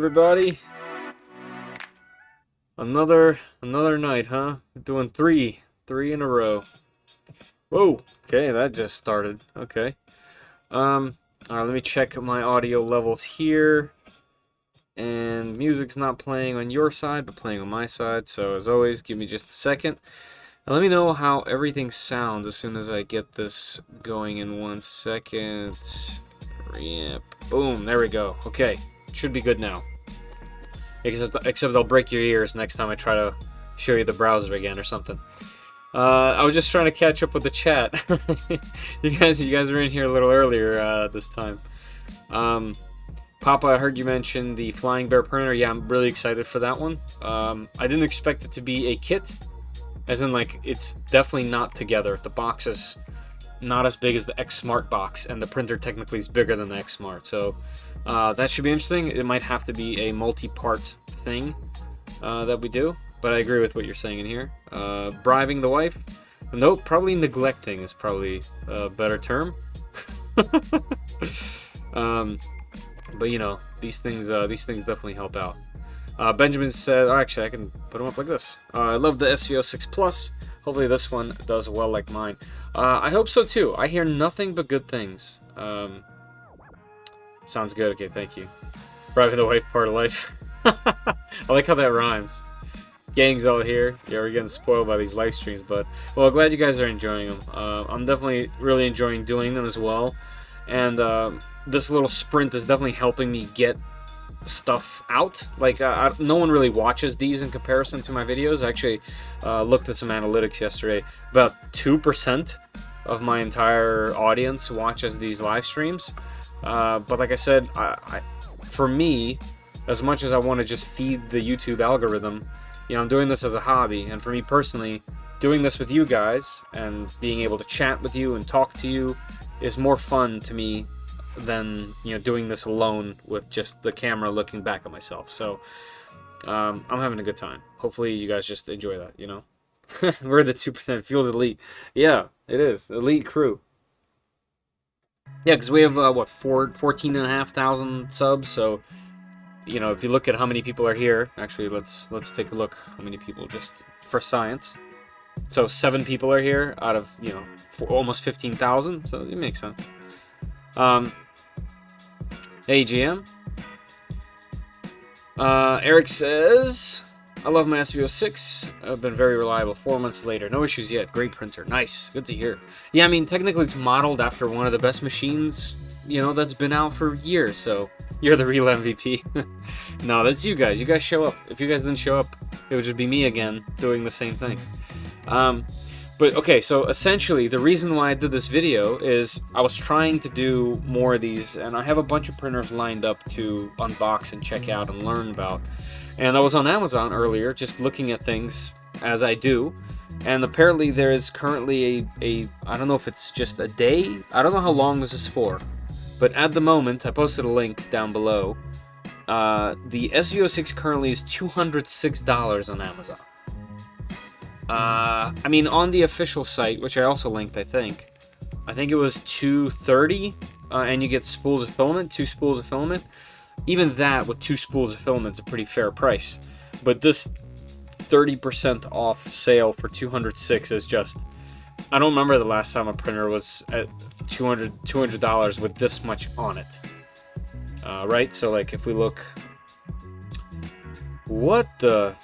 everybody. Another night, huh? Doing three in a row. Whoa, okay, that just started. Okay. Alright, let me check my audio levels here. And music's not playing on your side, but playing on my side. So as always, give me just a second. And let me know how everything sounds as soon as I get this going in 1 second. Yep. Boom, there we go. Okay, should be good now. Except I'll break your ears next time I try to show you the browser again or something. I was just trying to catch up with the chat. you guys were in here a little earlier this time. Papa, I heard you mention the Flying Bear printer. Yeah, I'm really excited for that one. I didn't expect it to be a kit, as in like it's definitely not together. The box is not as big as the X Smart box, and the printer technically is bigger than the X Smart. So that should be interesting. It might have to be a multi-part thing that we do, but I agree with what you're saying in here. Bribing the wife? Nope, probably neglecting is probably a better term. But you know, these things definitely help out. Benjamin said, oh, actually I can put them up like this. I love the SV06 Plus. Hopefully this one does well like mine. I hope so too. I hear nothing but good things. Sounds good. Okay, thank you. Bribing the wife, part of life. I like how that rhymes. Gang's all here. Yeah, we're getting spoiled by these live streams, but well, glad you guys are enjoying them. I'm definitely really enjoying doing them as well, and this little sprint is definitely helping me get stuff out. Like no one really watches these in comparison to my videos. I actually looked at some analytics yesterday. About 2% of my entire audience watches these live streams. But like I said, for me, as much as I want to just feed the YouTube algorithm, you know, I'm doing this as a hobby, and for me personally, doing this with you guys and being able to chat with you and talk to you is more fun to me than, you know, doing this alone with just the camera looking back at myself. So I'm having a good time. Hopefully you guys just enjoy that, you know. We're the 2%. Feels elite. Yeah, it is elite crew. Yeah, because we have what, 14,500 subs. So you know, if you look at how many people are here, actually let's take a look how many people, just for science. So 7 people are here out of, you know, almost 15,000. So it makes sense. Hey GM. Eric says, I love my SV06. I've been very reliable. 4 months later, no issues yet. Great printer. Nice. Good to hear. Yeah, I mean, technically it's modeled after one of the best machines, you know, that's been out for years. So you're the real MVP. No, that's you guys. You guys show up. If you guys didn't show up, it would just be me again doing the same thing. But okay, so essentially the reason why I did this video is I was trying to do more of these, and I have a bunch of printers lined up to unbox and check out and learn about. And I was on Amazon earlier just looking at things as I do, and apparently there is currently a I don't know if it's just a day, I don't know how long this is for, but at the moment, I posted a link down below, the SV06 currently is $206 on Amazon. I mean, on the official site, which I also linked, I think it was $230, and you get spools of filament, 2 spools of filament. Even that, with 2 spools of filament, is a pretty fair price. But this 30% off sale for $206 is just, I don't remember the last time a printer was at $200 with this much on it. Right? So, like, if we look, what the...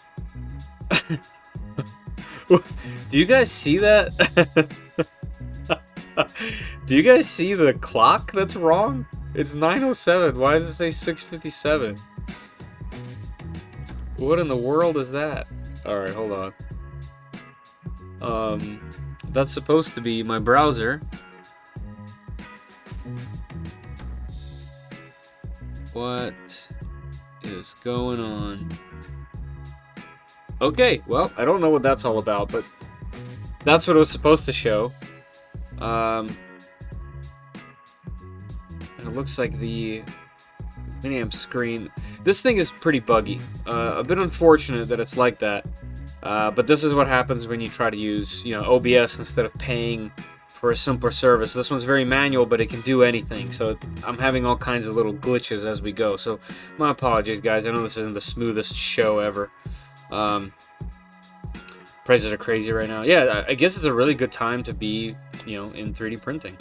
Do you guys see that? Do you guys see the clock that's wrong? It's 9:07. Why does it say 6:57? What in the world is that? Alright, hold on. That's supposed to be my browser. What is going on? Okay, well, I don't know what that's all about, but that's what it was supposed to show. And it looks like the mini-amp screen. This thing is pretty buggy. A bit unfortunate that it's like that. But this is what happens when you try to use, you know, OBS instead of paying for a simpler service. This one's very manual, but it can do anything. So I'm having all kinds of little glitches as we go. So my apologies, guys. I know this isn't the smoothest show ever. Prices are crazy right now. Yeah, I guess it's a really good time to be, you know, in 3D printing.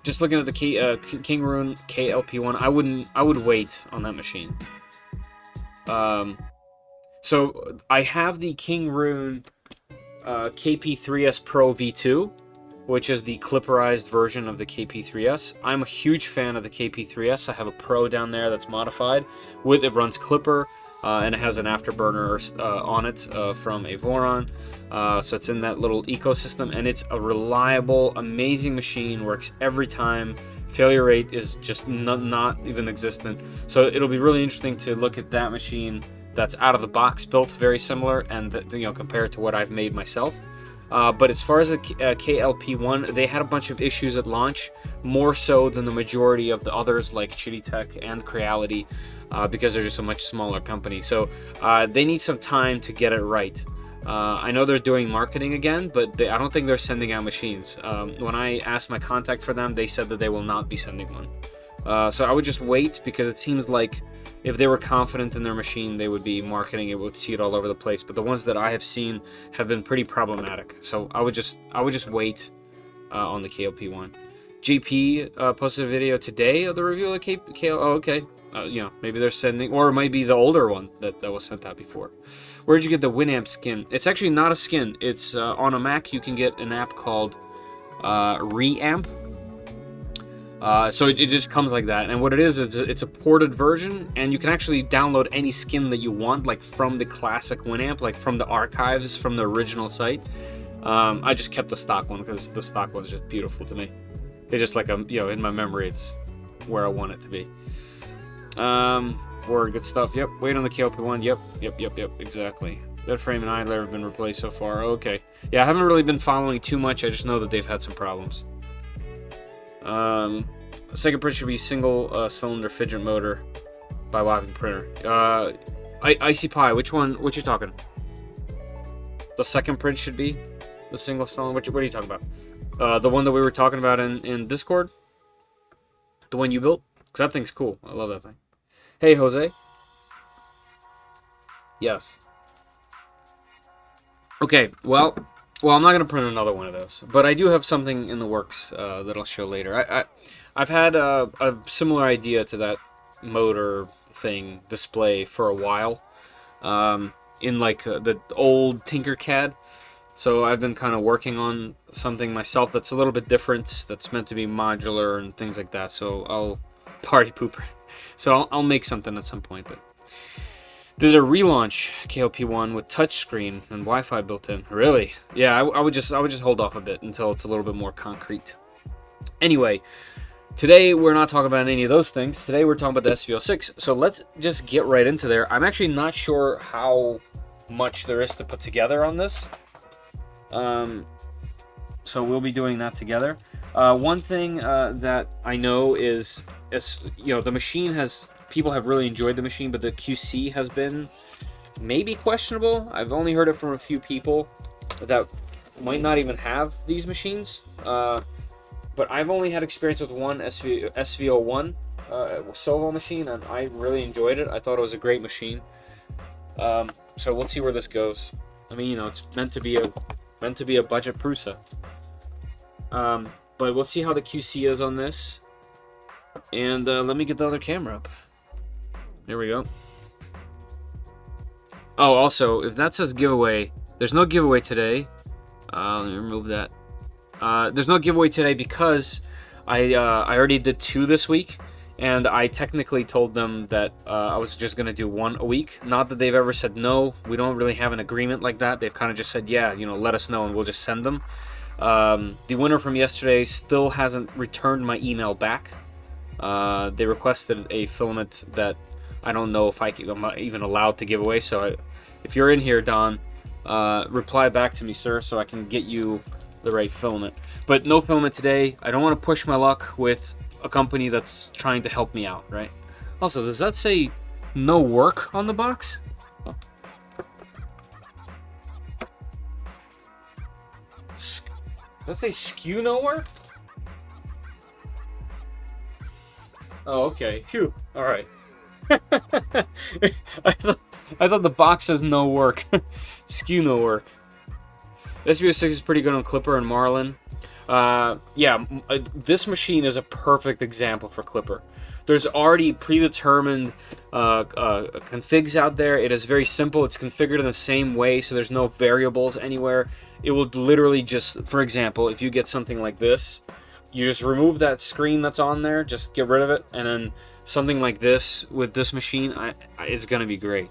Just looking at the King Rune KLP1, I would wait on that machine. So I have the King Rune KP3S Pro V2, which is the clipperized version of the KP3S. I'm a huge fan of the KP3S. I have a Pro down there that's modified. It runs Clipper, and it has an afterburner on it from a Voron. So it's in that little ecosystem, and it's a reliable, amazing machine. Works every time. Failure rate is just not even existent. So it'll be really interesting to look at that machine that's out of the box built, very similar, and you know, compare it to what I've made myself. But as far as the KLP1, they had a bunch of issues at launch, more so than the majority of the others like Chitty-Tech and Creality, because they're just a much smaller company. So they need some time to get it right. I know they're doing marketing again, but I don't think they're sending out machines. When I asked my contact for them, they said that they will not be sending one. So I would just wait, because it seems like if they were confident in their machine, they would be marketing it, would see it all over the place. But the ones that I have seen have been pretty problematic. So I would just wait on the KLP1. GP posted a video today of the review of the KL. Oh, okay. You know, maybe they're sending, or it might be the older one that was sent out before. Where'd you get the Winamp skin? It's actually not a skin. It's on a Mac. You can get an app called Reamp. So it just comes like that, and what it is, it's a ported version, and you can actually download any skin that you want, like from the classic Winamp, like from the archives from the original site. I just kept the stock one because the stock one's just beautiful to me. It's just like you know, in my memory, it's where I want it to be. Word, good stuff. Yep. Wait on the KLP1. Yep. Exactly. Bed frame and idler have been replaced so far. Okay. Yeah, I haven't really been following too much. I just know that they've had some problems. Second print should be single cylinder fidget motor by Wacom printer. Icy Pie, which one? What you talking? The second print should be the single cylinder. What are you talking about? The one that we were talking about in Discord. The one you built, because that thing's cool. I love that thing. Hey, Jose. Yes. Okay. Well, I'm not gonna print another one of those, but I do have something in the works that I'll show later. I've had a similar idea to that motor thing display for a while, in like the old Tinkercad. So I've been kind of working on something myself that's a little bit different, that's meant to be modular and things like that. So I'll party pooper. So I'll make something at some point, but. Did a relaunch KLP1 with touchscreen and Wi-Fi built in. Really? Yeah, I would just hold off a bit until it's a little bit more concrete. Anyway, today we're not talking about any of those things. Today we're talking about the SV06. So let's just get right into there. I'm actually not sure how much there is to put together on this. So we'll be doing that together. One thing that I know is you know, the machine has. People have really enjoyed the machine, but the QC has been maybe questionable. I've only heard it from a few people that might not even have these machines. But I've only had experience with one SV01 Sovol machine, and I really enjoyed it. I thought it was a great machine. So let's see where this goes. I mean, you know, it's meant to be a budget Prusa. But we'll see how the QC is on this. And let me get the other camera up. There we go. Oh, also, if that says giveaway, there's no giveaway today. Let me remove that. There's no giveaway today because I already did 2 this week, and I technically told them that I was just gonna do 1 a week. Not that they've ever said no. We don't really have an agreement like that. They've kind of just said, yeah, you know, let us know and we'll just send them. The winner from yesterday still hasn't returned my email back. They requested a filament that I don't know if I'm not even allowed to give away. So if you're in here, Don, reply back to me, sir, so I can get you the right filament. But no filament today. I don't want to push my luck with a company that's trying to help me out, right? Also, does that say no work on the box? Does it say skew nowhere? Oh, okay. Phew. All right. I thought the box says no work. Skew no work. SV06 is pretty good on Clipper and Marlin. Yeah, this machine is a perfect example for Clipper. There's already predetermined configs out there. It is very simple. It's configured in the same way, so there's no variables anywhere. It will literally just, for example, if you get something like this, you just remove that screen that's on there, just get rid of it, and then something like this with this machine, it's gonna be great.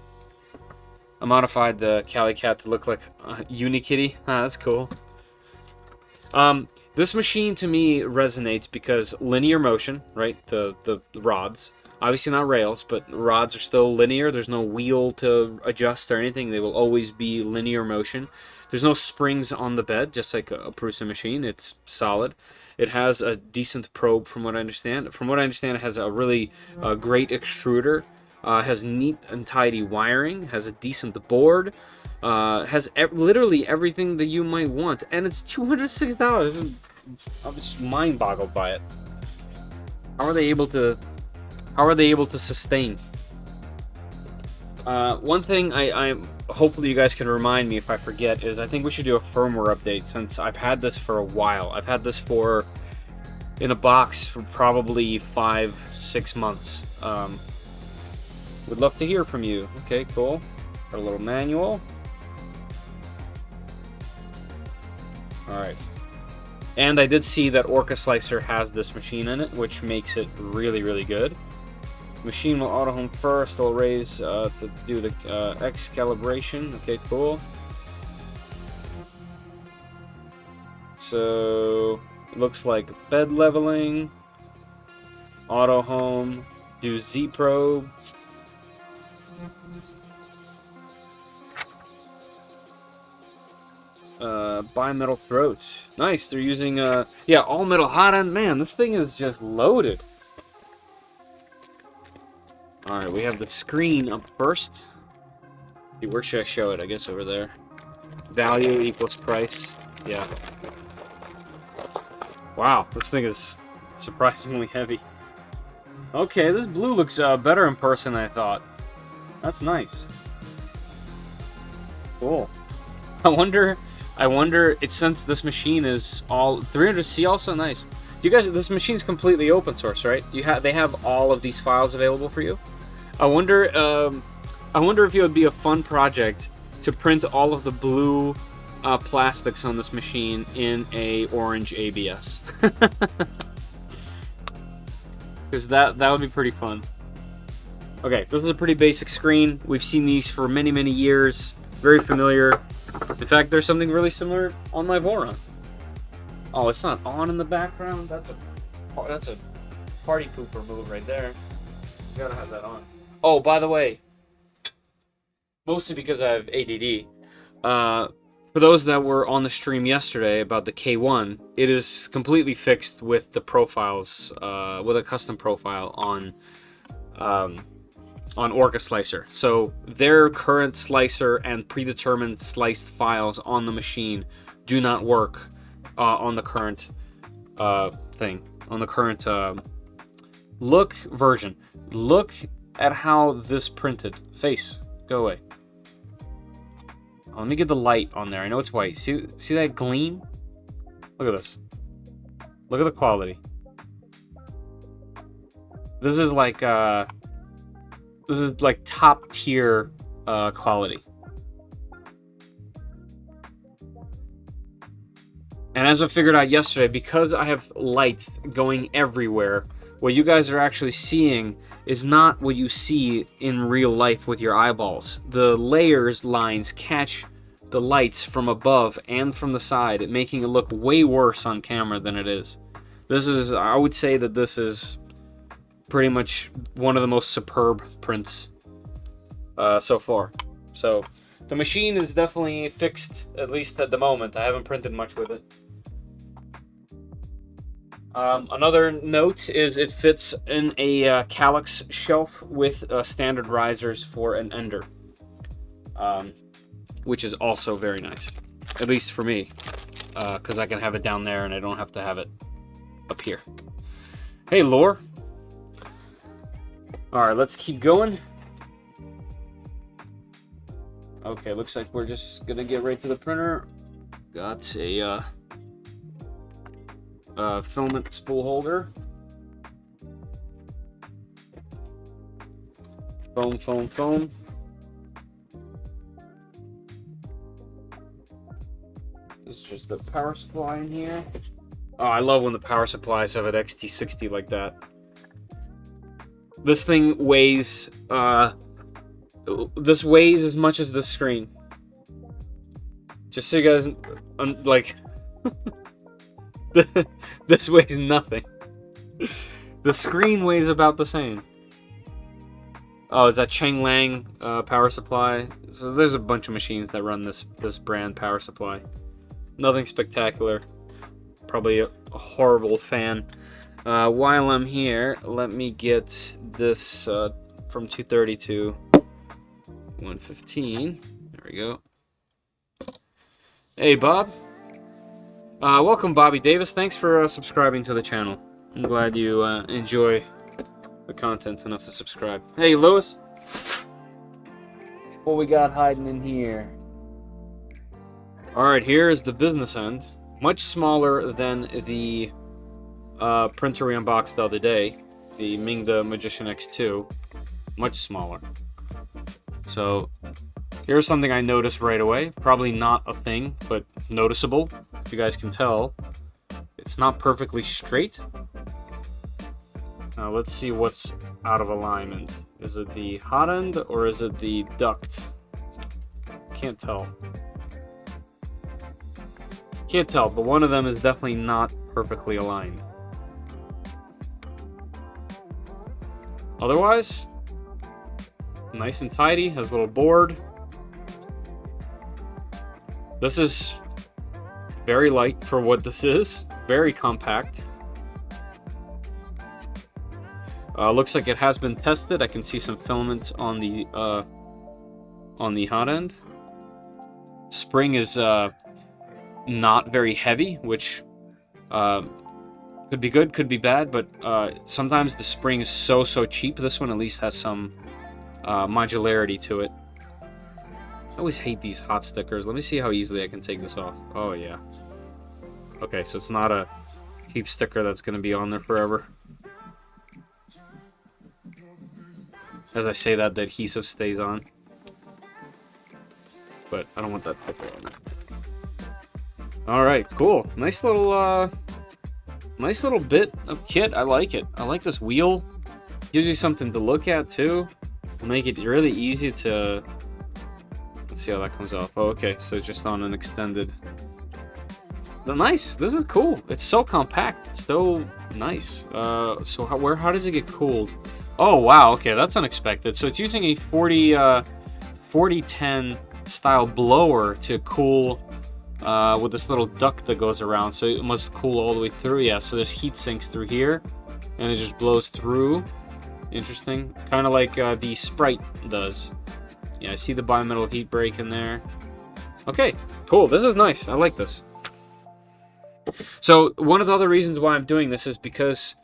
I modified the Cali Cat to look like Unikitty. Ah, that's cool. This machine to me resonates because linear motion, right? The rods, obviously not rails, but the rods are still linear. There's no wheel to adjust or anything. They will always be linear motion. There's no springs on the bed, just like a Prusa machine. It's solid. It has a decent probe, from what I understand. From what I understand, it has a really great extruder. Has neat and tidy wiring. Has a decent board. Has literally everything that you might want, and it's $206. I'm just mind boggled by it. How are they able to sustain? One thing I hopefully you guys can remind me if I forget is I think we should do a firmware update, since I've had this for a while. I've had this in a box for probably 5-6 months. Would love to hear from you. Okay, cool. Got a little manual. Alright. And I did see that Orca Slicer has this machine in it, which makes it really, really good. Machine will auto home first. I'll raise to do the X calibration. Okay, cool. So it looks like bed leveling, auto home, do Z probe. Bimetal throats. Nice. They're using yeah, all metal hot end. Man, this thing is just loaded. Alright, we have the screen up first. See, where should I show it? I guess over there. Value equals price. Yeah. Wow, this thing is surprisingly heavy. Okay, this blue looks better in person than I thought. That's nice. Cool. I wonder, it's since this machine is all 300C, also nice. You guys, this machine's completely open source, right? They have all of these files available for you. I wonder if it would be a fun project to print all of the blue plastics on this machine in a orange ABS. Because that would be pretty fun. Okay, this is a pretty basic screen. We've seen these for many, many years. Very familiar. In fact, there's something really similar on my Voron. Oh, it's not on in the background? That's a party pooper move right there. You gotta have that on. Oh, by the way, mostly because I have ADD, for those that were on the stream yesterday about the K1, it is completely fixed with the profiles, with a custom profile on Orca Slicer. So their current slicer and predetermined sliced files on the machine do not work on the current thing, on the current look version. Look at how this printed. Face, go away. Oh, let me get the light on there. I know it's white. See that gleam? Look at this. Look at the quality. This is like top tier quality. And as I figured out yesterday, because I have lights going everywhere, what you guys are actually seeing is not what you see in real life with your eyeballs. The layers lines catch the lights from above and from the side, making it look way worse on camera than it is. I would say that this is pretty much one of the most superb prints so far. So the machine is definitely fixed, at least at the moment. I haven't printed much with it. Another note is it fits in a calyx shelf with standard risers for an ender, which is also very nice, at least for me. because I can have it down there and I don't have to have it up here. Hey, Lore. Alright, let's keep going. Okay, looks like we're just gonna get right to the printer. Got a filament spool holder. Foam. This is just the power supply in here. Oh, I love when the power supplies have an XT60 like that. This thing weighs, this weighs as much as the screen. Just so you guys, like, this weighs nothing. The screen weighs about the same. Oh, it's that Cheng Lang power supply. So there's a bunch of machines that run this brand power supply. Nothing spectacular. Probably a horrible fan. While I'm here, let me get this from 230 to 115. There we go. Hey, Bob. Welcome, Bobby Davis. Thanks for subscribing to the channel. I'm glad you enjoy the content enough to subscribe. Hey, Lewis. What we got hiding in here? Alright, here is the business end. Much smaller than the printer we unboxed the other day. The Mingda Magician X2. Much smaller. So, here's something I noticed right away. Probably not a thing, but noticeable. If you guys can tell, it's not perfectly straight. Now let's see what's out of alignment. Is it the hot end or is it the duct? Can't tell. Can't tell, but one of them is definitely not perfectly aligned. Otherwise, nice and tidy, has a little board. This is very light for what this is, very compact. Looks like it has been tested. I can see some filament on the hot end. Spring is not very heavy, which could be good, could be bad, but sometimes the spring is so cheap. This one at least has some modularity to it. I always hate these hot stickers. Let me see how easily I can take this off. Oh yeah. Okay, so it's not a cheap sticker that's going to be on there forever. As I say that, the adhesive stays on. But I don't want that sticker on there. Alright, cool. Nice little bit of kit. I like it. I like this wheel. Gives you something to look at too. Make it really easy to... Let's see how that comes off. Oh, okay, so it's just on an extended... Nice. This is cool. It's so compact. It's so nice. So how does it get cooled? Oh wow. Okay, that's unexpected. So it's using a 4010 style blower to cool with this little duct that goes around. So it must cool all the way through. Yeah. So there's heat sinks through here, and it just blows through. Interesting. Kind of like the Sprite does. Yeah, I see the bimetal heat break in there. Okay, cool. This is nice. I like this. So one of the other reasons why I'm doing this is because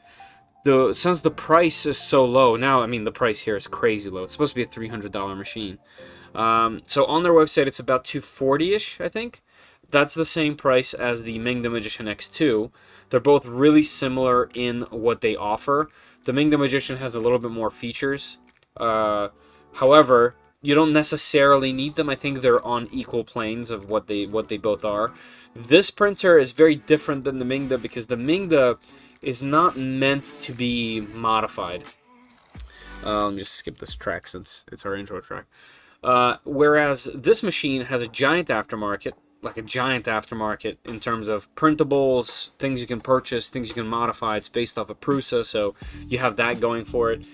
since the price is so low now, I mean the price here is crazy low. It's supposed to be a $300 machine. So on their website it's about $240-ish, I think. That's the same price as the Mingda Magician X2. They're both really similar in what they offer. The Mingda Magician has a little bit more features. However, you don't necessarily need them. I think they're on equal planes of what they both are. This printer is very different than the Mingda because the Mingda is not meant to be modified. Let me just skip this track since it's our intro track. Whereas this machine has a giant aftermarket, like a giant aftermarket in terms of printables, things you can purchase, things you can modify. It's based off of Prusa, so you have that going for it.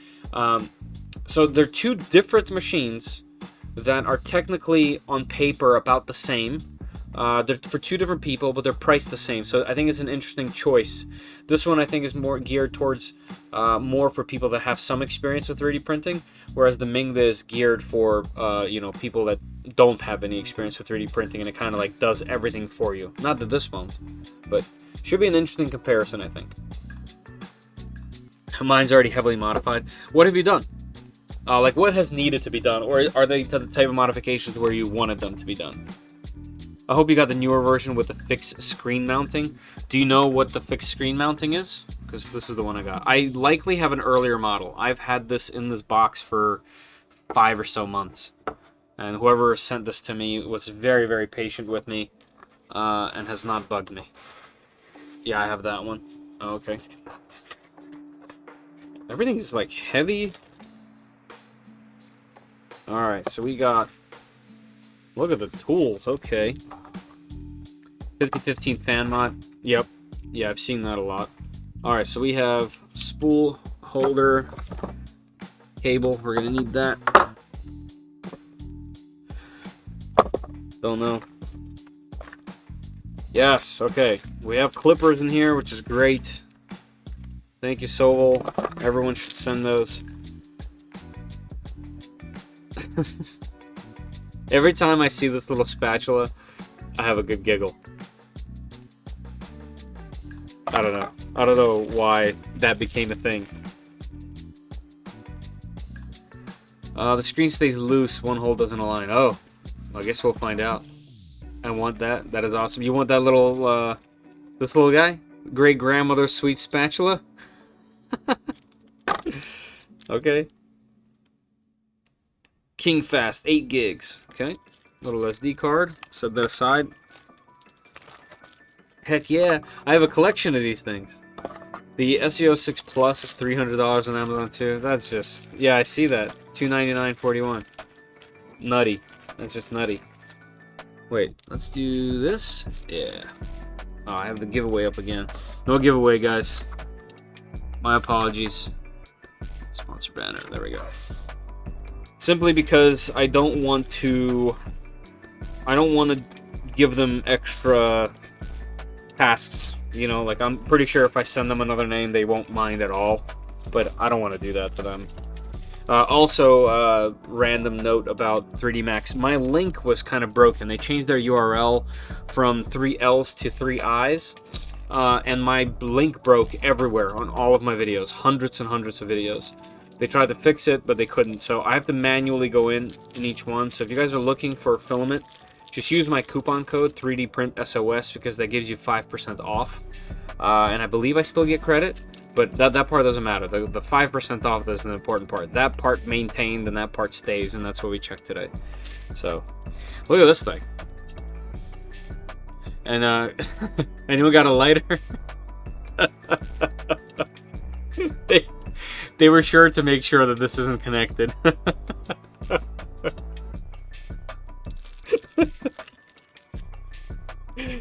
So they're two different machines that are technically on paper about the same. They're for two different people, but they're priced the same. So I think it's an interesting choice. This one I think is more geared towards more for people that have some experience with 3D printing, whereas the Mingda is geared for you know, people that don't have any experience with 3D printing, and it kind of like does everything for you. Not that this won't, but should be an interesting comparison, I think. Mine's already heavily modified. What have you done? Like, what has needed to be done, or are they the type of modifications where you wanted them to be done? I hope you got the newer version with the fixed screen mounting. Do you know what the fixed screen mounting is? Because this is the one I got. I likely have an earlier model. I've had this in this box for 5 or so months. And whoever sent this to me was very, very patient with me and has not bugged me. Yeah, I have that one. Oh, okay. Everything is like heavy. Alright, so we got... Look at the tools, okay. 5015 fan mod. Yep. Yeah, I've seen that a lot. Alright, so we have spool, holder, cable. We're going to need that. Don't know. Yes, okay. We have clippers in here, which is great. Thank you, Sovol. Everyone should send those. Every time I see this little spatula, I have a good giggle. I don't know. I don't know why that became a thing. The screen stays loose, one hole doesn't align. Oh, I guess we'll find out. I want that. That is awesome. You want that little, this little guy? Great grandmother's sweet spatula? Okay. King Fast, 8 gigs. Okay. Little SD card. Set that aside. Heck yeah. I have a collection of these things. The SV06 Plus is $300 on Amazon too. That's just... Yeah, I see that. $299.41. Nutty. That's just nutty. Wait, let's do this. Yeah. Oh, I have the giveaway up again. No giveaway, guys. My apologies. Sponsor banner. There we go. Simply because I don't want to give them extra tasks. You know, like, I'm pretty sure if I send them another name, they won't mind at all. But I don't want to do that to them. Also, random note about 3D Max. My link was kind of broken. They changed their URL from 3 L's to 3 I's. And my link broke everywhere on all of my videos. Hundreds and hundreds of videos. They tried to fix it, but they couldn't. So I have to manually go in each one. So if you guys are looking for a filament, just use my coupon code 3DPrintSOS because that gives you 5% off. And I believe I still get credit, but that part doesn't matter. The 5% off is an important part. That part maintained and that part stays, and that's what we checked today. So look at this thing. And anyone got a lighter? They were sure to make sure that this isn't connected.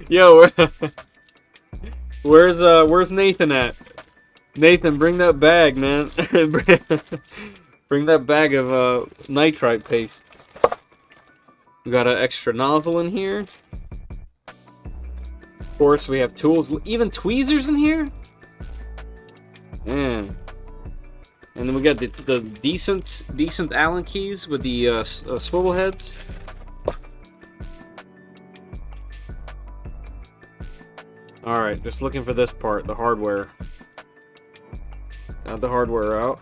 Yo, where's Nathan at? Nathan, bring that bag, man. Bring that bag of nitrite paste. We got an extra nozzle in here. Of course, we have tools, even tweezers in here. Man. And then we got the decent Allen keys with the swivel heads. Alright, just looking for this part, the hardware. Got the hardware out.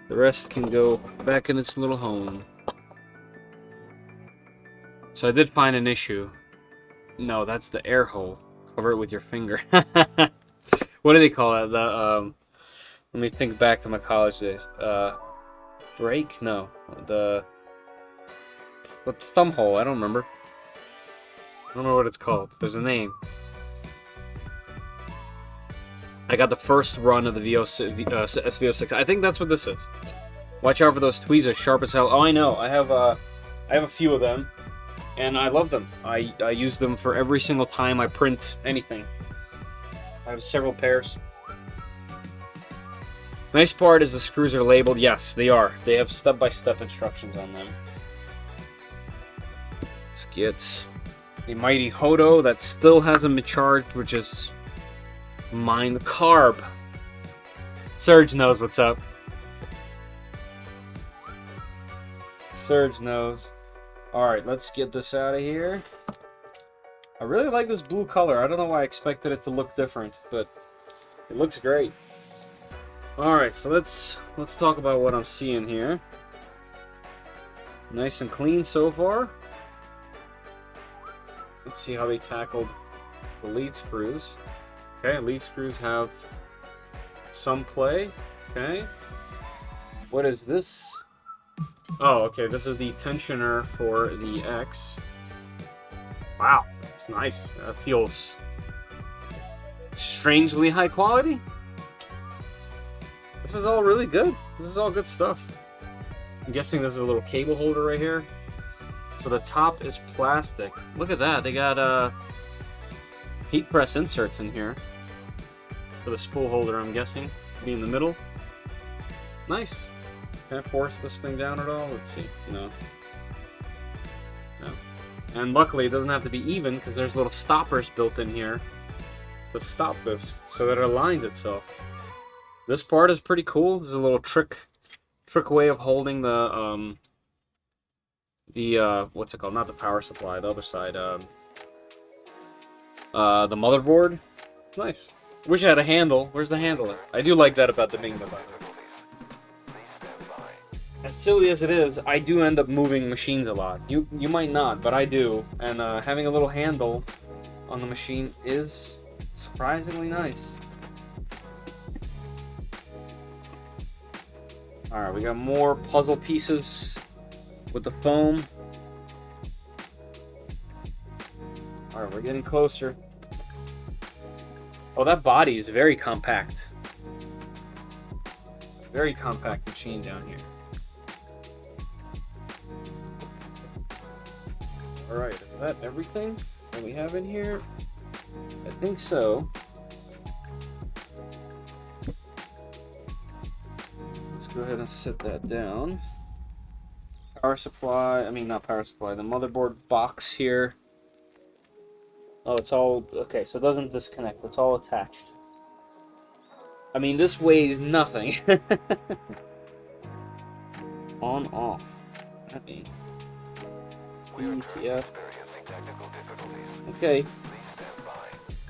The rest can go back in its little home. So I did find an issue. No, that's the air hole. Cover it with your finger. What do they call it? The let me think back to my college days. Brake? No. The thumb hole. I don't remember. I don't know what it's called. There's a name. I got the first run of the SV06. I think that's what this is. Watch out for those tweezers, sharp as hell. Oh, I know. I have a few of them, and I love them. I use them for every single time I print anything. I have several pairs. Nice part is the screws are labeled. Yes, they are. They have step-by-step instructions on them. Let's get the mighty Hodo that still hasn't been charged, which is mine. The carb. Serge knows what's up. Surge knows. Alright, let's get this out of here. I really like this blue color. I don't know why I expected it to look different, but it looks great. Alright, so let's talk about what I'm seeing here. Nice and clean so far. Let's see how they tackled the lead screws. Okay, lead screws have some play. Okay. What is this? Oh, okay, this is the tensioner for the X. Wow, it's nice. That feels strangely high quality. This is all really good. This is all good stuff. I'm guessing there's a little cable holder right here. So the top is plastic. Look at that. They got heat press inserts in here for the spool holder, I'm guessing. Be in the middle. Nice. Can I force this thing down at all? Let's see. No. No. And luckily it doesn't have to be even because there's little stoppers built in here to stop this so that it aligns itself. This part is pretty cool. This is a little trick way of holding the what's it called? Not the power supply, the other side. The motherboard. Nice. Wish I had a handle. Where's the handle? I do like that about the Ming, by the way. As silly as it is, I do end up moving machines a lot. You might not, but I do. And having a little handle on the machine is surprisingly nice. Alright, we got more puzzle pieces with the foam. Alright, we're getting closer. Oh, that body is very compact. Very compact machine down here. Alright, is that everything that we have in here? I think so. Let's go ahead and set that down. Power supply, I mean not power supply, the motherboard box here. Oh, it's all, okay, so it doesn't disconnect, it's all attached. I mean, this weighs nothing. On, off. I mean, ETF. Okay.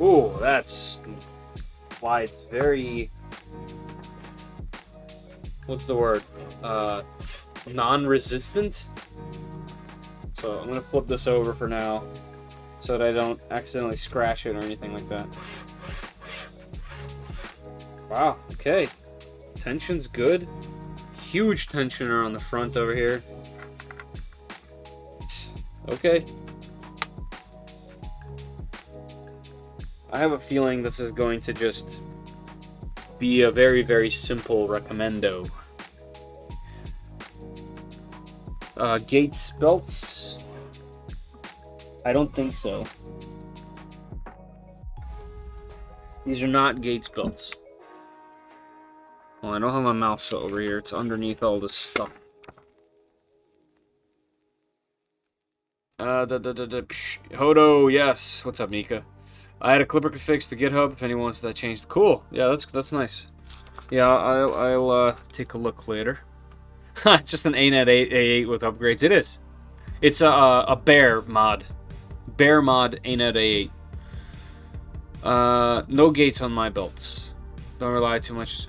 Ooh, that's why it's very, what's the word? Non-resistant. So I'm gonna flip this over for now so that I don't accidentally scratch it or anything like that. Wow, okay. Tension's good. Huge tensioner on the front over here. Okay. I have a feeling this is going to just be a very, very simple recommendo. Gates belts? I don't think so. These are not Gates belts. Well, I don't have my mouse over here. It's underneath all this stuff. Hodo, yes. What's up, Mika? I had a clipper fix to GitHub if anyone wants that changed. Cool. Yeah, that's nice. Yeah, I'll take a look later. Just an ANET A8 with upgrades. It is. It's a bear mod. Bear mod ANET A8. No gates on my belts. Don't rely too much.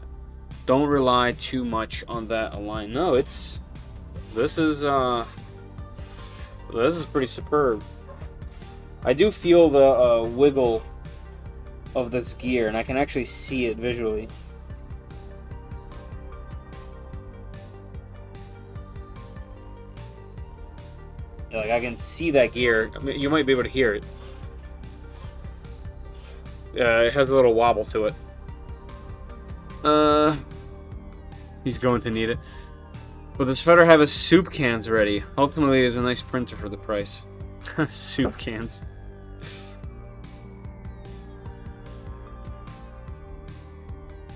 Don't rely too much on that align. No, it's. This is pretty superb. I do feel the wiggle of this gear, and I can actually see it visually. Like, I can see that gear. I mean, you might be able to hear it. It has a little wobble to it. He's going to need it. Will this fetter have his soup cans ready? Ultimately, it's a nice printer for the price. Soup cans.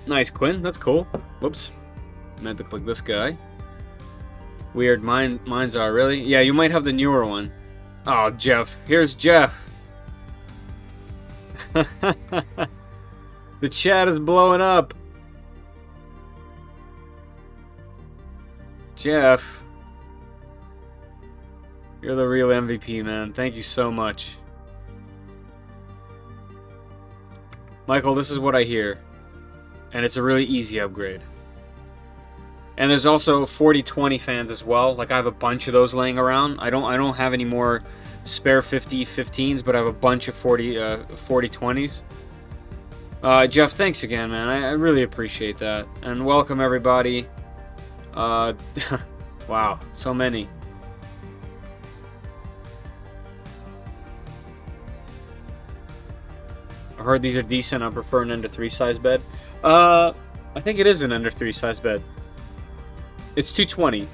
Nice, Quinn. That's cool. Whoops. Meant to click this guy. Weird. Mine's are, really? Yeah, you might have the newer one. Oh, Jeff. Here's Jeff. The chat is blowing up. Jeff. You're the real MVP, man. Thank you so much. Michael, this is what I hear. And it's a really easy upgrade. And there's also 4020 fans as well. Like, I have a bunch of those laying around. I don't have any more spare 5015s, but I have a bunch of 4020s. Jeff, thanks again, man. I really appreciate that. And welcome, everybody. Wow, so many. I heard these are decent. I prefer an under 3 size bed. I think it is an under 3 size bed. It's 220.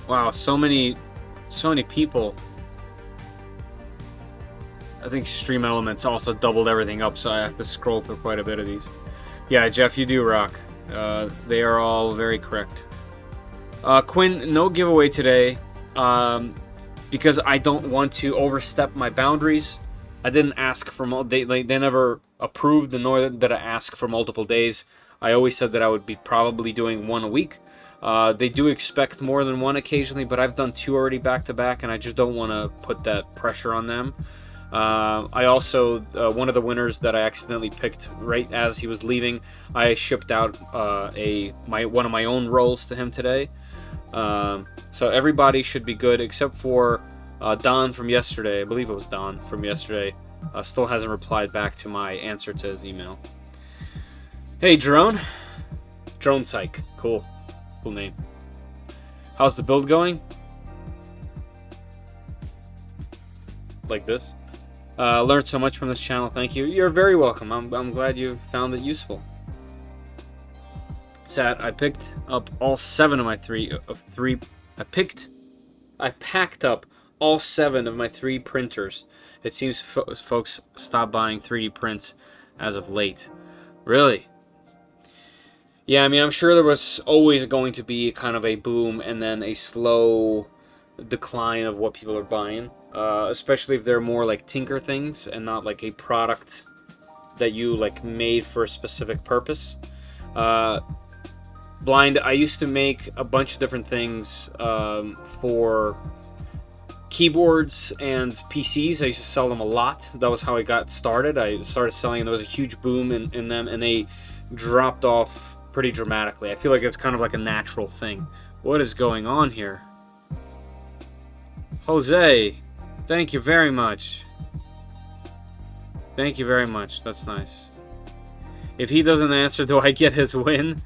Wow, so many people. I think Stream Elements also doubled everything up, so I have to scroll through quite a bit of these. Yeah, Jeff, you do rock. They are all very correct. Quinn, no giveaway today, because I don't want to overstep my boundaries. I didn't ask for they never approved, nor did I ask for multiple days. I always said that I would be probably doing one a week. They do expect more than one occasionally, but I've done 2 already back to back, and I just don't want to put that pressure on them. I also, one of the winners that I accidentally picked right as he was leaving, I shipped out one of my own rolls to him today. So everybody should be good except for Don from yesterday. I believe it was Don from yesterday. Still hasn't replied back to my answer to his email. Hey, Drone. Drone Psych. Cool. Cool name. How's the build going? Like this. Learned so much from this channel. Thank you. You're very welcome. I'm glad you found it useful. I picked up all 7 of my I packed up all 7 of my 3 printers. It seems folks stopped buying 3D prints as of late. Really? Yeah, I mean, I'm sure there was always going to be kind of a boom and then a slow decline of what people are buying. Especially if they're more like tinker things and not like a product that you like made for a specific purpose. Blind, I used to make a bunch of different things for keyboards and PCs. I used to sell them a lot. That was how I got started. I started selling, and there was a huge boom in them, and they dropped off pretty dramatically. I feel like it's kind of like a natural thing. What is going on here? Jose, thank you very much. Thank you very much. That's nice. If he doesn't answer, do I get his win?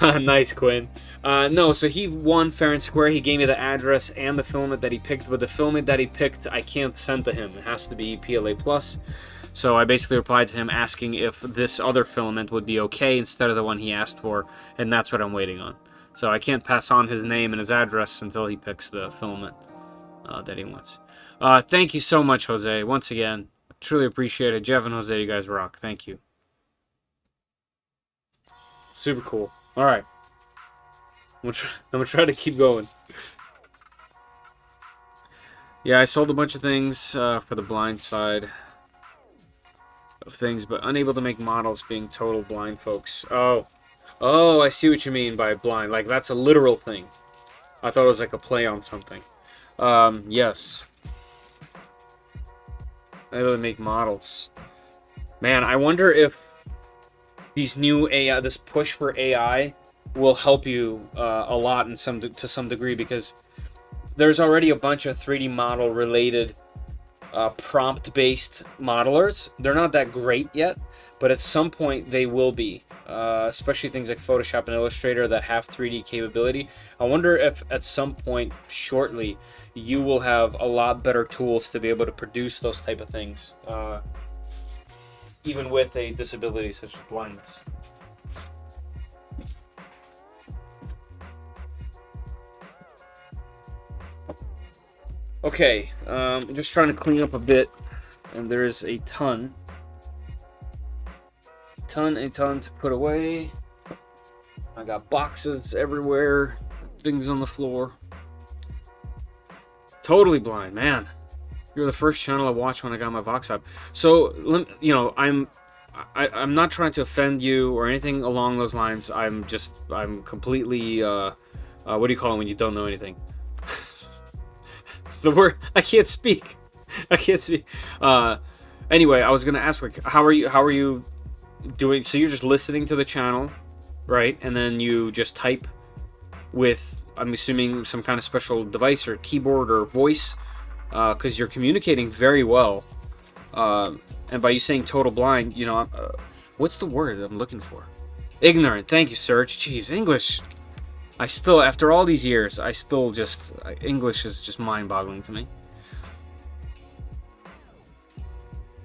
Nice, Quinn. No, so he won fair and square. He gave me the address and the filament that he picked, but the filament that he picked, I can't send to him. It has to be PLA+. So I basically replied to him asking if this other filament would be okay instead of the one he asked for, and that's what I'm waiting on. So I can't pass on his name and his address until he picks the filament that he wants. Thank you so much, Jose. Once again, truly appreciate it. Jeff and Jose, you guys rock. Thank you. Super cool. All right. I'm gonna try to keep going. Yeah, I sold a bunch of things for the blind side of things, but unable to make models being total blind folks. Oh, I see what you mean by blind. Like, that's a literal thing. I thought it was like a play on something. Yes. Unable to make models. Man, I wonder if these new AI, this push for AI, will help you a lot to some degree, because there's already a bunch of 3D model related prompt-based modelers. They're not that great yet, but at some point they will be, especially things like Photoshop and Illustrator that have 3D capability. I wonder if at some point shortly you will have a lot better tools to be able to produce those type of things, even with a disability such as blindness. Okay, I'm just trying to clean up a bit, and there's a ton to put away. I got boxes everywhere, things on the floor. Totally blind, man. You're the first channel I watched when I got my Voxelab. So, you know, I'm not trying to offend you or anything along those lines. I'm completely, what do you call it when you don't know anything? The word, I can't speak. I can't speak. Anyway, I was gonna ask, like, how are you doing? So you're just listening to the channel, right? And then you just type with, I'm assuming, some kind of special device or keyboard or voice, because you're communicating very well. And by you saying total blind, you know, what's the word I'm looking for? Ignorant. Thank you, Serge. Jeez, English. I still, after all these years, I still just, English is just mind-boggling to me.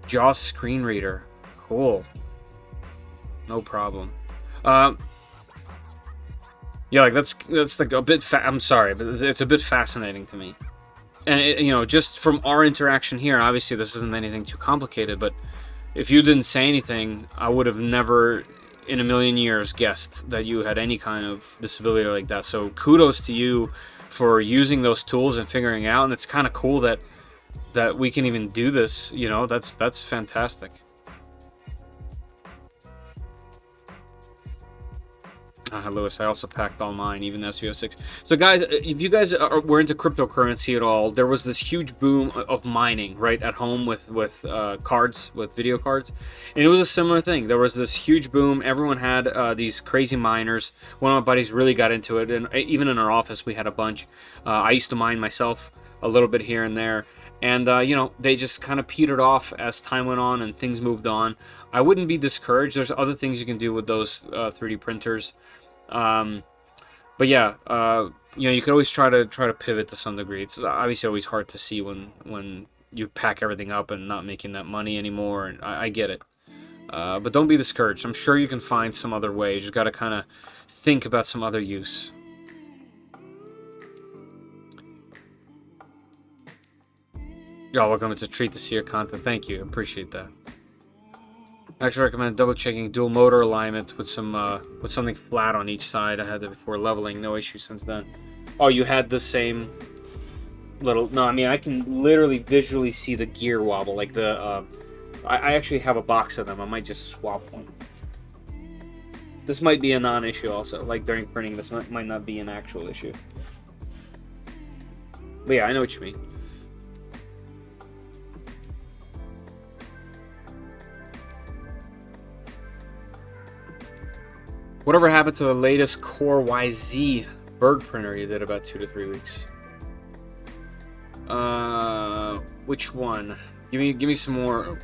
JAWS screen reader. Cool. No problem. Yeah, like that's like a bit. I'm sorry, but it's a bit fascinating to me. And you know, just from our interaction here, obviously this isn't anything too complicated. But if you didn't say anything, I would have never, in a million years, guessed that you had any kind of disability like that. So kudos to you for using those tools and figuring out. And it's kind of cool that we can even do this. You know, that's fantastic. Lewis, I also packed all mine, even SV06. So guys, if you guys were into cryptocurrency at all, there was this huge boom of mining, right, at home with cards, with video cards. And it was a similar thing. There was this huge boom. Everyone had these crazy miners. One of my buddies really got into it, and even in our office, we had a bunch. I used to mine myself a little bit here and there. And, you know, they just kind of petered off as time went on and things moved on. I wouldn't be discouraged. There's other things you can do with those 3D printers. But yeah, you know, you could always try to pivot to some degree. It's obviously always hard to see when you pack everything up and not making that money anymore, and I get it. But don't be discouraged. I'm sure you can find some other way. You just got to kind of think about some other use. Y'all, welcome. It's a treat to see your content. Thank you. Appreciate that. I actually recommend double checking dual motor alignment with some with something flat on each side. I had that before leveling, no issue since then. Oh, you had the same little? No, I mean I can literally visually see the gear wobble. Like the I actually have a box of them. I might just swap one. This might be a non-issue also. Like during printing, this might not be an actual issue. But yeah, I know what you mean. Whatever happened to the latest Core YZ bird printer you did about 2 to 3 weeks? Which one? Give me some more.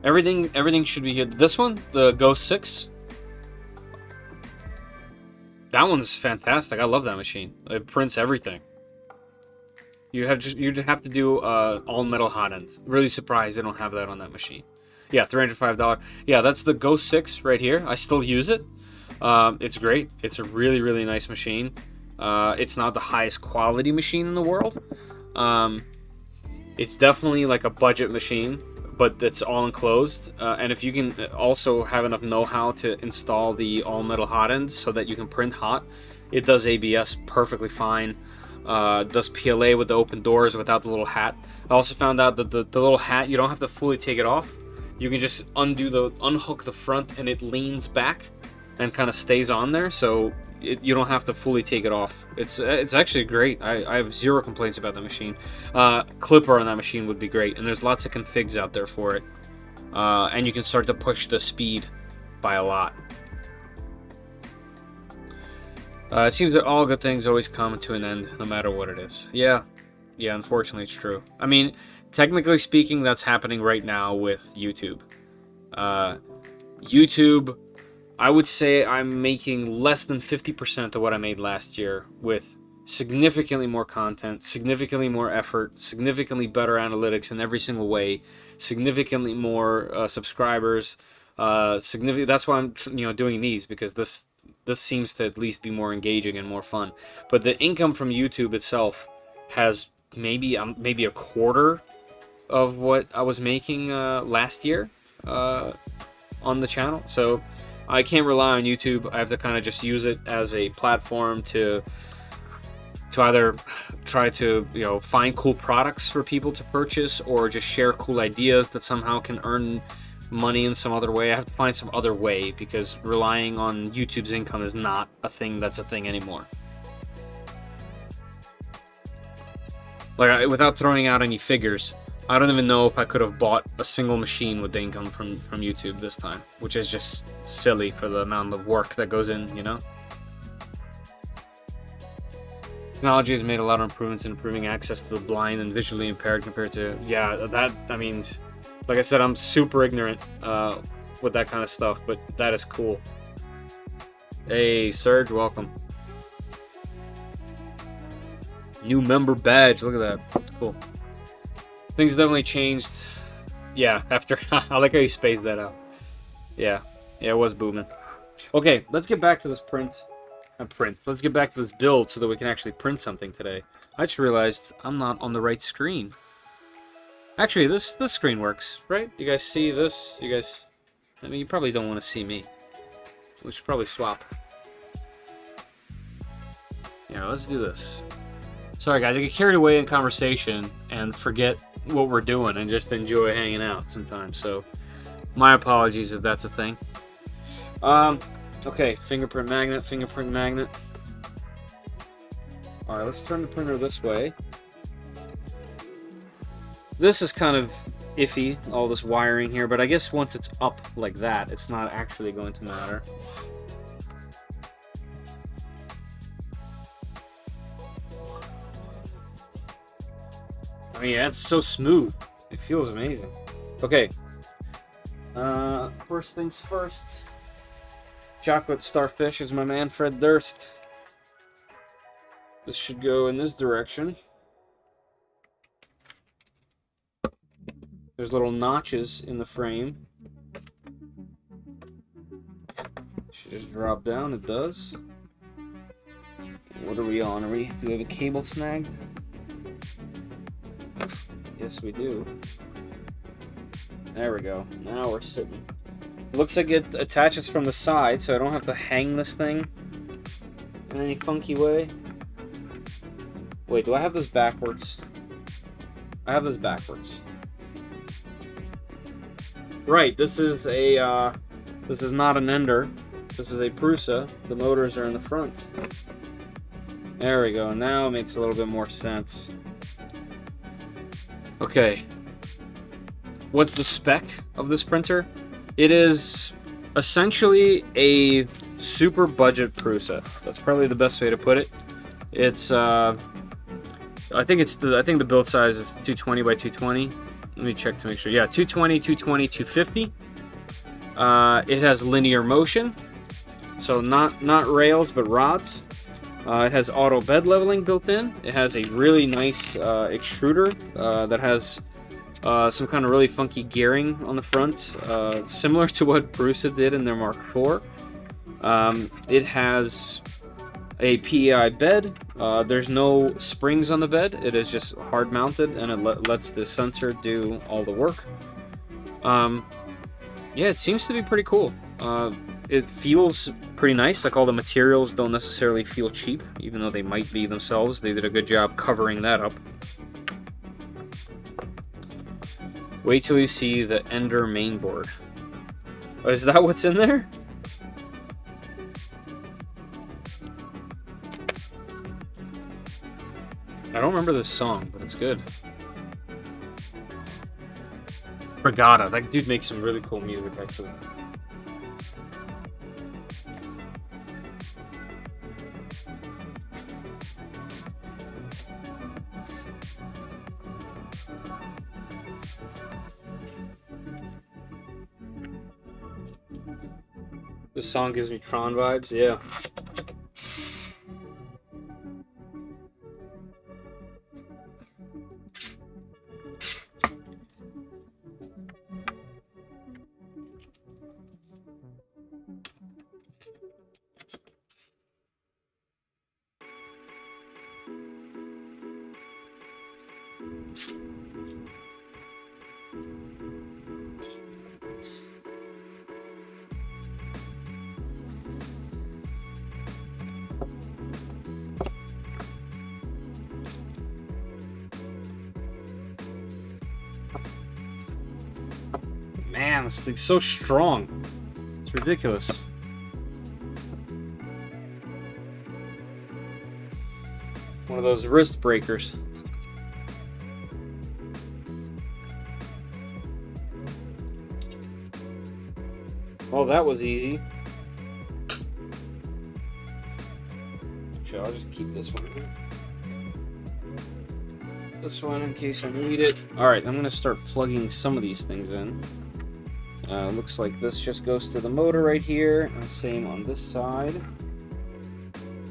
Everything should be here. This one, the Ghost 6. That one's fantastic. I love that machine. It prints everything. You just have to do all metal hot end. Really surprised they don't have that on that machine. Yeah, $305. Yeah, that's the Ghost 6 right here. I still use it. It's great. It's a really, really nice machine. It's not the highest quality machine in the world. It's definitely like a budget machine, but it's all enclosed. And if you can also have enough know-how to install the all-metal hot end so that you can print hot, it does ABS perfectly fine. Does PLA with the open doors without the little hat. I also found out that the little hat, you don't have to fully take it off. You can just unhook the front and it leans back and kind of stays on there, so you don't have to fully take it off. It's actually great. I have zero complaints about the machine. Clipper on that machine would be great, and there's lots of configs out there for it. And you can start to push the speed by a lot. It seems that all good things always come to an end, no matter what it is. Yeah, unfortunately it's true. I mean, technically speaking, that's happening right now with YouTube. YouTube, I would say I'm making less than 50% of what I made last year with significantly more content, significantly more effort, significantly better analytics in every single way, significantly more subscribers. That's why I'm doing these, because this seems to at least be more engaging and more fun. But the income from YouTube itself has maybe a quarter of what I was making last year on the channel. So I can't rely on YouTube. I have to kind of just use it as a platform to either try to find cool products for people to purchase, or just share cool ideas that somehow can earn money in some other way. I have to find some other way, because relying on YouTube's income is not a thing that's a thing anymore. Like, without throwing out any figures, I don't even know if I could have bought a single machine with the income from YouTube this time, which is just silly for the amount of work that goes in, you know? Technology has made a lot of improvements in improving access to the blind and visually impaired compared to, yeah, that, I mean, like I said, I'm super ignorant with that kind of stuff, but that is cool. Hey, Serge, welcome. New member badge, look at that. That's cool. Things definitely changed. Yeah, after, I like how you spaced that out. Yeah, it was booming. Okay, let's get back to this Let's get back to this build so that we can actually print something today. I just realized I'm not on the right screen. Actually, this screen works, right? You guys see this? You guys, I mean, you probably don't want to see me. We should probably swap. Yeah, let's do this. Sorry guys, I get carried away in conversation and forget what we're doing and just enjoy hanging out sometimes. So, my apologies if that's a thing. Okay, fingerprint magnet. Alright, let's turn the printer this way. This is kind of iffy, all this wiring here, but I guess once it's up like that, it's not actually going to matter. I mean, yeah, it's so smooth. It feels amazing. Okay. First things first. Chocolate starfish is my man, Fred Durst. This should go in this direction. There's little notches in the frame. Should just drop down. It does. What are we on? Do we have a cable snagged? Yes, we do. There we go. Now we're sitting. It looks like it attaches from the side, so I don't have to hang this thing in any funky way. Wait, do I have this backwards? I have this backwards. Right, this is a this is not an Ender. This is a Prusa. The motors are in the front. There we go. Now it makes a little bit more sense. Okay. What's the spec of this printer? It is essentially a super budget Prusa. That's probably the best way to put it. It's I think the build size is 220 by 220. Let me check to make sure. Yeah, 220, 220, 250. It has linear motion, so not rails but rods. It has auto bed leveling built in. It has a really nice extruder that has some kind of really funky gearing on the front, similar to what Prusa did in their Mark IV. It has a PEI bed. There's no springs on the bed. It is just hard mounted, and it lets the sensor do all the work. Yeah, it seems to be pretty cool. It feels pretty nice. Like, all the materials don't necessarily feel cheap, even though they might be themselves. They did a good job covering that up. Wait till you see the Ender mainboard. Oh, is that what's in there? I don't remember this song, but it's good. Brigada. That dude makes some really cool music, actually. This song gives me Tron vibes, yeah. Man, this thing's so strong. It's ridiculous. One of those wrist breakers. Oh, that was easy. I'll just keep this one here. This one in case I need it. Alright, I'm going to start plugging some of these things in. Looks like this just goes to the motor right here. And same on this side.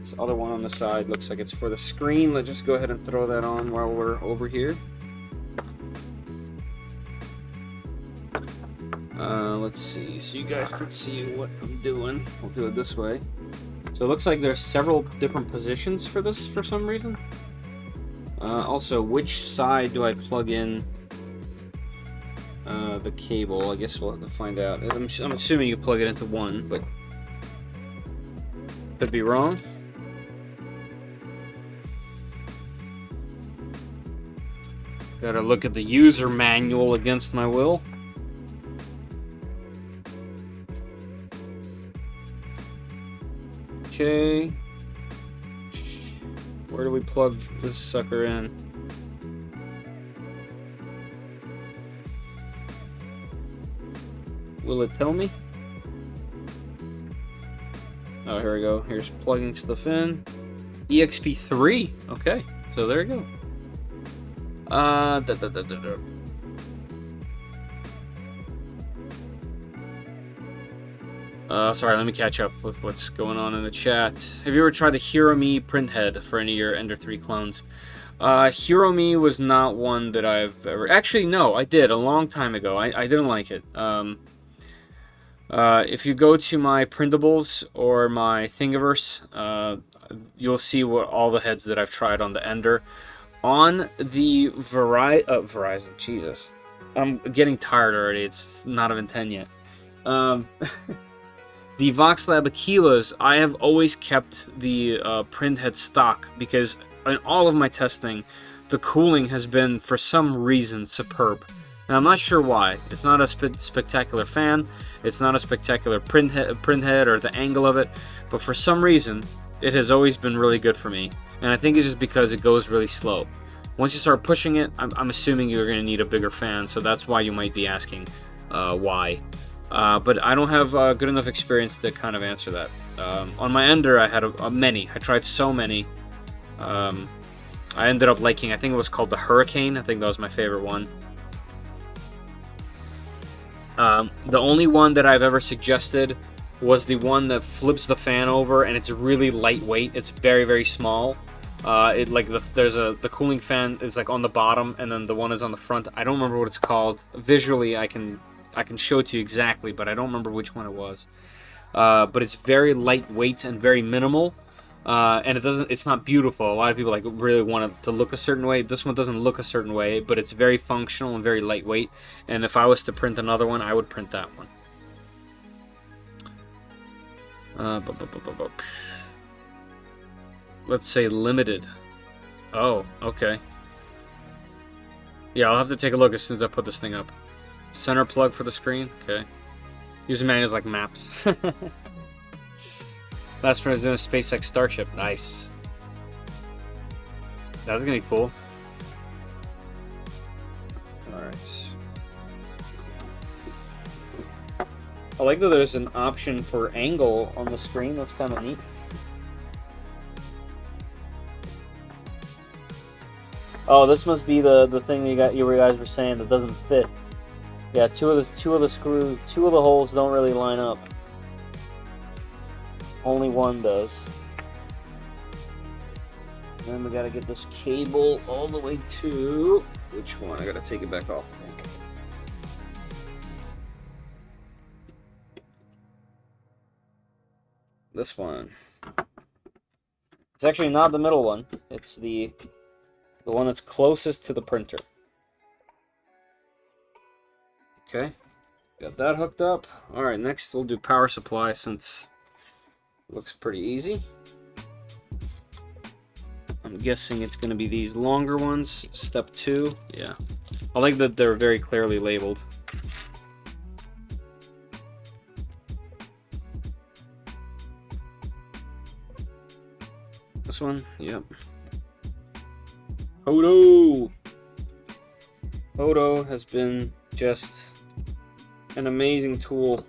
This other one on the side looks like it's for the screen. Let's just go ahead and throw that on while we're over here. Let's see, so you guys can see what I'm doing. We'll do it this way. So it looks like there's several different positions for this for some reason. Also, which side do I plug in the cable? I guess we'll have to find out. I'm assuming you plug it into one, but could be wrong. Gotta look at the user manual against my will. Okay, where do we plug this sucker in? Will it tell me? Oh, here we go. Here's plugging stuff in. EXP3. Okay, so there you go. Sorry, let me catch up with what's going on in the chat. Have you ever tried the Hiromi printhead for any of your Ender 3 clones? Hiromi was not one that I've ever... Actually, no, I did a long time ago. I didn't like it. If you go to my printables or my Thingiverse, you'll see what all the heads that I've tried on the Ender. On the Verizon, Jesus. I'm getting tired already. It's not even 10 yet. The Voxelab Aquilas, I have always kept the printhead stock because in all of my testing, the cooling has been, for some reason, superb. And I'm not sure why. It's not a spectacular fan, it's not a spectacular printhead or the angle of it, but for some reason, it has always been really good for me. And I think it's just because it goes really slow. Once you start pushing it, I'm assuming you're going to need a bigger fan, so that's why you might be asking why. But I don't have good enough experience to kind of answer that. On my Ender, I had many. I tried so many. I ended up liking, I think it was called the Hurricane. I think that was my favorite one. The only one that I've ever suggested was the one that flips the fan over, and it's really lightweight. It's very, very small. The cooling fan is like on the bottom, and then the one is on the front. I don't remember what it's called. Visually, I can show it to you exactly, but I don't remember which one it was. But it's very lightweight and very minimal, and it's not beautiful. A lot of people really want it to look a certain way. This one doesn't look a certain way, but it's very functional and very lightweight. And if I was to print another one, I would print that one. Let's say limited. Oh, okay. Yeah, I'll have to take a look as soon as I put this thing up. Center plug for the screen. Okay. User manual is like maps. Last one is doing a SpaceX Starship. Nice. That's gonna be cool. Alright. I like that there's an option for angle on the screen. That's kind of neat. Oh, this must be the thing you guys were saying that doesn't fit. Yeah, two of the holes don't really line up. Only one does. Then we gotta get this cable all the way to... Which one? I gotta take it back off, I think. This one. It's actually not the middle one. It's the one that's closest to the printer. Okay, got that hooked up. Alright, next we'll do power supply since it looks pretty easy. I'm guessing it's going to be these longer ones. Step 2, yeah. I like that they're very clearly labeled. This one? Yep. Hodo! Hodo has been just an amazing tool.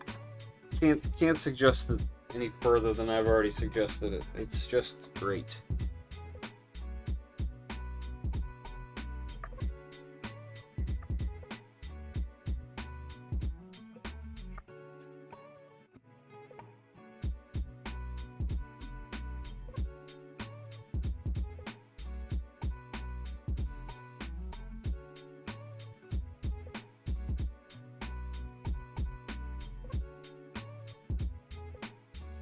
Can't suggest it any further than I've already suggested it. It's just great.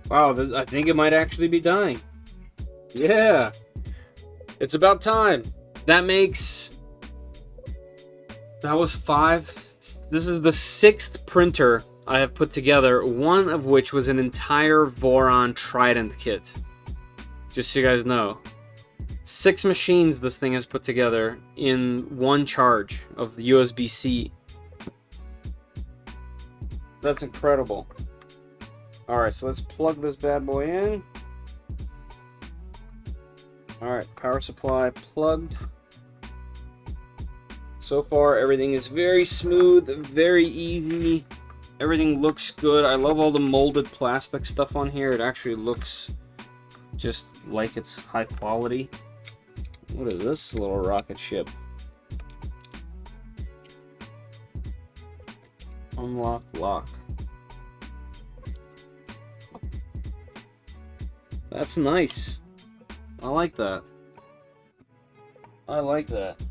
Wow, I think it might actually be dying. Yeah. It's about time. That was 5. This is the 6th printer I have put together, one of which was an entire Voron Trident kit. Just so you guys know. 6 machines this thing has put together in one charge of the USB-C. That's incredible. Alright, so let's plug this bad boy in. Alright, power supply plugged. So far, everything is very smooth, very easy. Everything looks good. I love all the molded plastic stuff on here. It actually looks just like it's high quality. What is this little rocket ship? Unlock lock. That's nice. I like that. I like that.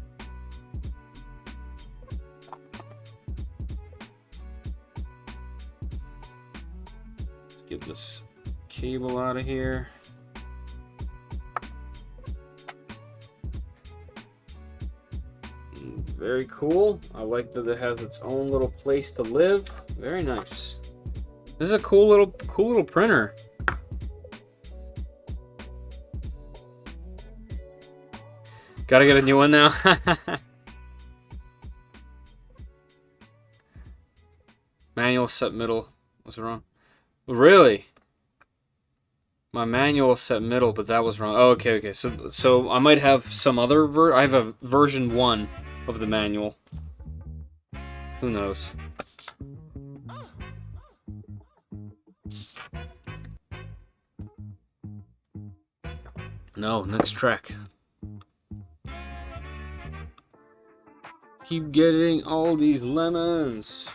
Let's get this cable out of here. Very cool. I like that it has its own little place to live. Very nice. This is a cool little printer. Gotta get a new one now. Manual set middle. What's wrong? Really? My manual set middle, but that was wrong. Oh, okay. So I might have some other I have a version 1 of the manual. Who knows? No, next track. Keep getting all these lemons.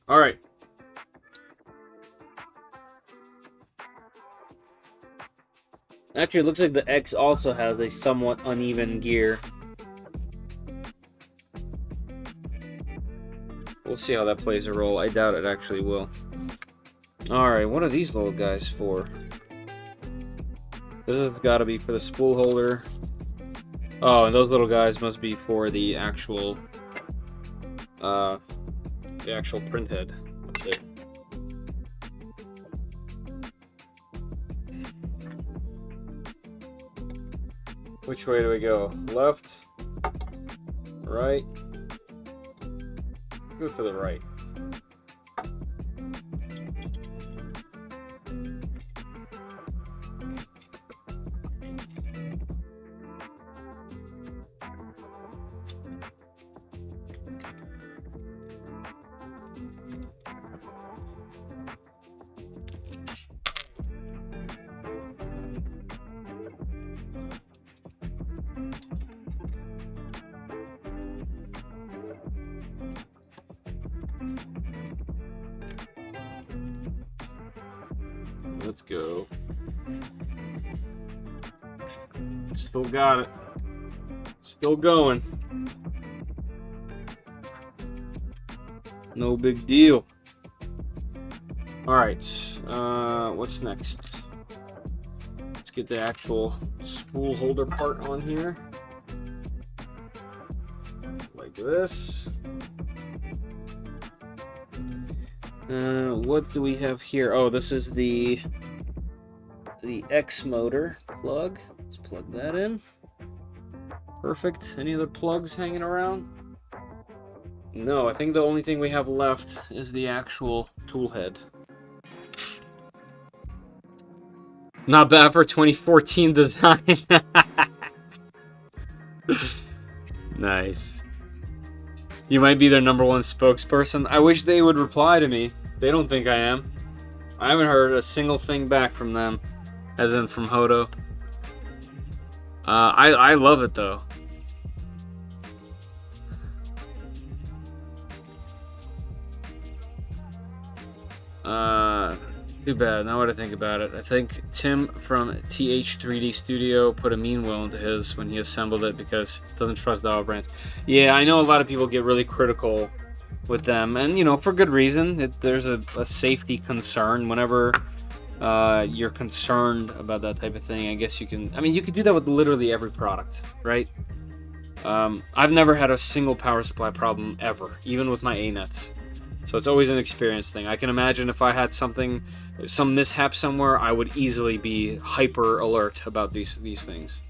All right. Actually, it looks like the X also has a somewhat uneven gear. We'll see how that plays a role. I doubt it actually will. All right, what are these little guys for? This has got to be for the spool holder. Oh, and those little guys must be for the actual print head. Okay. Which way do we go? Left? Right? Go to the right. Let's go. Still got it. Still going. No big deal. Alright, what's next? Let's get the actual spool holder part on here. Like this. What do we have here? Oh, this is the X motor plug. Let's plug that in. Perfect. Any other plugs hanging around? No, I think the only thing we have left is the actual tool head. Not bad for 2014 design. Nice. You might be their #1 spokesperson. I wish they would reply to me. They don't think I am. I haven't heard a single thing back from them, as in from Hodo. I love it though. Too bad. Now what I think about it, I think Tim from TH3D Studio put a mean will into his when he assembled it because he doesn't trust the brands. Yeah, I know a lot of people get really critical with them, and you know, for good reason. There's a safety concern whenever you're concerned about that type of thing. I guess you can. I mean, you could do that with literally every product, right? I've never had a single power supply problem ever, even with my A-nets. So it's always an experience thing. I can imagine if I had some mishap somewhere, I would easily be hyper alert about these things.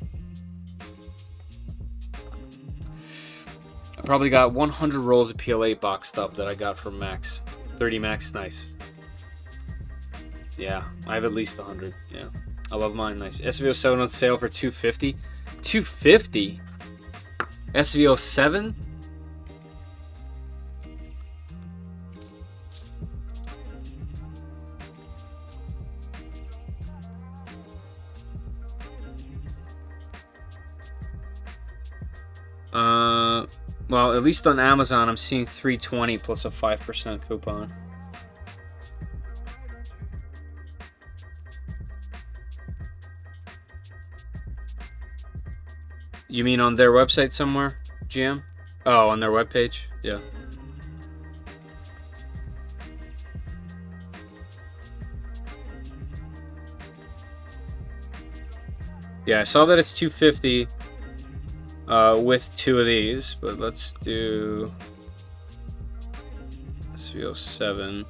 I probably got 100 rolls of PLA boxed up that I got from Max. 30 Max, nice. Yeah, I have at least 100. Yeah, I love mine. Nice. SV07 on sale for $250. $250. SV07. Well, at least on Amazon, I'm seeing $320 plus a 5% coupon. You mean on their website somewhere, GM? Oh, on their webpage? Yeah. Yeah, I saw that it's $250 with 2 of these, but let's do SV07.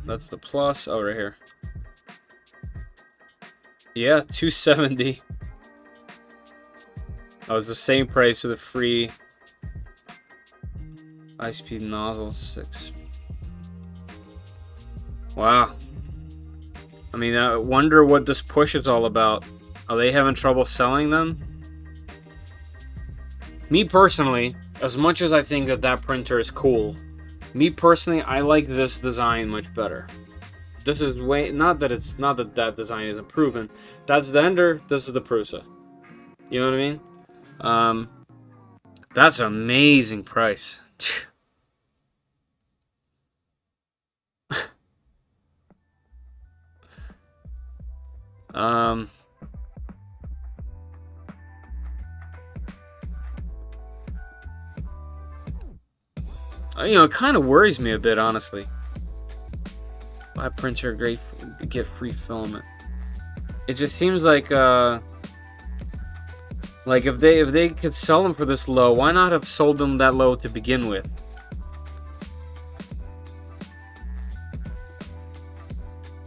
That's the plus. Oh, right here. Yeah, $270. Oh, it's the same price with a free high-speed nozzle 6. Wow. I mean, I wonder what this push is all about. Are they having trouble selling them? Me personally, as much as I think that printer is cool, me personally, I like this design much better. This is way, not that that design isn't proven. That's the Ender, this is the Prusa. You know what I mean? That's an amazing price. You know, it kind of worries me a bit, honestly. Buy printer, great, get free filament. It just seems like if they could sell them for this low, why not have sold them that low to begin with?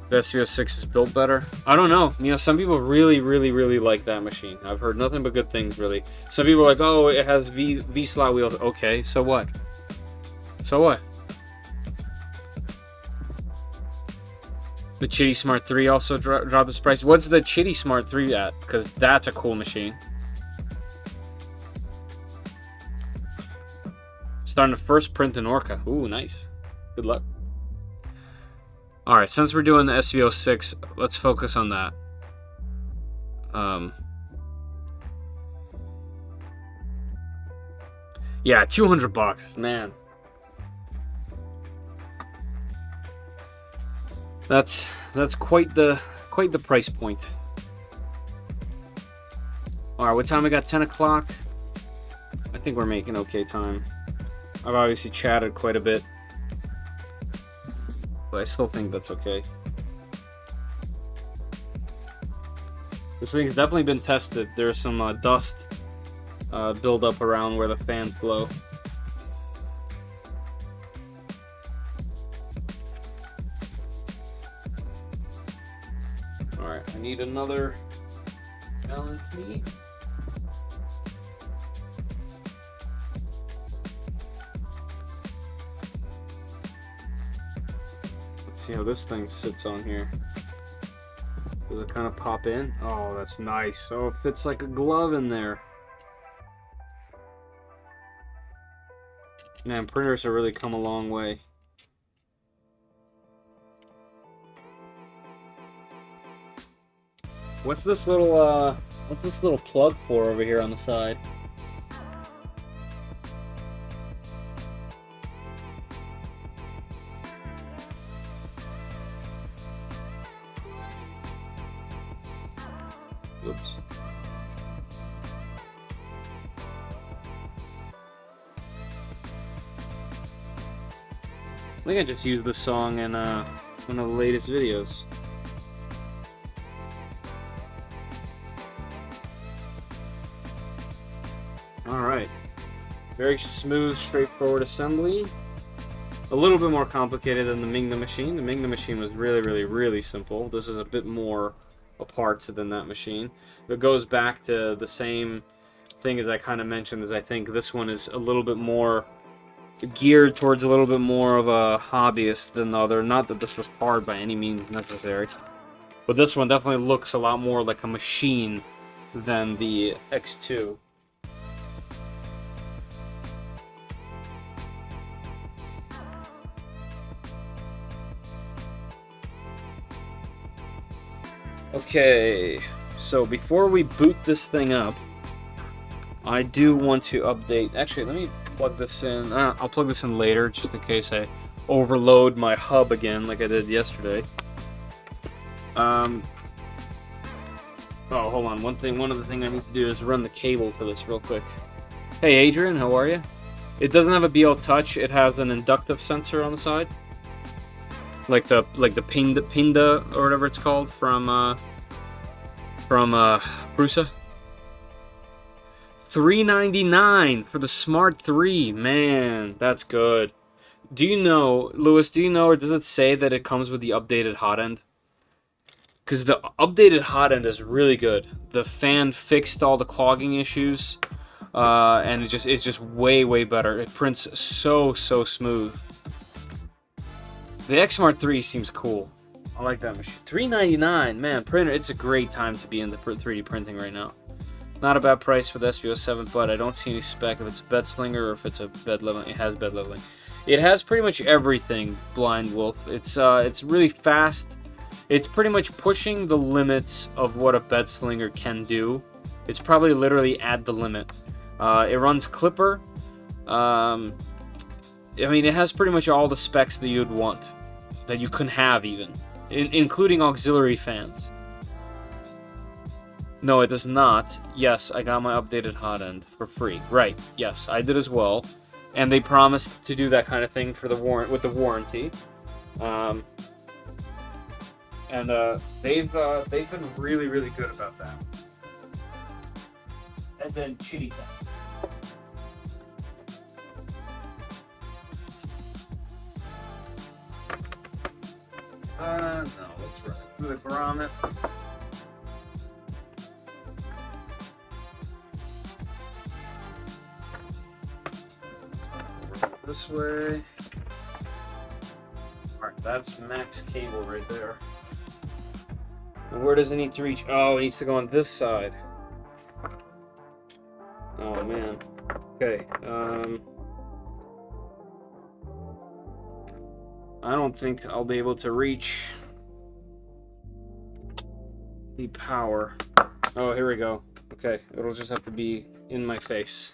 The SV06 is built better. I don't know. You know, some people really like that machine. I've heard nothing but good things, really. Some people are like, oh, it has V-slot wheels. Okay, so what? So what? The Chitty Smart 3 also dropped its price. What's the Chitty Smart 3 at? Because that's a cool machine. Starting to first print in Orca. Ooh, nice. Good luck. Alright, since we're doing the SV06, let's focus on that. Yeah, $200, man. That's quite the price point. Alright, what time we got? 10 o'clock? I think we're making okay time. I've obviously chatted quite a bit, but I still think that's okay. This thing's definitely been tested. There's some dust buildup around where the fans blow. Alright, I need another Allen key. see how this thing sits on here. Does it kind of pop in? Oh, that's nice. Oh, it fits like a glove in there. Man, printers have really come a long way. What's this little plug for over here on the side? Oops. I think I just used this song in one of the latest videos. Alright. Very smooth, straightforward assembly. A little bit more complicated than the Mingda machine. The Mingda machine was really simple. This is a bit more apart than that machine. It goes back to the same thing as I kind of mentioned, as I think this one is a little bit more geared towards a little bit more of a hobbyist than the other. Not that this was hard by any means necessary, but this one definitely looks a lot more like a machine than the X2. Okay, so before we boot this thing up, I do want to update. Actually, let me plug this in. I'll plug this in later, just in case I overload my hub again, like I did yesterday. Oh, hold on. One other thing I need to do is run the cable for this real quick. Hey, Adrian, how are you? It doesn't have a BL Touch. It has an inductive sensor on the side, like the Pinda or whatever it's called from Prusa. $3.99 for the Smart 3. Man, that's good. Do you know, Lewis, do you know, or does it say that it comes with the updated hot end? Because the updated hot end is really good. The fan fixed all the clogging issues, and it's just way better. It prints so smooth. The X Smart 3 seems cool. I like that machine. $3.99, man, printer. It's a great time to be into 3D printing right now. Not a bad price for the SB07, but I don't see any spec if it's a bed slinger or if it's a bed leveling. It has bed leveling. It has pretty much everything, Blind Wolf. It's really fast. It's pretty much pushing the limits of what a bed slinger can do. It's probably literally at the limit. It runs Clipper. I mean, it has pretty much all the specs that you'd want, that you couldn't have even, including auxiliary fans. No, it does not. Yes, I got my updated hot end for free. Right, yes, I did as well. And they promised to do that kind of thing for the with the warranty. They've been really good about that. As in Chitty. No, let's run it through the grommet. This way. Alright, that's max cable right there. And where does it need to reach? Oh, it needs to go on this side. Oh man. Okay. I don't think I'll be able to reach the power. Oh, here we go. Okay, it'll just have to be in my face.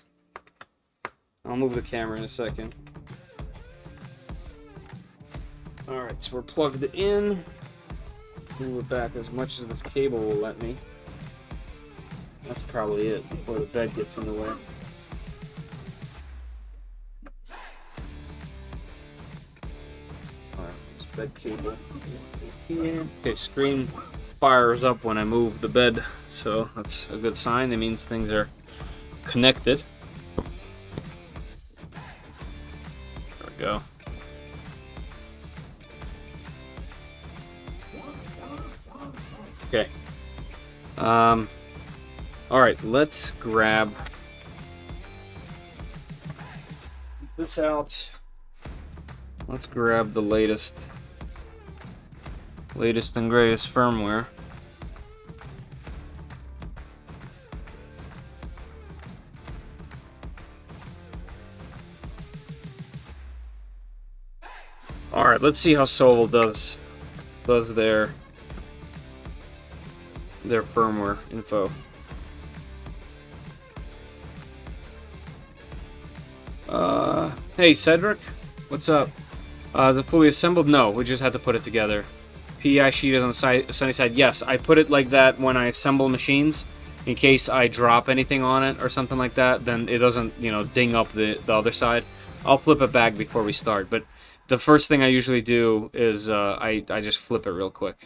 I'll move the camera in a second. Alright, so we're plugged in. Move it back as much as this cable will let me. That's probably it before the bed gets in the way. Alright, this bed cable. Okay, screen fires up when I move the bed, so that's a good sign. That means things are connected. There we go. Okay. Alright, let's grab this out. Let's grab the latest Latest and greatest firmware. Alright, let's see how Sovol does their firmware info. Hey Cedric, what's up? Is it fully assembled? No, we just had to put it together. PEI sheet is on the sunny side. Yes, I put it like that when I assemble machines, in case I drop anything on it or something like that. Then it doesn't, you know, ding up the other side. I'll flip it back before we start. But the first thing I usually do is I just flip it real quick.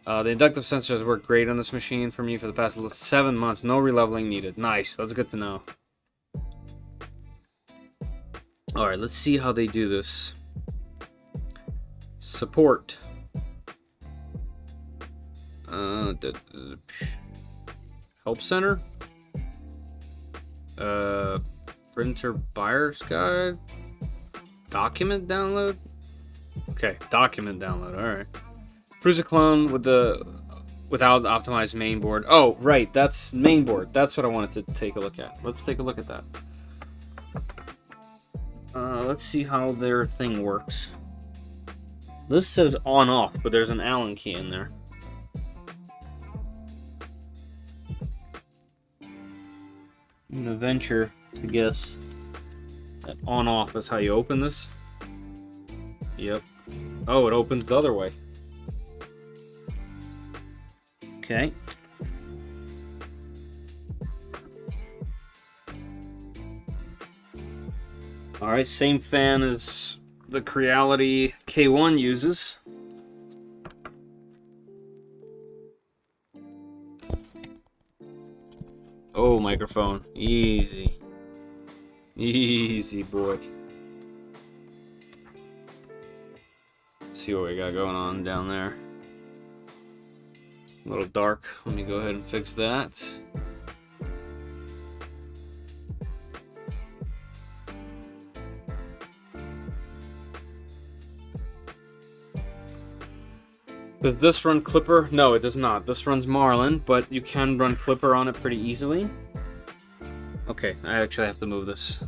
The inductive sensors work great on this machine for me for the past 7 months. No releveling needed. Nice. That's good to know. Alright, let's see how they do this. Support. Help center. Printer buyer's guide. Document download. Okay, document download. Alright. Cruiser clone without the optimized mainboard. Oh, right, that's mainboard. That's what I wanted to take a look at. Let's take a look at that. Let's see how their thing works. This says on off, but there's an Allen key in there. I'm gonna venture to guess that on off is how you open this. Yep. Oh, it opens the other way. Okay. Alright, same fan as the Creality K1 uses. Oh, microphone. Easy. Easy, boy. Let's see what we got going on down there. A little dark. Let me go ahead and fix that. Does this run Clipper? No, it does not. This runs Marlin, but you can run Clipper on it pretty easily. Okay, I actually have to move this.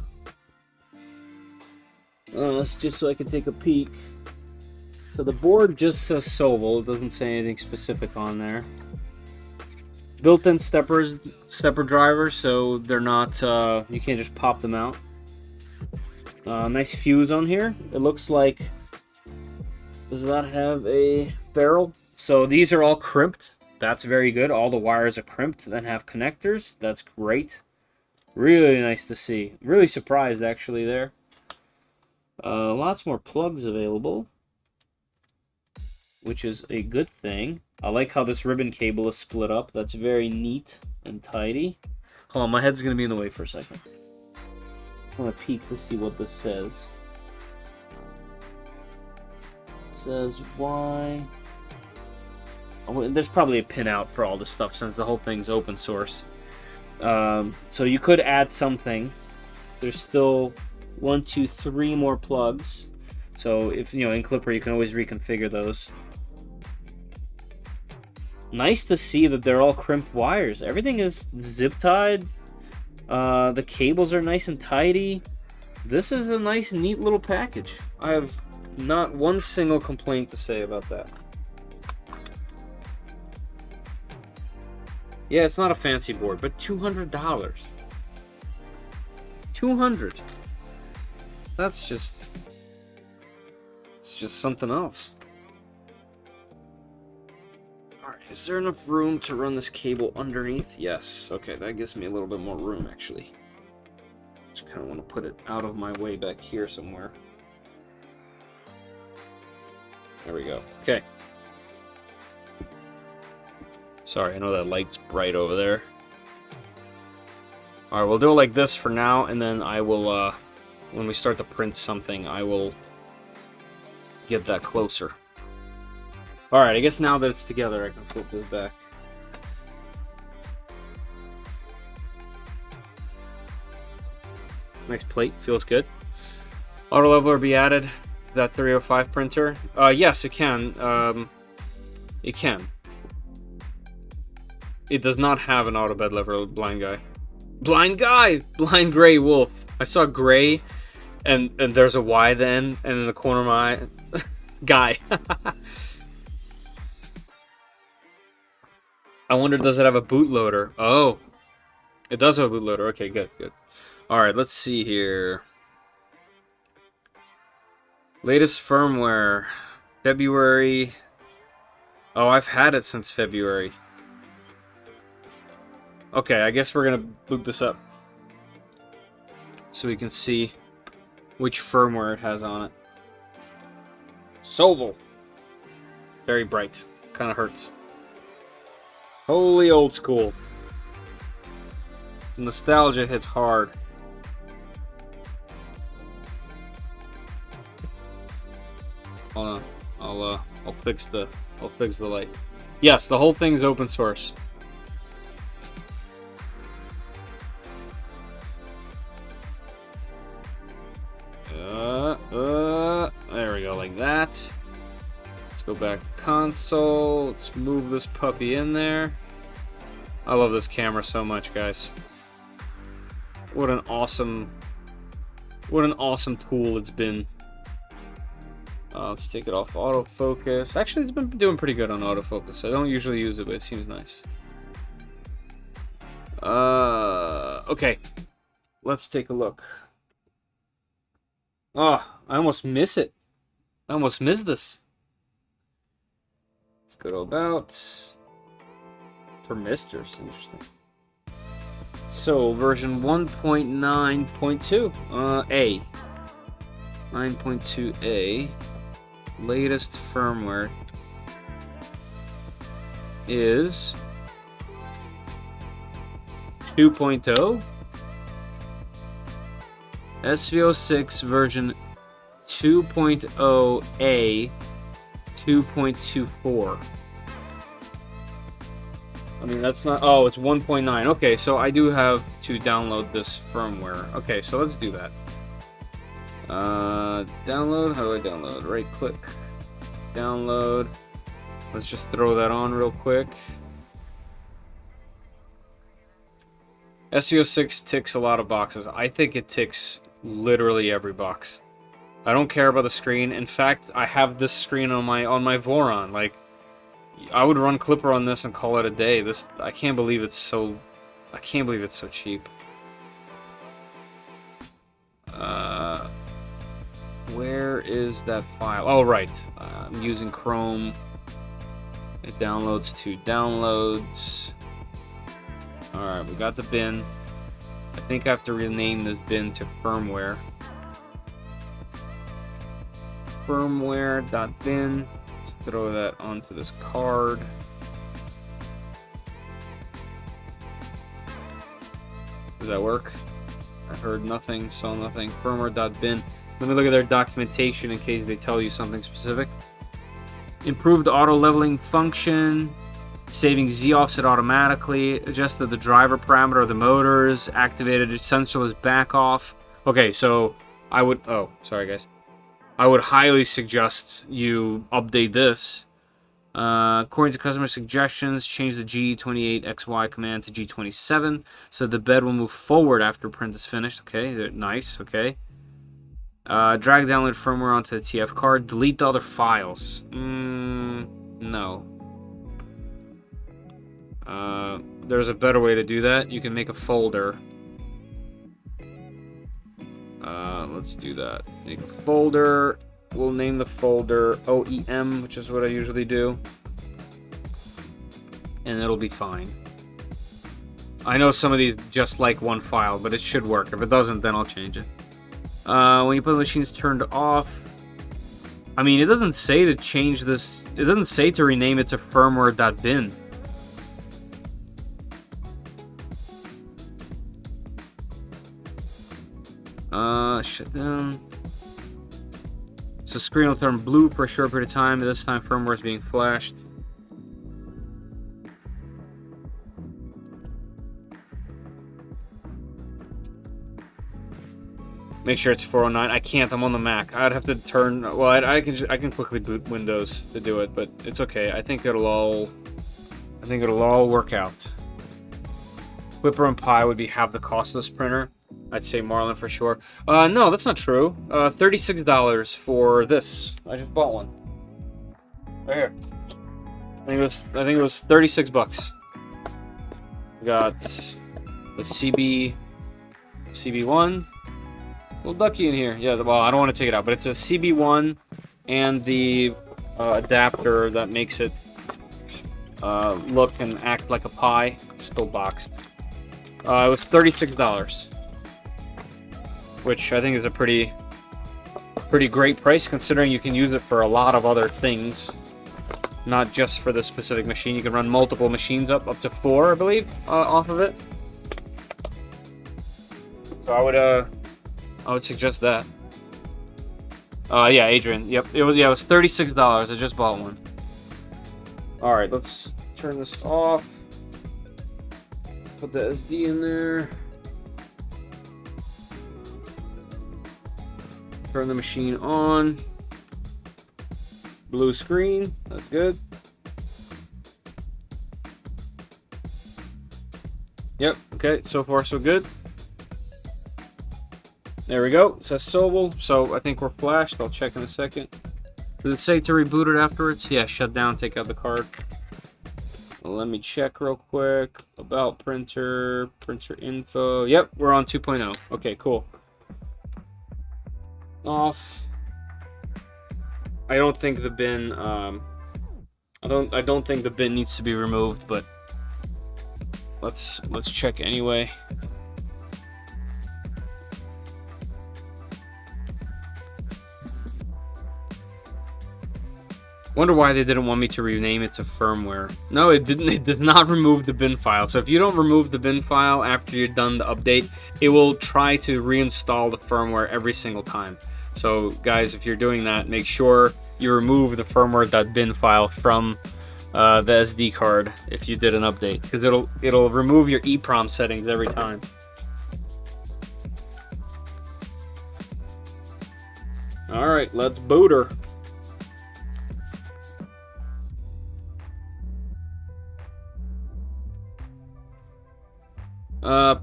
That's just so I can take a peek. So the board just says Sovol. It doesn't say anything specific on there. Built-in stepper drivers, so they're not. You can't just pop them out. Nice fuse on here. It looks like. Does that have a barrel? So these are all crimped. That's very good. All the wires are crimped and have connectors. That's great. Really nice to see. Really surprised actually there. Lots more plugs available, which is a good thing. I like how this ribbon cable is split up. That's very neat and tidy. Hold on, my head's gonna be in the way for a second. I want to peek to see what this says. It says why. Oh, there's probably a pinout for all this stuff since the whole thing's open source. So you could add something. There's still 1, 2, 3 more plugs. So if you know in Clipper, you can always reconfigure those. Nice to see that they're all crimped wires. Everything is zip tied. The cables are nice and tidy. This is a nice, neat little package. I have not one single complaint to say about that. Yeah, it's not a fancy board, but $200. $200. That's just... it's just something else. Alright, is there enough room to run this cable underneath? Yes. Okay, that gives me a little bit more room, actually. Just kind of want to put it out of my way back here somewhere. There we go. Okay. Sorry, I know that light's bright over there. Alright, we'll do it like this for now, and then I will, when we start to print something, I will get that closer. Alright, I guess now that it's together, I can flip this back. Nice plate, feels good. Auto leveler be added. that 305 printer? Yes, it can. It can. It does not have an auto bed lever blind guy. Blind guy! Blind gray wolf. I saw gray, and there's a Y then, and in the corner of my eye, guy. I wonder, does it have a bootloader? Oh, it does have a bootloader. Okay, good, good. All right, let's see here. Latest firmware, February. Oh, I've had it since February. Okay, I guess we're gonna boot this up so we can see which firmware it has on it. Sovol. Very bright. Kind of hurts. Holy old school. Nostalgia hits hard. Hold on. I'll fix the light. Yes, the whole thing's open source. There we go, like that. Let's go back to console. Let's move this puppy in there. I love this camera so much, guys. What an awesome tool it's been. Let's take it off autofocus. Actually, it's been doing pretty good on autofocus. I don't usually use it, but it seems nice. Okay. Let's take a look. Oh, I almost miss it. I almost missed this. Let's go to about. For misters, interesting. So, version 1.9.2, A. 9.2A. Latest firmware is 2.0. SV06 version 2.0A 2.24. I mean, that's not... Oh, it's 1.9. Okay, so I do have to download this firmware. Okay, so let's do that. Download? How do I download? Right click. Download. Let's just throw that on real quick. SV06 ticks a lot of boxes. I think it ticks literally every box. I don't care about the screen. In fact, I have this screen on my Voron. Like, I would run Clipper on this and call it a day. This, I can't believe it's so cheap. Where is that file? Oh, right. I'm using Chrome. It downloads to downloads. Alright, we got the bin. I think I have to rename this bin to firmware. Firmware.bin. Let's throw that onto this card. Does that work? I heard nothing, saw nothing. Firmware.bin. Let me look at their documentation in case they tell you something specific. Improved auto leveling function. Saving Z offset automatically. Adjusted the driver parameter of the motors. Activated essential back off. Okay, so I would... Oh, sorry guys. I would highly suggest you update this. According to customer suggestions, change the G28XY command to G27 so the bed will move forward after print is finished. Okay, nice, okay. Drag download firmware onto the TF card. Delete the other files. No. There's a better way to do that. You can make a folder. Let's do that. Make a folder. We'll name the folder OEM, which is what I usually do. And it'll be fine. I know some of these just like one file, but it should work. If it doesn't, then I'll change it. When you put the machines turned off, I mean, it doesn't say to change this. It doesn't say to rename it to firmware.bin. Shut down. So screen will turn blue for a short period of time. This time firmware is being flashed. Make sure it's 409. I can't. I'm on the Mac. I'd have to turn. Well, I can quickly boot Windows to do it, but it's okay. I think it'll all work out. Clipper and Pi would be half the cost of this printer. I'd say Marlin for sure. No, that's not true. $36 for this. I just bought one. Right here. I think it was 36 bucks. We got the CB1. Little ducky in here. Yeah, well, I don't want to take it out, but it's a CB1 and the adapter that makes it look and act like a Pi. It's still boxed. It was $36, which I think is a pretty great price considering you can use it for a lot of other things, not just for this specific machine. You can run multiple machines up to 4, I believe, off of it. So I would suggest that. Yeah, Adrian. Yep, it was $36. I just bought one. All right, let's turn this off. Put the SD in there. Turn the machine on. Blue screen. That's good. Yep. Okay. So far, so good. There we go. It says Sovol, so I think we're flashed. I'll check in a second. Does it say to reboot it afterwards? Yeah, shut down, take out the card. Well, let me check real quick. About printer, printer info. Yep, we're on 2.0. Okay, cool. Off. I don't think the bin. I don't think the bin needs to be removed, but let's check anyway. Wonder why they didn't want me to rename it to firmware. No, it didn't. It does not remove the bin file. So if you don't remove the bin file after you're done the update, it will try to reinstall the firmware every single time. So guys, if you're doing that, make sure you remove the firmware.bin file from the SD card if you did an update, because it'll remove your EEPROM settings every time. All right, let's boot her.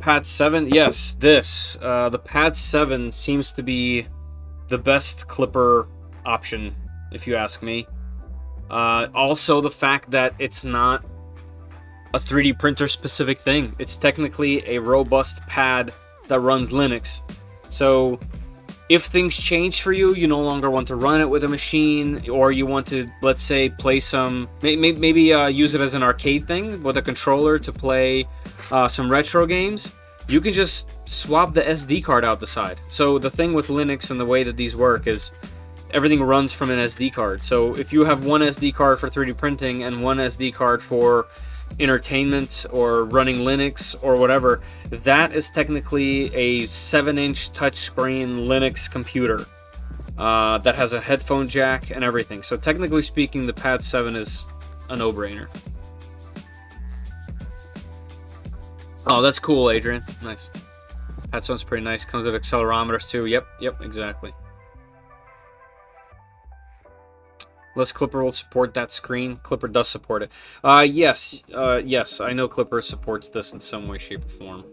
Pad 7, yes, this. The Pad 7 seems to be the best clipper option, if you ask me. Also, the fact that it's not a 3D printer specific thing. It's technically a robust pad that runs Linux. So, if things change for you, you no longer want to run it with a machine, or you want to, let's say, play some, maybe use it as an arcade thing with a controller to play some retro games, you can just swap the SD card out the side. So the thing with Linux and the way that these work is everything runs from an SD card. So if you have one SD card for 3D printing and one SD card for entertainment or running Linux or whatever, that is technically a 7-inch touchscreen Linux computer that has a headphone jack and everything. So technically speaking, the Pad 7 is a no-brainer. Oh, that's cool, Adrian. Nice. That sounds pretty nice. Comes with accelerometers too. Yep, exactly. Less Clipper will support that screen. Clipper does support it. Yes, I know Clipper supports this in some way, shape, or form.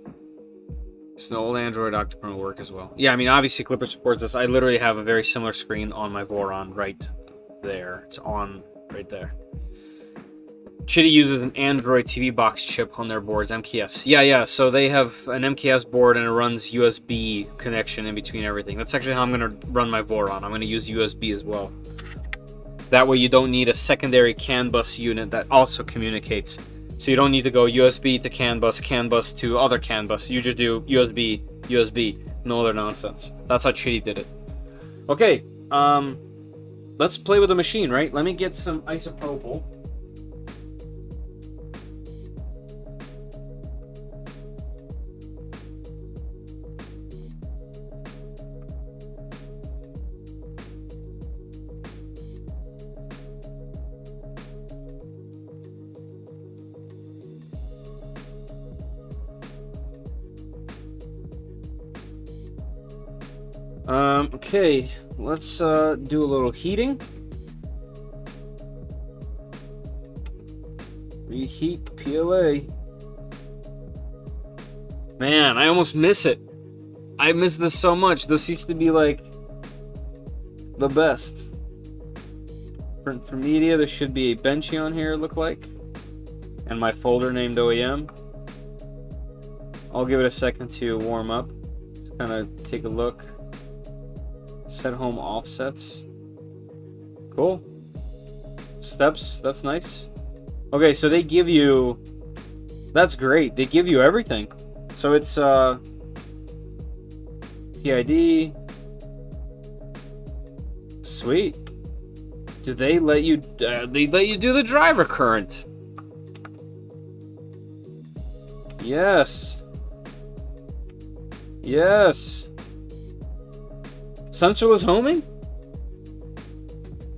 So the old Android Octoprint will work as well. Yeah, I mean, obviously Clipper supports this. I literally have a very similar screen on my Voron right there. It's on right there. Chitty uses an Android TV box chip on their boards, MKS. Yeah, so they have an MKS board and it runs USB connection in between everything. That's actually how I'm going to run my Voron. I'm going to use USB as well. That way you don't need a secondary CAN bus unit that also communicates. So you don't need to go USB to CAN bus to other CAN bus. You just do USB, no other nonsense. That's how Chitty did it. Okay, let's play with the machine, right? Let me get some isopropyl. Okay, let's do a little heating. Reheat PLA. Man, I almost miss it. I miss this so much. This used to be like the best. For media, there should be a benchy on here, look like. And my folder named OEM. I'll give it a second to warm up. Just kind of take a look. Set home offsets. Cool. Steps, that's nice. Okay, so they give you... That's great. They give you everything. So it's PID. Sweet. Do they let you do the driver current? Yes. Yes. Sensorless homing?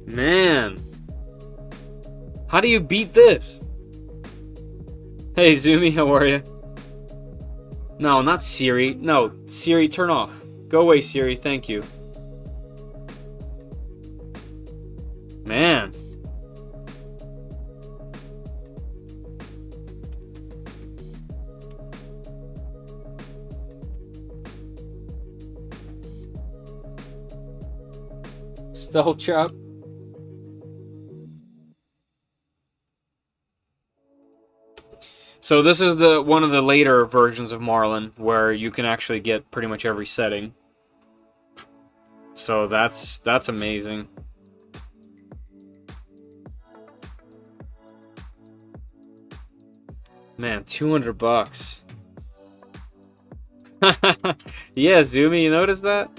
Man. How do you beat this? Hey Zumi, how are you? No, not Siri. No, Siri, turn off. Go away, Siri. Thank you. Man. Stealth chop. So this is one of the later versions of Marlin where you can actually get pretty much every setting. So that's amazing. Man, $200. Yeah, Zoomy, you notice that?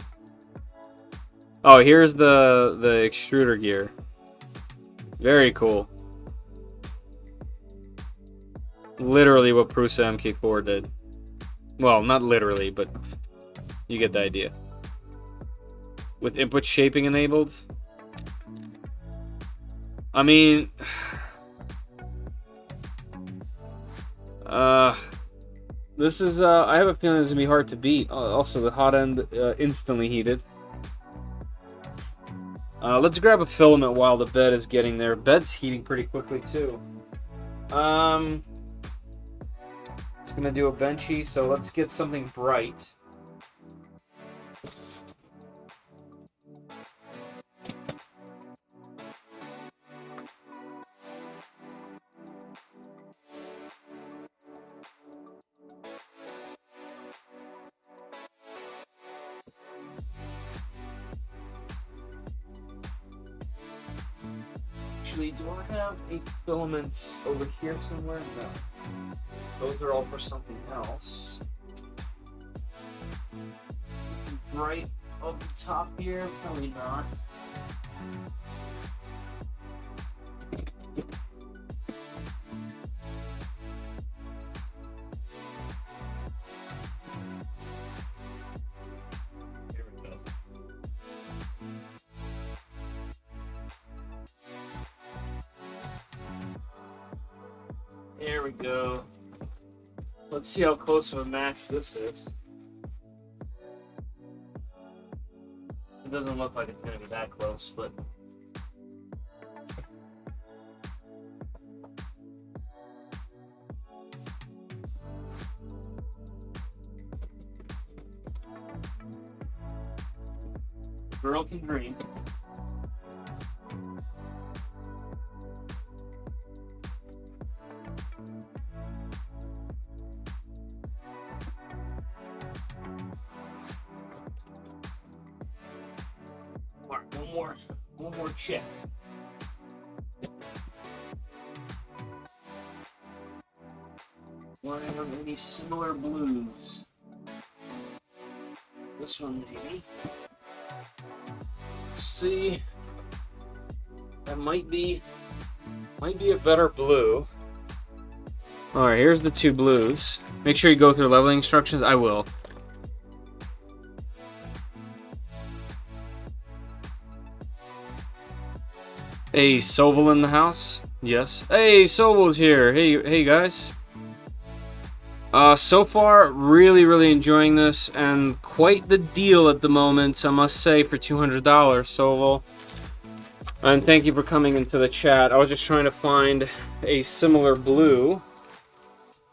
Oh, here's the extruder gear. Very cool. Literally what Prusa MK4 did. Well, not literally, but you get the idea. With input shaping enabled. I mean... this is, I have a feeling this is going to be hard to beat. Also, the hot end instantly heated. Let's grab a filament while the bed is getting there. Bed's heating pretty quickly, too. It's going to do a benchy, so let's get something bright. Actually, do I have a filament over here somewhere? No. Those are all for something else. Right up the top here? Probably not. There we go. Let's see how close of a match this is. It doesn't look like it's going to be that close, but... Girl can dream. One more check. Want to have any similar blues? This one maybe. Let's see. That might be a better blue. All right, here's the two blues. Make sure you go through leveling instructions. I will. Hey, Sovol in the house? Yes. Hey, Sovol's here. Hey guys. So far, really enjoying this, and quite the deal at the moment, I must say, for $200, Sovol. And thank you for coming into the chat. I was just trying to find a similar blue,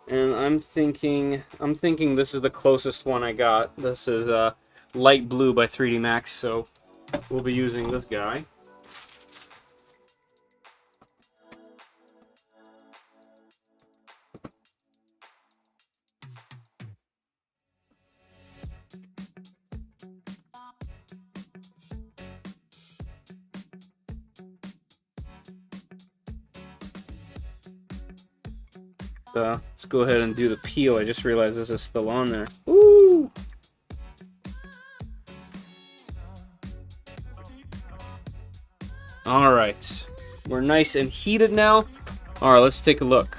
and I'm thinking this is the closest one I got. This is light blue by 3D Max, so we'll be using this guy. Let's go ahead and do the peel. I just realized this is still on there. Woo! Alright. We're nice and heated now. Alright, let's take a look.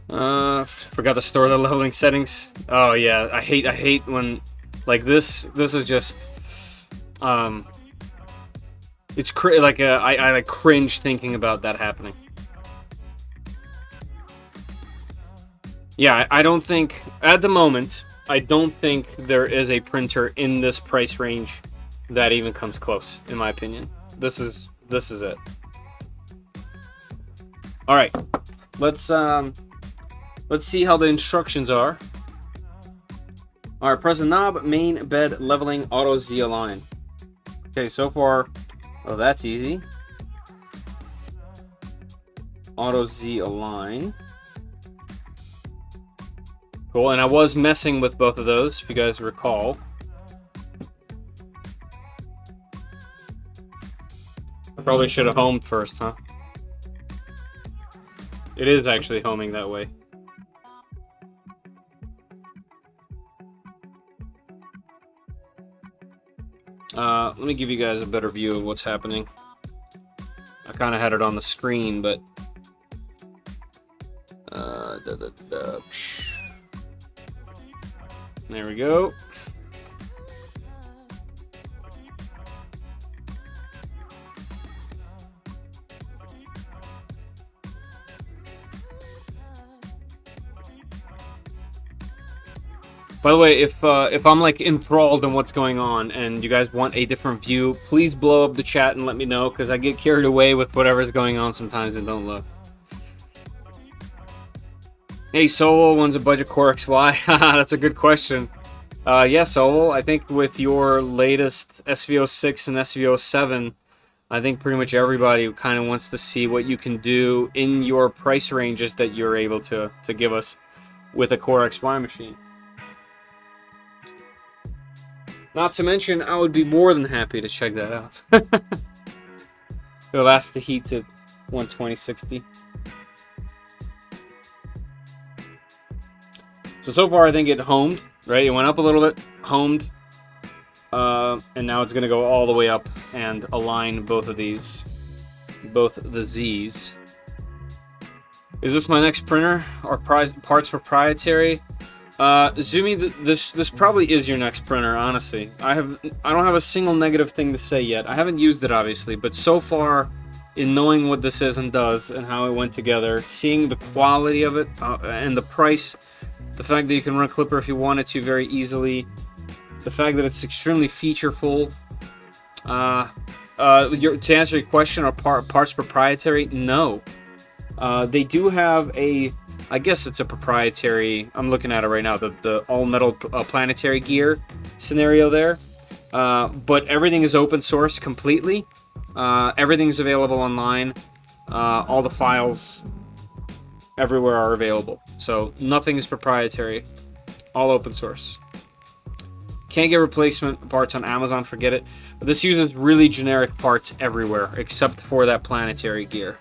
Forgot to store the leveling settings. Oh yeah, I hate when like this is just it's like I like cringe thinking about that happening. Yeah, I don't think at the moment I don't think there is a printer in this price range that even comes close, in my opinion. This is it. All right, let's see how the instructions are. All right, press the knob, main bed leveling, auto Z align. Okay, so far. Oh, that's easy. Auto Z align. Cool, and I was messing with both of those, if you guys recall. I probably should have homed first, huh? It is actually homing that way. Let me give you guys a better view of what's happening. I kind of had it on the screen, but there we go. By the way, if I'm like enthralled in what's going on and you guys want a different view, please blow up the chat and let me know, because I get carried away with whatever's going on sometimes and don't look. Hey, Sovol, when's a budget Core XY? That's a good question. Yeah, Sovol, I think with your latest SV06 and SV07, I think pretty much everybody kind of wants to see what you can do in your price ranges that you're able to give us with a Core XY machine. Not to mention, I would be more than happy to check that out. It'll last the heat to 120/60. So far I think it homed, right? It went up a little bit, homed, and now it's going to go all the way up and align both of these, both the Z's. Is this my next printer or parts proprietary? Zumi, this probably is your next printer, honestly. I don't have a single negative thing to say yet. I haven't used it, obviously, but so far, in knowing what this is and does and how it went together, seeing the quality of it and the price, the fact that you can run Clipper if you wanted to very easily, the fact that it's extremely featureful. To answer your question, are parts proprietary? No. They do have a, I guess it's a proprietary, I'm looking at it right now, the all-metal planetary gear scenario there. But everything is open source completely. Everything's available online. All the files everywhere are available. So nothing is proprietary. All open source. Can't get replacement parts on Amazon, forget it. But this uses really generic parts everywhere, except for that planetary gear.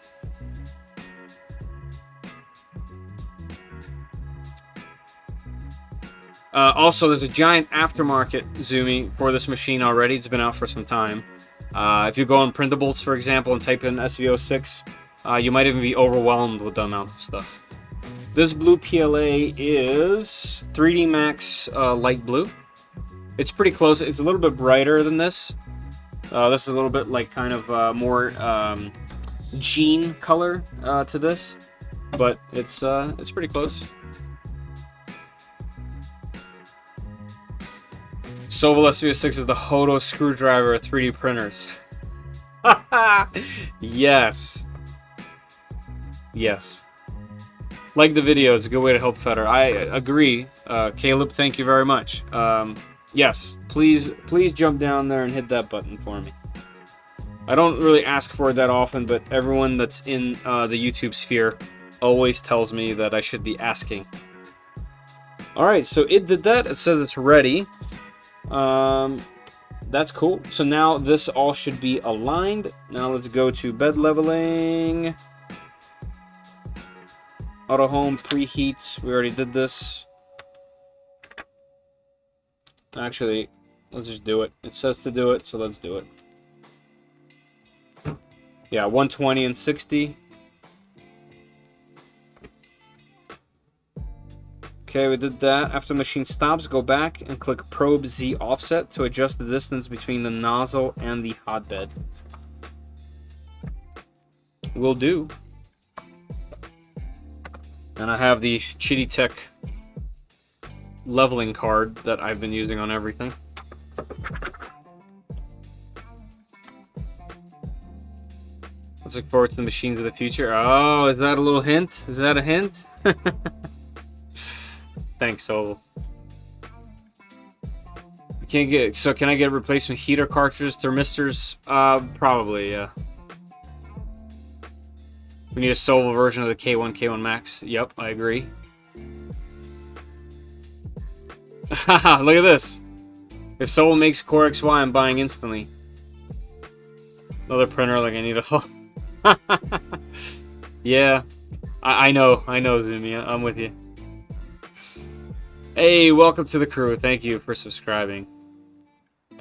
Also, there's a giant aftermarket Zumi for this machine already. It's been out for some time. If you go on Printables, for example, and type in SV06, you might even be overwhelmed with the amount of stuff. This blue PLA is 3D Max light blue. It's pretty close. It's a little bit brighter than this. This is a little bit like kind of more jean color to this. but it's pretty close. Sovol SV06 is the Hodo screwdriver of 3D printers. Yes. Yes. Like the video, it's a good way to help Feder. I agree. Caleb, thank you very much. Yes, please jump down there and hit that button for me. I don't really ask for it that often, but everyone that's in the YouTube sphere always tells me that I should be asking. Alright, so it did that. It says it's ready. That's cool. So now this all should be aligned. Now let's go to bed leveling. Auto home, preheat. We already did this. Actually, let's just do it. It says to do it, so let's do it. Yeah, 120 and 60. Okay, we did that. After the machine stops, go back and click Probe Z Offset to adjust the distance between the nozzle and the hotbed. Will do. And I have the Chitty Tech leveling card that I've been using on everything. Let's look forward to the machines of the future. Oh, is that a little hint? Is that a hint? Thanks, Sovol. Can't get, so can I get replacement heater cartridges, thermistors? Probably, yeah. We need a Sovol version of the K1 Max. Yep, I agree. Haha, look at this. If Sovol makes Core XY, I'm buying instantly. Another printer, like I need a... Yeah, I know, Zumi, I'm with you. Hey, welcome to the crew. Thank you for subscribing.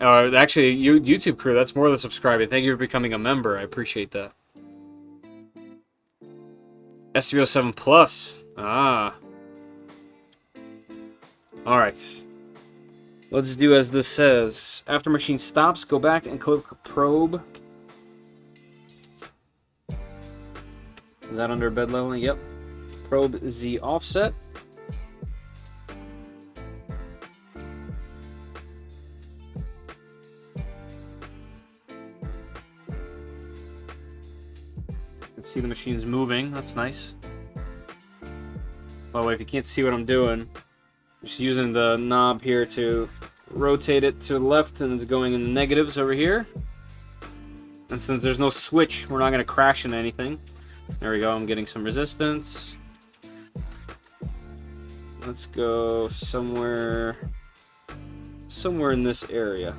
Actually, YouTube crew, that's more than subscribing. Thank you for becoming a member. I appreciate that. SV07 Plus. Ah. Alright. Let's do as this says. After machine stops, go back and click Probe. Is that under bed leveling? Yep. Probe Z Offset. See the machine's moving. That's nice. By the way, if you can't see what I'm doing, I'm just using the knob here to rotate it to the left, and it's going in the negatives over here. And since there's no switch, we're not going to crash into anything. There we go. I'm getting some resistance. Let's go somewhere in this area.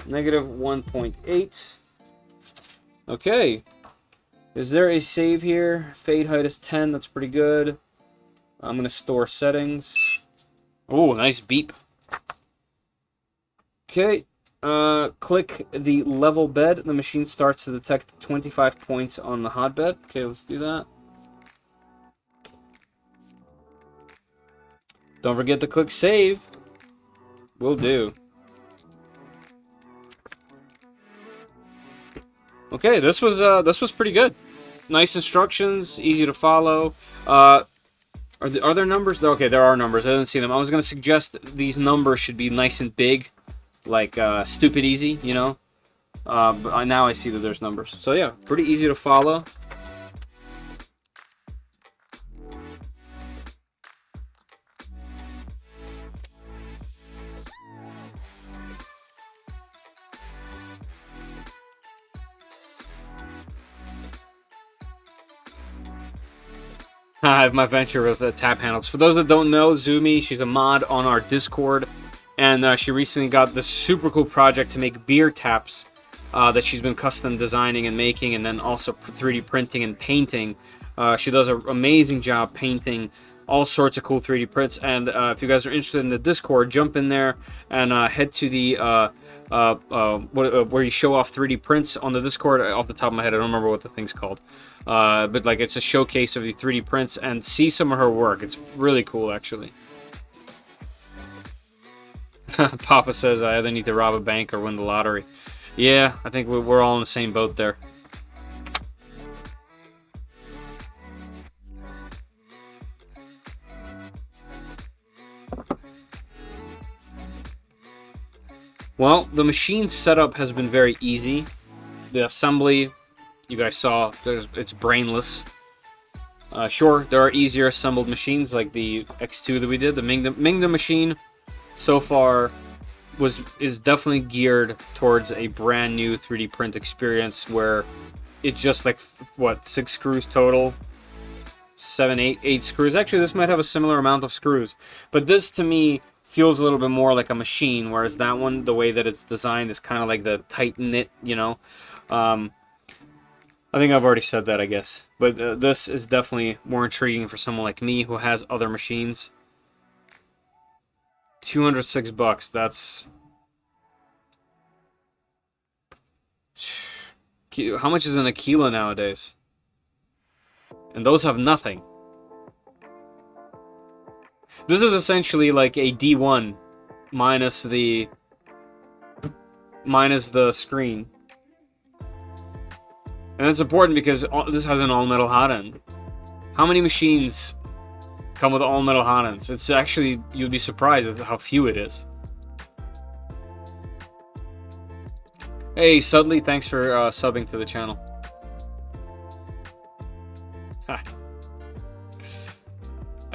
Negative 1.8. Okay. Is there a save here? Fade height is 10. That's pretty good. I'm going to store settings. Oh, nice beep. Okay. Click the level bed. The machine starts to detect 25 points on the hotbed. Okay, let's do that. Don't forget to click save. Will do. Okay, this was pretty good. Nice instructions, easy to follow. Are there numbers? Okay, there are numbers. I didn't see them. I was going to suggest these numbers should be nice and big, like stupid easy, you know. But now I see that there's numbers. So yeah, pretty easy to follow. I have my venture with tap handles. For those that don't know, Zumi, she's a mod on our Discord, and she recently got this super cool project to make beer taps that she's been custom designing and making, and then also 3D printing and painting. She does an amazing job painting all sorts of cool 3D prints, and if you guys are interested in the Discord, jump in there and head to the where you show off 3D prints on the Discord. Off the top of my head, I don't remember what the thing's called. But like, it's a showcase of the 3D prints, and see some of her work. It's really cool, actually. Papa says I either need to rob a bank or win the lottery. Yeah, I think we're all in the same boat there. Well, the machine setup has been very easy. The assembly, you guys saw, it's brainless. Sure, there are easier assembled machines like the X2 that we did. The Mingda machine so far is definitely geared towards a brand new 3D print experience where it's just like, what, 6 screws total? 7, 8 screws. Actually, this might have a similar amount of screws. But this, to me, feels a little bit more like a machine, whereas that one, the way that it's designed, is kind of like the tight-knit, you know? I think I've already said that, I guess. But this is definitely more intriguing for someone like me who has other machines. $206, that's... How much is an Aquila nowadays? And those have nothing. This is essentially like a D1 minus the screen. And it's important because this has an all-metal hot end. How many machines come with all-metal hot ends? It's actually, you'd be surprised at how few it is. Hey, Sudley, thanks for subbing to the channel.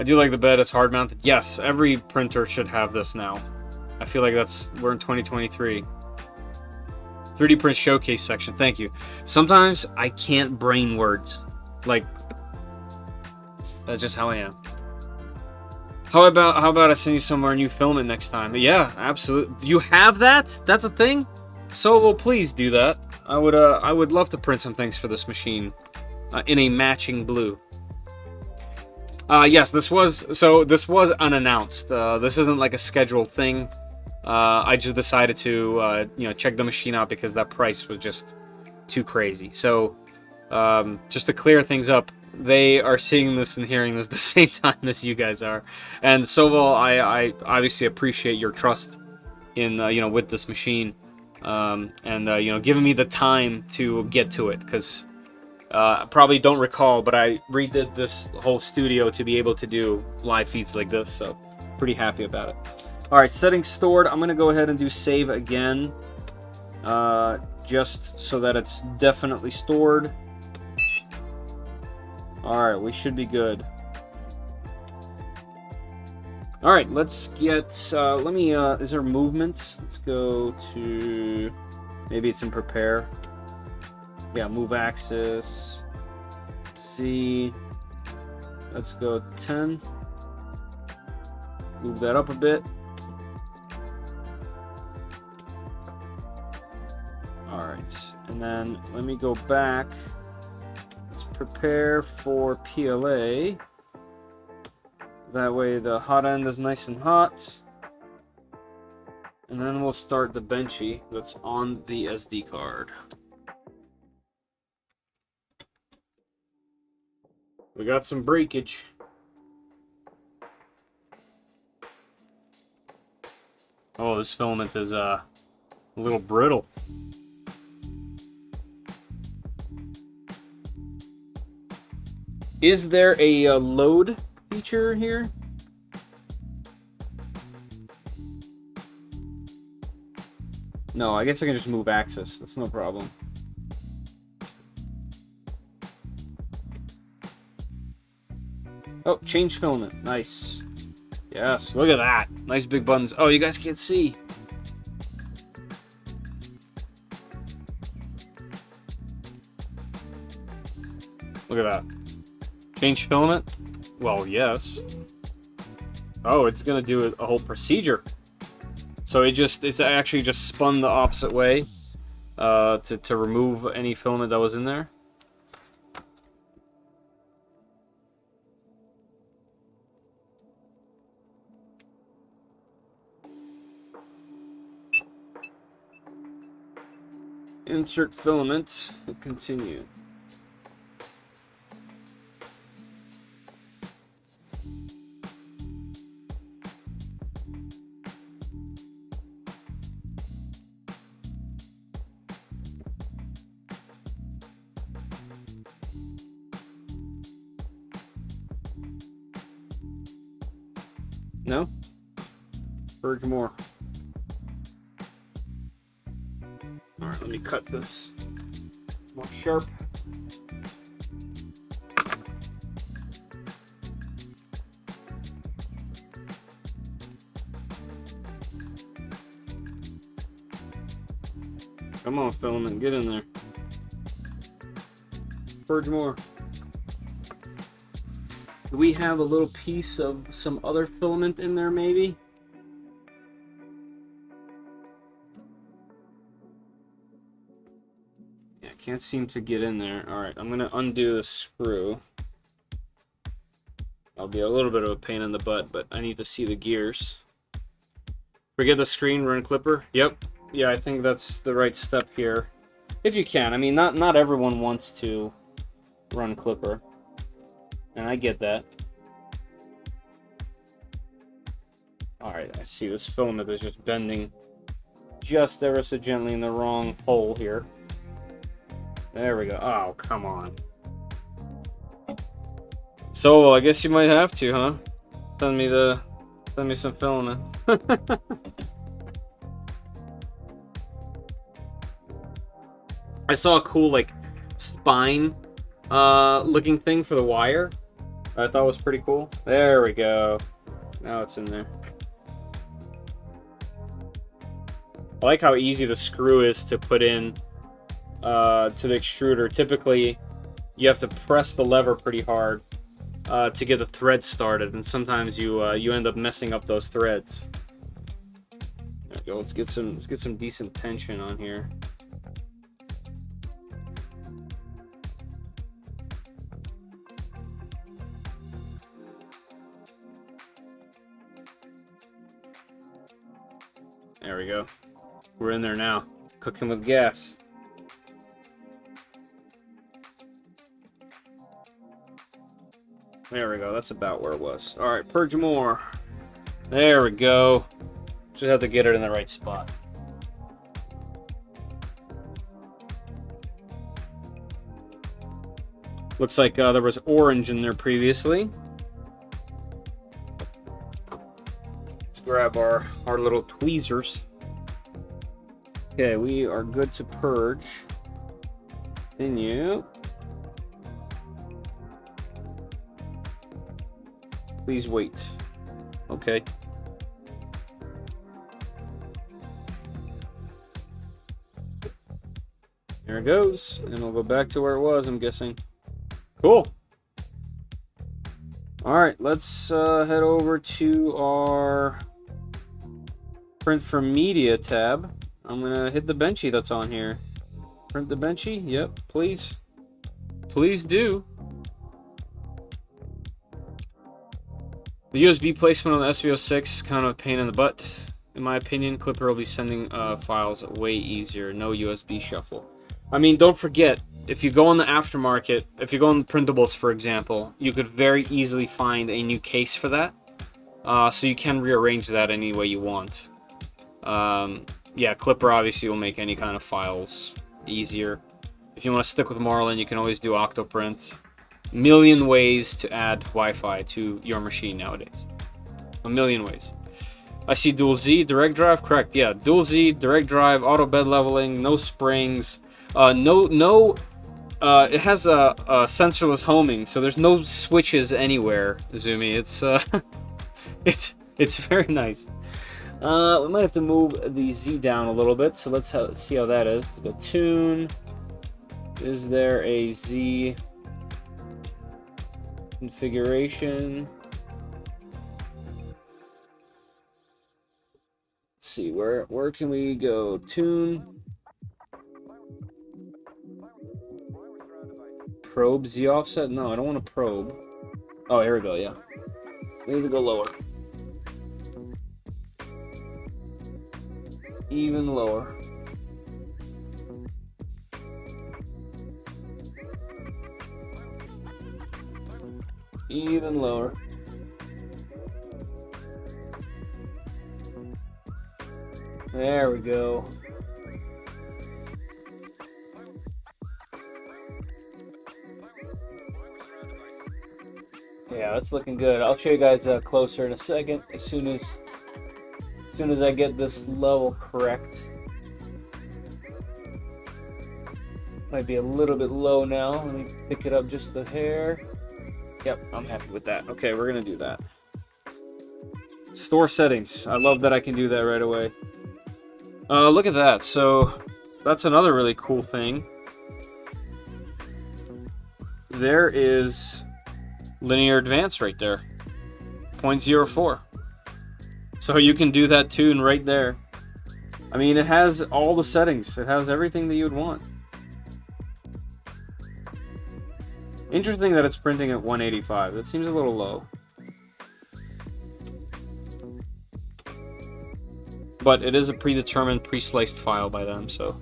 I do like the bed, it's hard mounted. Yes, every printer should have this now. I feel like we're in 2023. 3D print showcase section, thank you. Sometimes I can't brain words. Like, that's just how I am. How about I send you somewhere and you film it next time? Yeah, absolutely. You have that? That's a thing? Sovol, please do that. I would love to print some things for this machine in a matching blue. Yes, this was unannounced. This isn't like a scheduled thing. I just decided to check the machine out because that price was just too crazy. So just to clear things up, they are seeing this and hearing this at the same time as you guys are. And Sovol, I obviously appreciate your trust in with this machine, and giving me the time to get to it, because I probably don't recall, but I redid this whole studio to be able to do live feeds like this, so pretty happy about it. Alright, settings stored. I'm going to go ahead and do save again, just so that it's definitely stored. Alright, we should be good. Alright, let's get, is there movement? Let's go to, maybe it's in prepare. Yeah, move axis, C, let's go 10, move that up a bit. Alright, and then let me go back, let's prepare for PLA, that way the hot end is nice and hot, and then we'll start the benchy that's on the SD card. We got some breakage. Oh, this filament is a little brittle. Is there a load feature here? No, I guess I can just move axis. That's no problem. Oh, change filament. Nice. Yes, look at that. Nice big buttons. Oh, you guys can't see. Look at that. Change filament? Well, yes. Oh, it's gonna do a whole procedure. So it's actually just spun the opposite way to remove any filament that was in there. Insert filament, continue. No? Purge more. let me cut this more sharp. Come on, filament, get in there. Purge more. Do we have a little piece of some other filament in there, maybe? Yeah, can't seem to get in there. Alright, I'm gonna undo the screw. I'll be a little bit of a pain in the butt, but I need to see the gears. Forget the screen, run clipper. Yep. Yeah, I think that's the right step here. If you can. I mean, not everyone wants to run clipper. And I get that. Alright, I see this filament is just bending just ever so gently in the wrong hole here. There we go. Oh, come on. So, I guess you might have to, huh? Send me some filament. I saw a cool, like, spine looking thing for the wire. I thought was pretty cool. There we go. Now it's in there. I like how easy the screw is to put in to the extruder. Typically, you have to press the lever pretty hard to get the thread started, and sometimes you end up messing up those threads. There we go. Let's get some decent tension on here. There we go. We're in there now. Cooking with gas. There we go. That's about where it was. Alright, purge more. There we go. Just have to get it in the right spot. Looks like there was orange in there previously. Grab our little tweezers. Okay, we are good to purge. Continue. Please wait. Okay. There it goes, and we'll go back to where it was, I'm guessing. Cool. Alright, let's head over to our print from media tab. I'm gonna hit the benchy that's on here. Print the benchy? Yep, please. Please do. The USB placement on the SV06 is kind of a pain in the butt. In my opinion, Clipper will be sending files way easier. No USB shuffle. I mean, don't forget, if you go on the aftermarket, if you go on printables, for example, you could very easily find a new case for that. So you can rearrange that any way you want. Yeah, Clipper obviously will make any kind of files easier. If you want to stick with Marlin, you can always do Octoprint. A million ways to add Wi-Fi to your machine nowadays. A million ways. I see dual Z, direct drive, correct, yeah. Dual Z, direct drive, auto bed leveling, no springs. It has a sensorless homing, so there's no switches anywhere, Zumi. It's very nice. We might have to move the Z down a little bit, so let's see how that is. Let's go tune. Is there a Z configuration? Let's see, where can we go? Tune. Probe Z offset? No, I don't want to probe. Oh, here we go, yeah. We need to go lower. Even lower. Even lower. There we go. Yeah, that's looking good. I'll show you guys closer in a second, as soon as I get this level correct. Might be a little bit low now. Let me pick it up just a hair. Yep, I'm happy with that. Okay, we're gonna do that. Store settings. I love that I can do that right away. Look at that. So that's another really cool thing. There is linear advance right there. 0.04. So you can do that tune right there. I mean, it has all the settings. It has everything that you'd want. Interesting that it's printing at 185. That seems a little low. But it is a predetermined, pre-sliced file by them, so...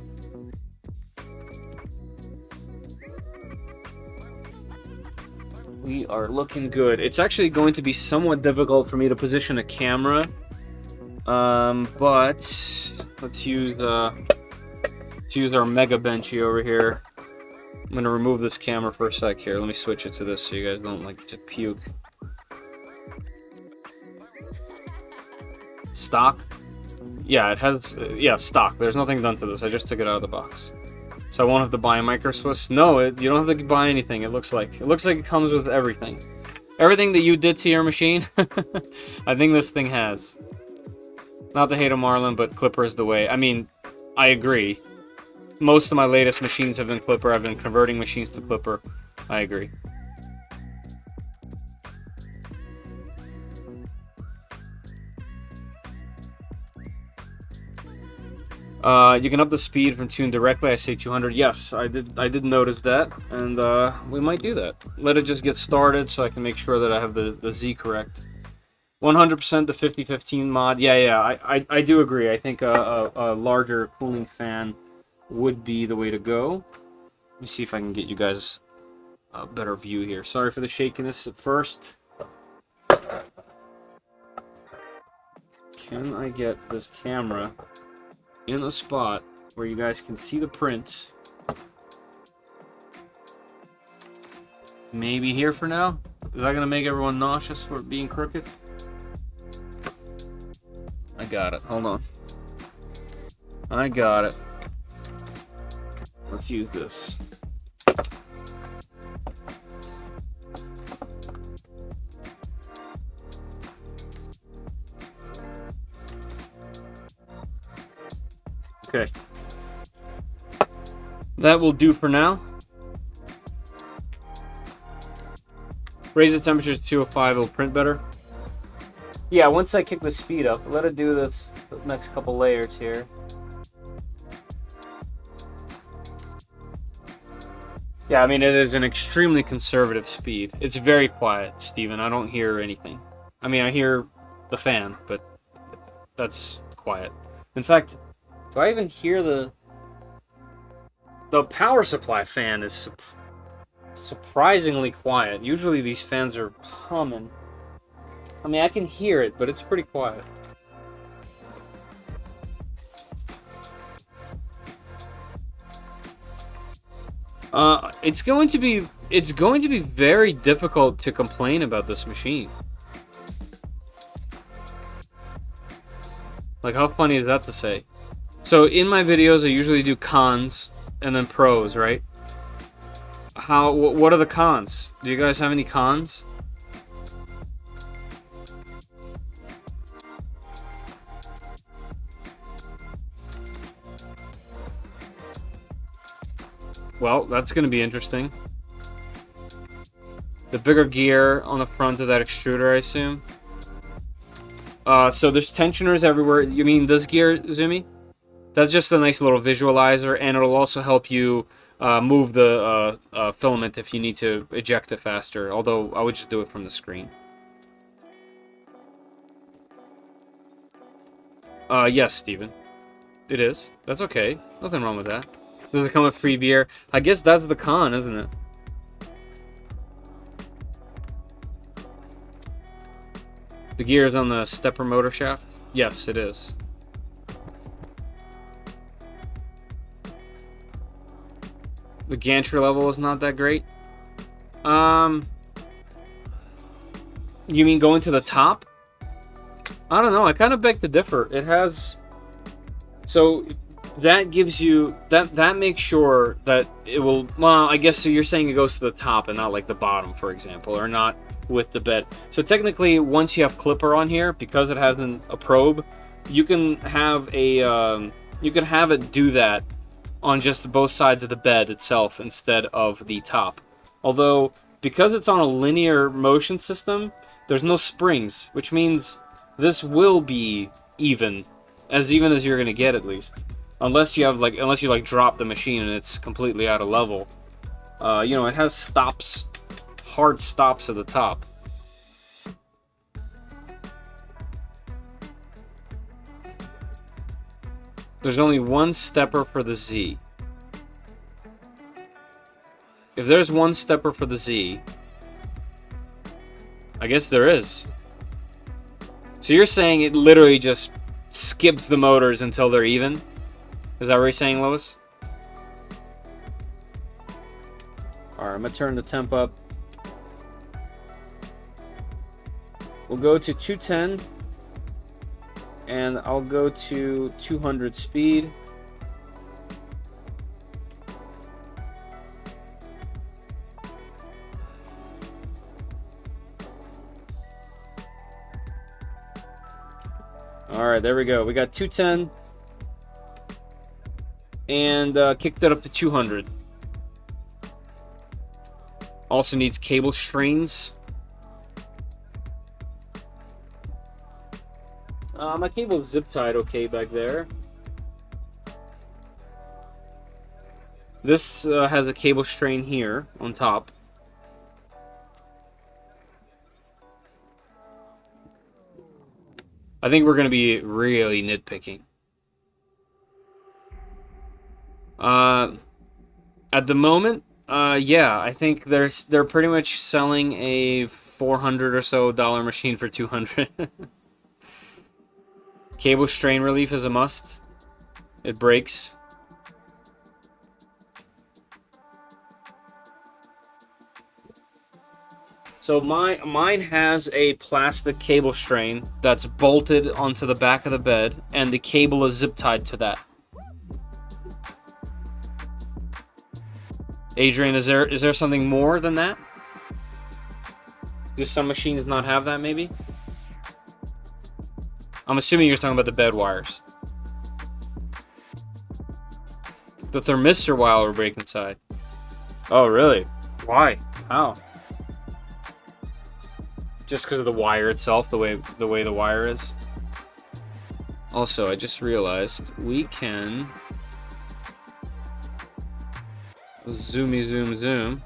we are looking good. It's actually going to be somewhat difficult for me to position a camera. But let's use our Mega Benchy over here. I'm gonna remove this camera for a sec here. Let me switch it to this so you guys don't like to puke. Stock? Yeah, it has, yeah, stock. There's nothing done to this. I just took it out of the box. So I won't have to buy a micro Swiss. No, you don't have to buy anything. It looks like it comes with everything. Everything that you did to your machine, I think this thing has. Not to hate a Marlin, but Clipper is the way. I mean, I agree. Most of my latest machines have been Clipper. I've been converting machines to Clipper. I agree. You can up the speed from tune directly. I say 200. Yes, I did notice that, and we might do that. Let it just get started so I can make sure that I have the Z correct. 100% the 5015 mod. Yeah, I do agree. I think a larger cooling fan would be the way to go. Let me see if I can get you guys a better view here. Sorry for the shakiness at first. Can I get this camera in a spot where you guys can see the print? Maybe here for now? Is that gonna make everyone nauseous for being crooked? I got it. Hold on. I got it. Let's use this. Okay. That will do for now. Raise the temperature to 205, it'll print better. Yeah, once I kick the speed up, let it do this the next couple layers here. Yeah, I mean, it is an extremely conservative speed. It's very quiet, Steven. I don't hear anything. I mean, I hear the fan, but that's quiet. In fact, do I even hear the power supply fan is surprisingly quiet. Usually these fans are humming. I mean, I can hear it, but it's pretty quiet. It's going to be very difficult to complain about this machine. Like, how funny is that to say? So in my videos, I usually do cons and then pros, right? What are the cons? Do you guys have any cons? Well, that's going to be interesting. The bigger gear on the front of that extruder, I assume. So there's tensioners everywhere. You mean this gear, Zumi? That's just a nice little visualizer, and it'll also help you move the filament if you need to eject it faster. Although, I would just do it from the screen. Yes, Steven. It is. That's okay. Nothing wrong with that. Does it come with free beer? I guess that's the con, isn't it? The gear is on the stepper motor shaft? Yes, it is. The gantry level is not that great. You mean going to the top? I don't know. I kind of beg to differ. It has... So, that gives you that makes sure that it will. Well, I guess so. You're saying it goes to the top and not like the bottom, for example, or not with the bed. So technically, once you have Clipper on here, because it has a probe, you can have it do that on just both sides of the bed itself instead of the top. Although, because it's on a linear motion system, there's no springs, which means this will be even as you're gonna get, at least. Unless you drop the machine and it's completely out of level. You know, it has stops, hard stops at the top. There's only one stepper for the Z. If there's one stepper for the Z, I guess there is. So you're saying it literally just skips the motors until they're even? Is that what you're saying, Lois? Alright, I'm going to turn the temp up. We'll go to 210. And I'll go to 200 speed. Alright, there we go. We got 210. And kicked it up to 200. Also needs cable strains. My cable is zip tied okay back there. This has a cable strain here on top. I think we're going to be really nitpicking. At the moment, yeah, I think they're pretty much selling a $400 or so machine for $200. Cable strain relief is a must. It breaks. So mine has a plastic cable strain that's bolted onto the back of the bed, and the cable is zip tied to that. Adrian, is there something more than that? Do some machines not have that, maybe? I'm assuming you're talking about the bed wires. The thermistor wire will break inside. Oh, really? Why? How? Just because of the wire itself, the way the wire is. Also, I just realized we can zoom.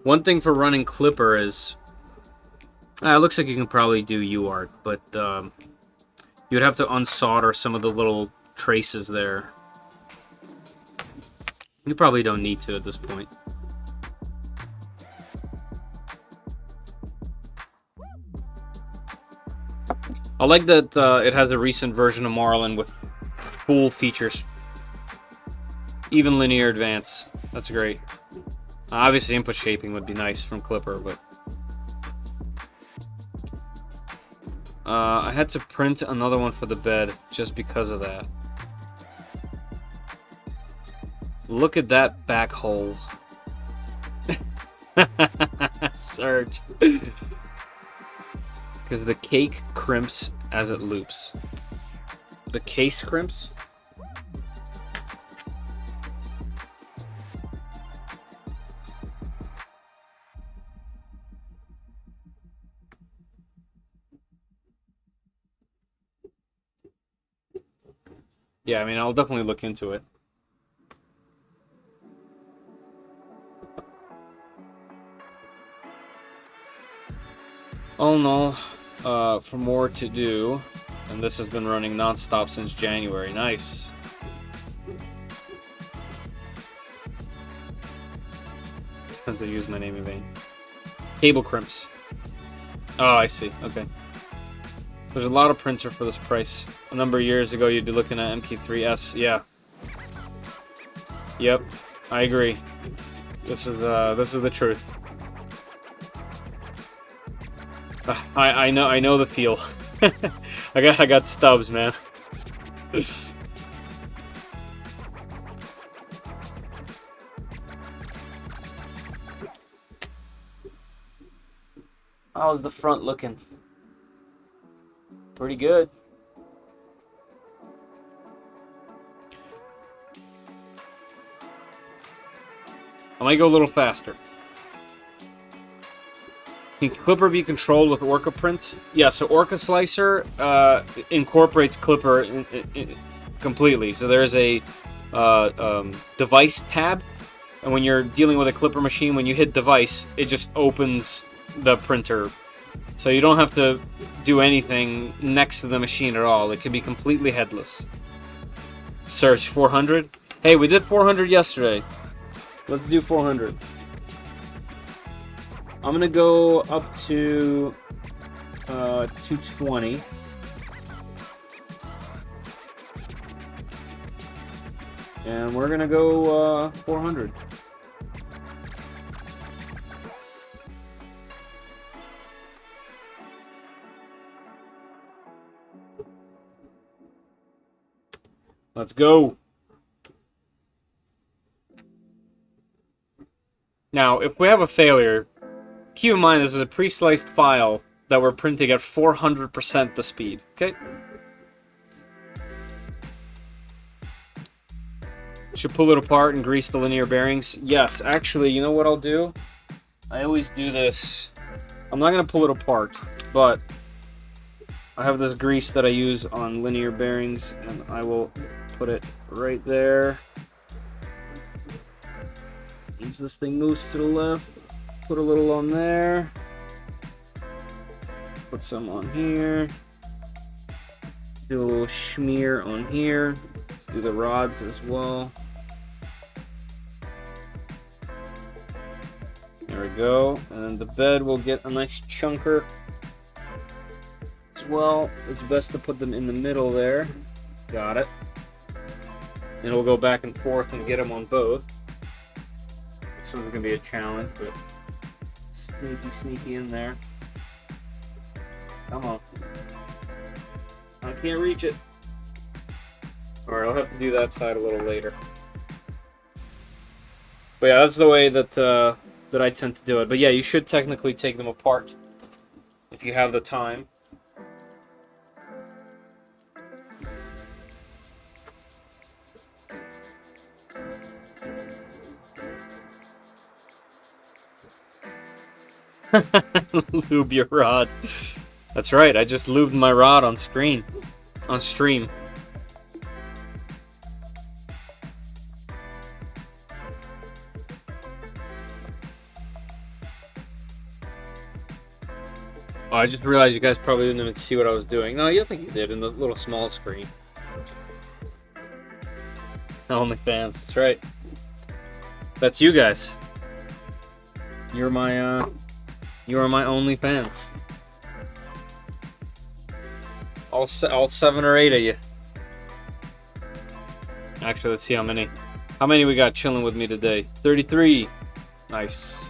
One thing for running Clipper is, it looks like you can probably do UART, but you'd have to unsolder some of the little traces there. You probably don't need to at this point. I like that it has a recent version of Marlin with full features. Even linear advance. That's great. Obviously, input shaping would be nice from Clipper, but I had to print another one for the bed just because of that. Look at that back hole. Surge. Because the cake crimps as it loops. The case crimps? Yeah, I mean, I'll definitely look into it. All in all, for more to do, and this has been running non-stop since January. Nice. I have to use my name in vain. Cable crimps. Oh, I see. Okay. There's a lot of printer for this price. A number of years ago, you'd be looking at MQ3S. Yeah. Yep, I agree. This is the truth. I know the feel. I got stubs, man. How's the front looking? Pretty good. I might go a little faster. Can Clipper be controlled with Orca Print? Yeah, so Orca Slicer incorporates Clipper completely. So there's a device tab, and when you're dealing with a Clipper machine, when you hit device, it just opens the printer. So you don't have to do anything next to the machine at all. It can be completely headless. Search 400. Hey, we did 400 yesterday. Let's do 400. I'm gonna go up to 220. And we're gonna go 400. Let's go. Now, if we have a failure, keep in mind this is a pre-sliced file that we're printing at 400% the speed, okay? Should pull it apart and grease the linear bearings. Yes, actually, you know what I'll do? I always do this. I'm not going to pull it apart, but I have this grease that I use on linear bearings, and I will put it right there. As this thing moves to the left, put a little on there. Put some on here. Do a little smear on here. Let's do the rods as well. There we go. And the bed will get a nice chunker as well. It's best to put them in the middle there. Got it. And we'll go back and forth and get them on both. This one's going to be a challenge, but sneaky in there. Come on. I can't reach it. Alright, I'll have to do that side a little later. But yeah, that's the way that that I tend to do it. But yeah, you should technically take them apart if you have the time. Lube your rod. That's right, I just lubed my rod on screen. On stream. Oh, I just realized you guys probably didn't even see what I was doing. No, you think you did in the little small screen. OnlyFans, that's right. That's you guys. You're my OnlyFans. All 7 or 8 of you. Actually, let's see how many. How many we got chilling with me today? 33. Nice.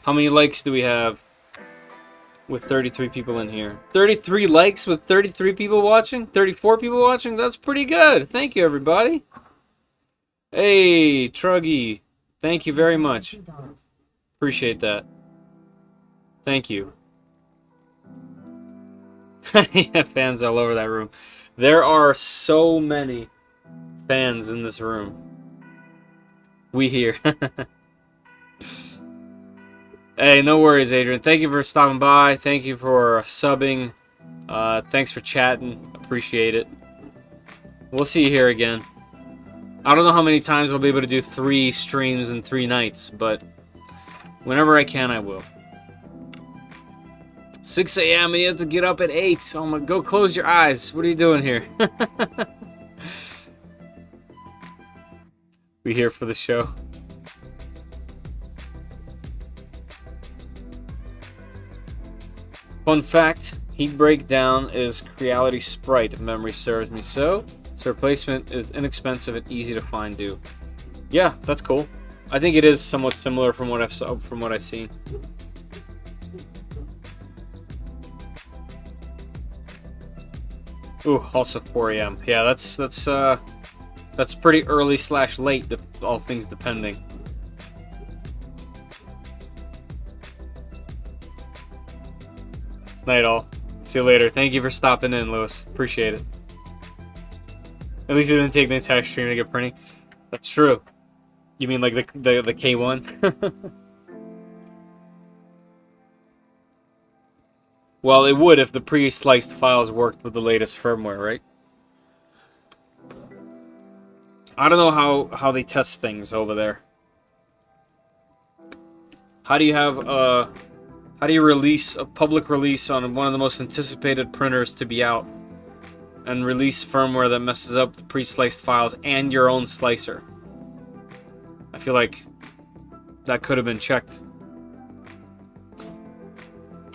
How many likes do we have with 33 people in here? 33 likes with 33 people watching? 34 people watching? That's pretty good. Thank you, everybody. Hey, Truggy. Thank you very much. Appreciate that. Thank you. Yeah, fans all over that room. There are so many fans in this room. We here. Hey, no worries, Adrian. Thank you for stopping by. Thank you for subbing. Thanks for chatting. Appreciate it. We'll see you here again. I don't know how many times I'll be able to do 3 streams in 3 nights, but whenever I can, I will. 6 a.m. and you have to get up at 8. Oh my, go close your eyes. What are you doing here? We here for the show. Fun fact, heat breakdown is Creality Sprite, if memory serves me so. So replacement is inexpensive and easy to find do. Yeah, that's cool. I think it is somewhat similar from what I've seen. Ooh, also 4 AM. Yeah, that's pretty early / late, all things depending. Night all. See you later. Thank you for stopping in, Lewis. Appreciate it. At least you didn't take the entire stream to get printing. That's true. You mean like the K1? Well, it would if the pre-sliced files worked with the latest firmware, right? I don't know how they test things over there. How do you release a public release on one of the most anticipated printers to be out and release firmware that messes up the pre-sliced files and your own slicer? I feel like that could have been checked.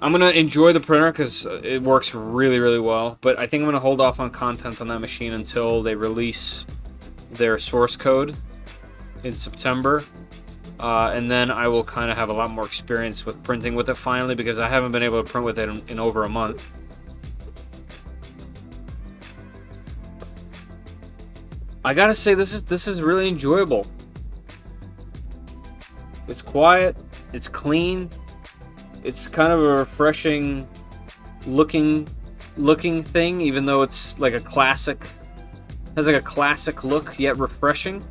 I'm going to enjoy the printer because it works really, really well, but I think I'm going to hold off on content on that machine until they release their source code in September. And then I will kind of have a lot more experience with printing with it finally, because I haven't been able to print with it in over a month. I gotta say, this is really enjoyable. It's quiet, it's clean, it's kind of a refreshing looking thing, even though it's like a classic, has like a classic look yet refreshing.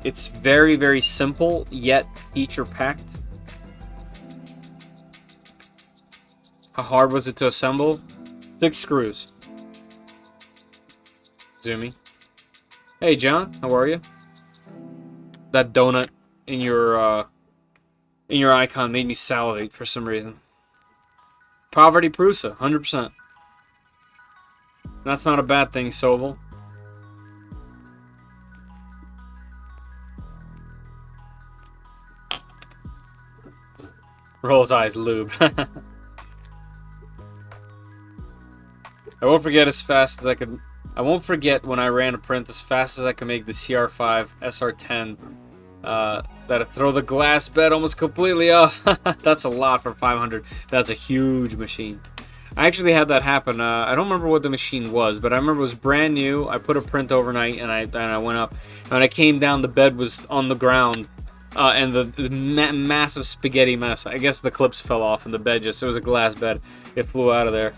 It's very, very simple, yet feature-packed. How hard was it to assemble? 6 screws. Zoomy. Hey, John, how are you? That donut in your icon made me salivate for some reason. Poverty Prusa, 100%. That's not a bad thing, Sovol. Rolls eyes, lube. I won't forget as fast as I could. I won't forget when I ran a print as fast as I could make the CR5 SR10. That'd throw the glass bed almost completely off. That's a lot for 500. That's a huge machine. I actually had that happen. I don't remember what the machine was, but I remember it was brand new. I put a print overnight, and I went up. And when I came down, the bed was on the ground. And the massive spaghetti mess. I guess the clips fell off and the bed it was a glass bed. It flew out of there.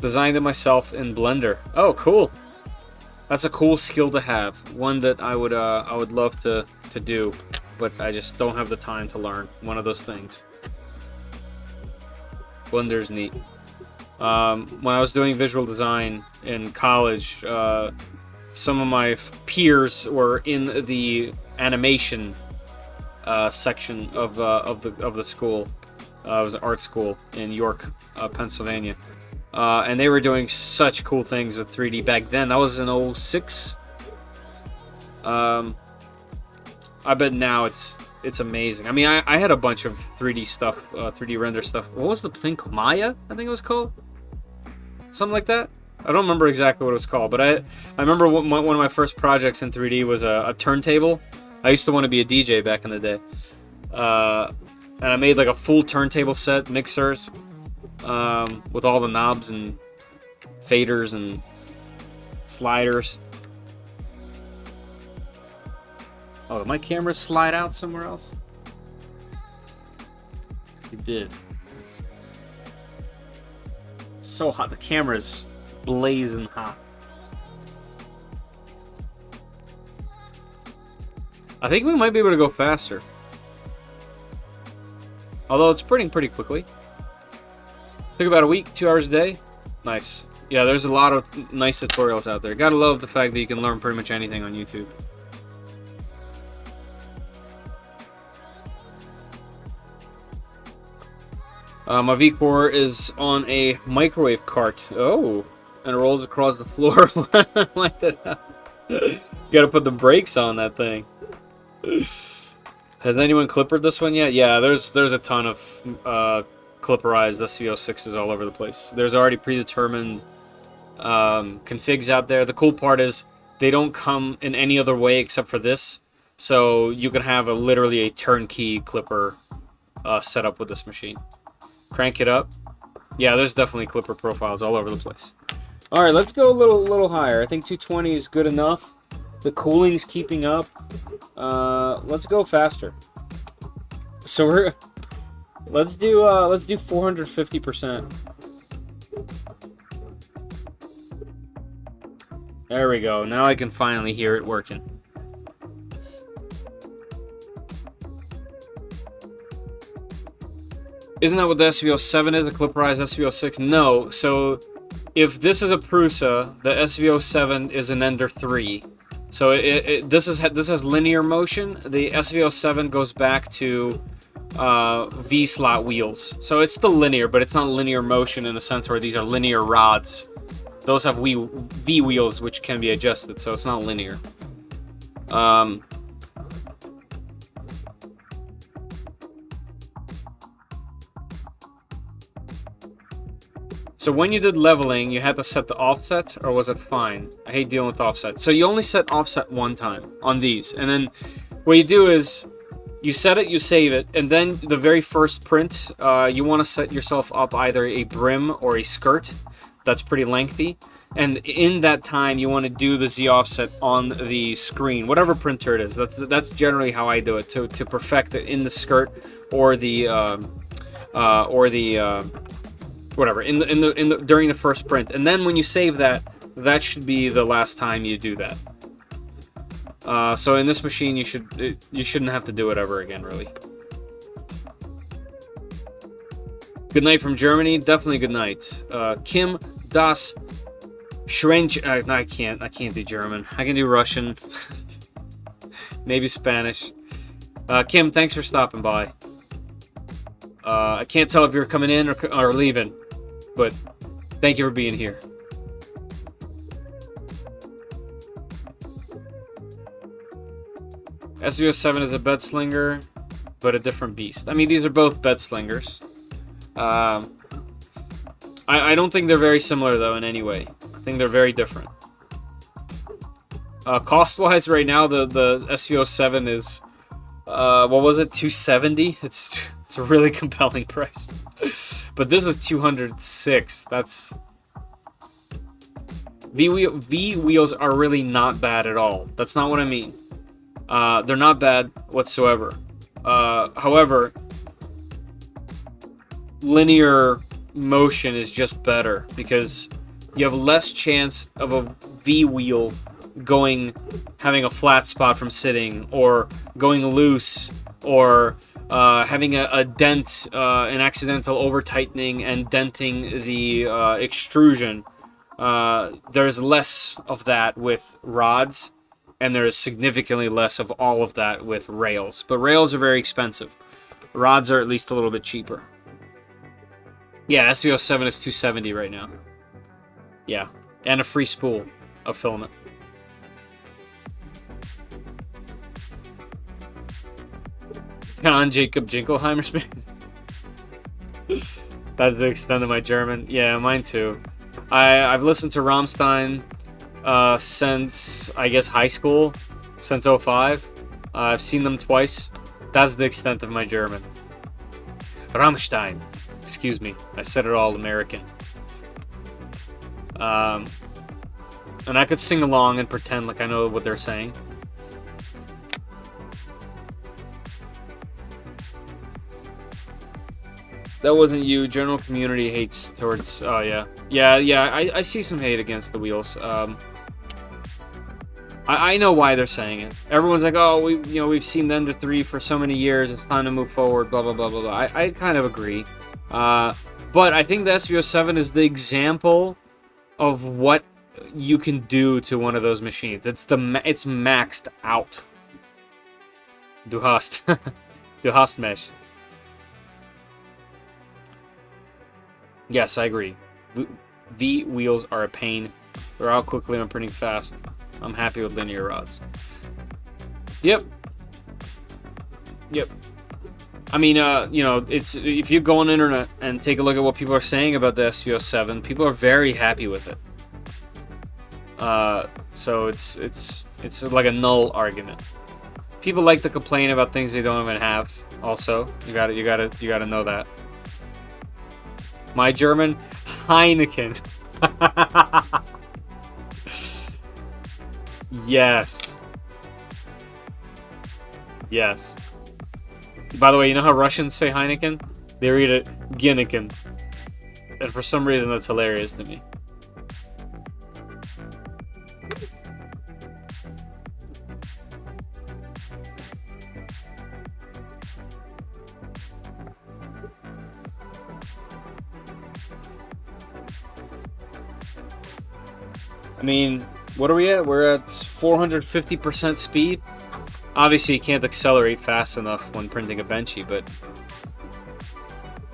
Designed it myself in Blender. Oh, cool. That's a cool skill to have. One that I would love to do, but I just don't have the time to learn. One of those things. Blender's neat. When I was doing visual design in college, some of my peers were in the animation section of the school. It was an art school in York, Pennsylvania, and they were doing such cool things with 3D back then. That was in 06. I bet now it's amazing. I mean, I had a bunch of 3D stuff, 3D render stuff. What was the thing called? Maya, I think it was called, something like that. I don't remember exactly what it was called, but I remember one of my first projects in 3D was a turntable. I used to want to be a DJ back in the day. And I made like a full turntable set, mixers, with all the knobs and faders and sliders. Oh, did my camera slide out somewhere else? It did. It's so hot. The camera's blazing hot. I think we might be able to go faster. Although it's printing pretty quickly. Took about a week, 2 hours a day. Nice. Yeah, there's a lot of nice tutorials out there. Gotta love the fact that you can learn pretty much anything on YouTube. My V-Core is on a microwave cart. Oh, and it rolls across the floor. Like that. You gotta put the brakes on that thing. Has anyone clippered this one yet? Yeah, there's a ton of clipperized SV06s all over the place. There's already predetermined configs out there. The cool part is they don't come in any other way except for this, so you can have literally a turnkey clipper setup with this machine. Crank it up. Yeah, there's definitely clipper profiles all over the place. All right, let's go a little higher. I think 220 is good enough. The cooling's keeping up. Let's go faster. So let's do 450%. There we go. Now I can finally hear it working. Isn't that what the SV07 is? A clipperized SV06? No. So if this is a Prusa, the SV07 is an Ender 3. So this has linear motion. The SV07 goes back to V-slot wheels. So it's still linear, but it's not linear motion in the sense where these are linear rods. Those have V wheels, which can be adjusted, so it's not linear. So when you did leveling, you had to set the offset, or was it fine? I hate dealing with offset. So you only set offset one time on these, and then what you do is you set it, you save it, and then the very first print, you want to set yourself up either a brim or a skirt that's pretty lengthy, and in that time you want to do the Z offset on the screen, whatever printer it is. That's generally how I do it, to perfect it in the skirt or the whatever during the first print. And then when you save that should be the last time you do that. So in this machine you shouldn't have to do it ever again, really. Good night from Germany. Definitely good night. Kim das Schrench. I can't do German. I can do Russian. Maybe Spanish. Kim, thanks for stopping by. I can't tell if you're coming in or leaving, but thank you for being here. SV07 is a bed slinger, but a different beast. I mean, these are both bed slingers. I don't think they're very similar, though, in any way. I think they're very different. Cost-wise, right now, the SV07 is, what was it, $270? It's a really compelling price. But this is $206. That's... V wheels are really not bad at all. That's not what I mean. They're not bad whatsoever. However, linear motion is just better because you have less chance of a V wheel having a flat spot from sitting, or going loose, or having a dent, an accidental over tightening and denting the extrusion. There's less of that with rods, and there's significantly less of all of that with rails. But rails are very expensive. Rods are at least a little bit cheaper. Yeah, SV07 is $270 right now. Yeah, and a free spool of filament. John Jacob Jinkelheimer speaking. That's the extent of my German. Yeah, mine too. I've listened to Rammstein since, I guess, high school, since 05. I've seen them twice. That's the extent of my German. Rammstein. Excuse me, I said it all American. And I could sing along and pretend like I know what they're saying. That wasn't you. General community hates towards... Oh, yeah. Yeah, I see some hate against the wheels. I know why they're saying it. Everyone's like, oh, we've seen the Ender 3 for so many years. It's time to move forward, blah, blah, blah, blah, blah. I kind of agree. But I think the SV07 is the example of what you can do to one of those machines. It's maxed out. Du hast. Du hast mich. Yes, I agree. V wheels are a pain. They're out quickly and printing fast. I'm happy with linear rods. Yep. Yep. I mean, you know, it's if you go on the internet and take a look at what people are saying about the SV07, people are very happy with it. So it's like a null argument. People like to complain about things they don't even have. Also, you gotta know that. My German, Heineken. Yes. Yes. By the way, you know how Russians say Heineken? They read it Ginneken. And for some reason, that's hilarious to me. I mean, what are we at? We're at 450% speed. Obviously, you can't accelerate fast enough when printing a Benchy, but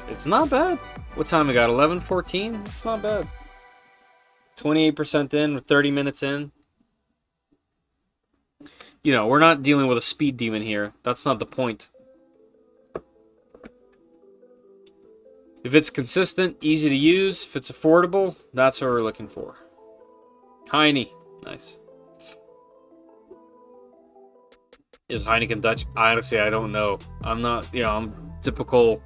it's not bad. What time we got? 11:14? It's not bad. 28% in, 30 minutes in. You know, we're not dealing with a speed demon here. That's not the point. If it's consistent, easy to use, if it's affordable, that's what we're looking for. Heine. Nice. Is Heineken Dutch? Honestly, I don't know. I'm not, you know, I'm typical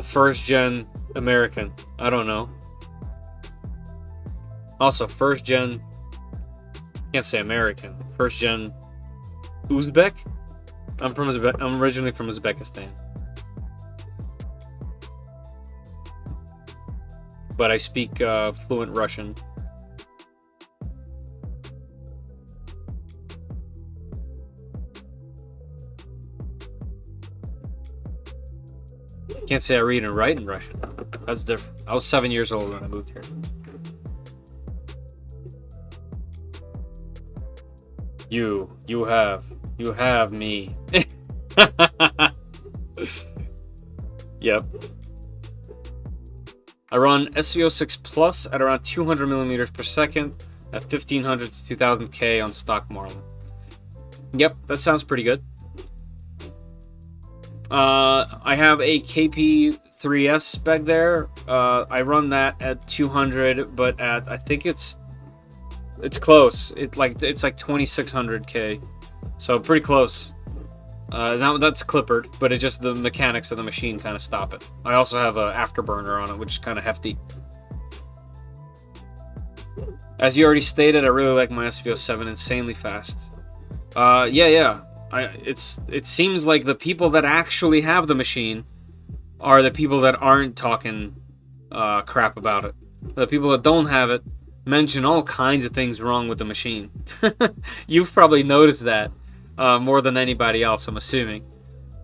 first-gen American. I don't know. Also, first-gen, can't say American. First-gen Uzbek? I'm originally from Uzbekistan. But I speak fluent Russian. Can't say I read and write in Russian. That's different. I was 7 years old when I moved here. You have me. Yep. I run SV06 Plus at around 200 millimeters per second at 1500 to 2000 K on stock Marlin. Yep, that sounds pretty good. I have a KP3S back there. I run that at 200, but at I think it's close. It's like 2600K, so pretty close. Now that's clippered, but it just the mechanics of the machine kind of stop it. I also have an afterburner on it, which is kind of hefty. As you already stated, I really like my SV07, insanely fast. Yeah. It seems like the people that actually have the machine are the people that aren't talking crap about it. The people that don't have it mention all kinds of things wrong with the machine. You've probably noticed that more than anybody else, I'm assuming.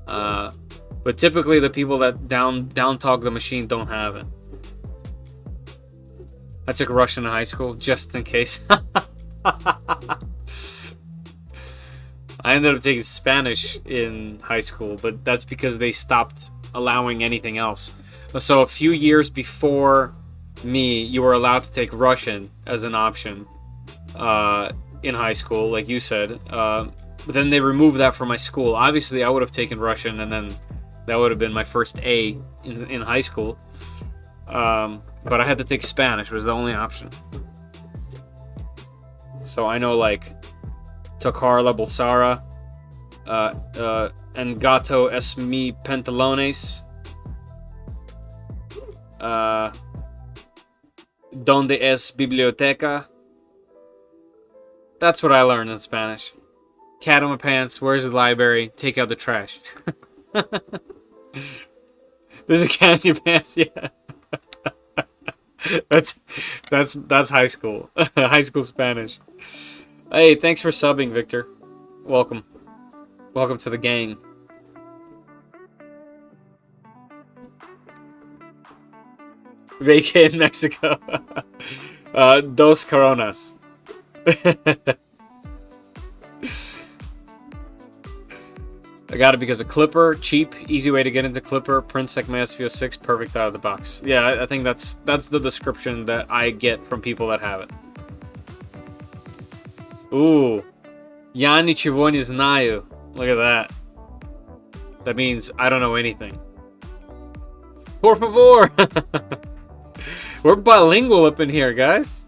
But typically the people that down talk the machine don't have it. I took Russian in high school just in case. I ended up taking Spanish in high school, but that's because they stopped allowing anything else. So a few years before me, you were allowed to take Russian as an option in high school, like you said. But then they removed that from my school. Obviously, I would have taken Russian, and then that would have been my first A in high school. But I had to take Spanish, was the only option. So I know, like, Tocar la bolsara, Engato es mi pantalones, Donde es biblioteca? That's what I learned in Spanish. Cat on my pants, where's the library? Take out the trash. There's a cat in your pants, yeah. That's high school. High school Spanish. Hey, thanks for subbing, Victor. Welcome. Welcome to the gang. Vacay in Mexico. Dos coronas. I got it because of Clipper, cheap, easy way to get into Clipper, prints like my SV06, perfect out of the box. Yeah, I think that's the description that I get from people that have it. Ooh, я ничего не знаю. Look at that. That means I don't know anything. Por favor! We're bilingual up in here, guys.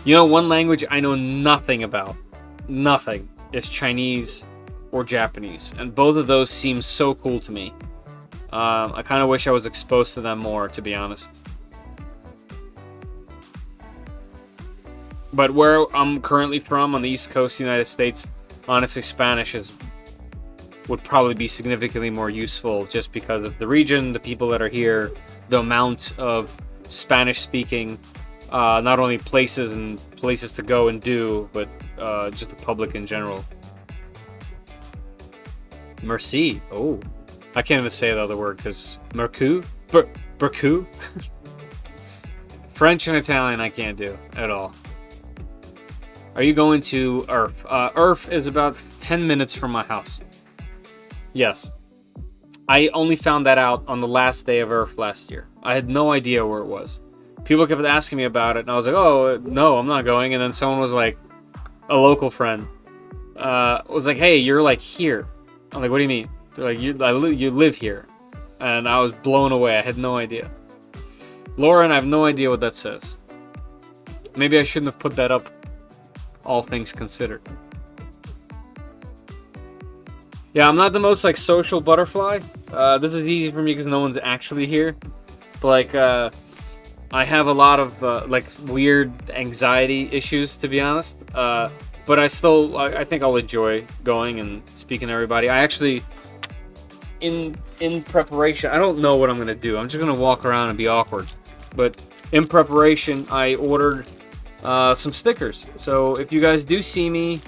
You know, one language I know nothing about, nothing, is Chinese or Japanese. And both of those seem so cool to me. I kind of wish I was exposed to them more, to be honest. But where I'm currently from, on the East Coast of the United States, honestly, Spanish would probably be significantly more useful just because of the region, the people that are here, the amount of Spanish-speaking, not only places to go and do, but just the public in general. Merci. Oh, I can't even say the other word because Mercu, Bercu. French and Italian I can't do at all. Are you going to Earth? Earth is about 10 minutes from my house. Yes. I only found that out on the last day of Earth last year. I had no idea where it was. People kept asking me about it, and I was like, oh, no, I'm not going. And then someone was like, a local friend, was like, hey, you're like here. I'm like, what do you mean? They're like, you live here. And I was blown away. I had no idea. Lauren, I have no idea what that says. Maybe I shouldn't have put that up, all things considered. Yeah, I'm not the most like social butterfly. This is easy for me because no one's actually here. But like, I have a lot of like weird anxiety issues, to be honest. But I think I'll enjoy going and speaking to everybody. I actually, in preparation, I don't know what I'm gonna do. I'm just gonna walk around and be awkward. But in preparation, I ordered some stickers. So if you guys do see me,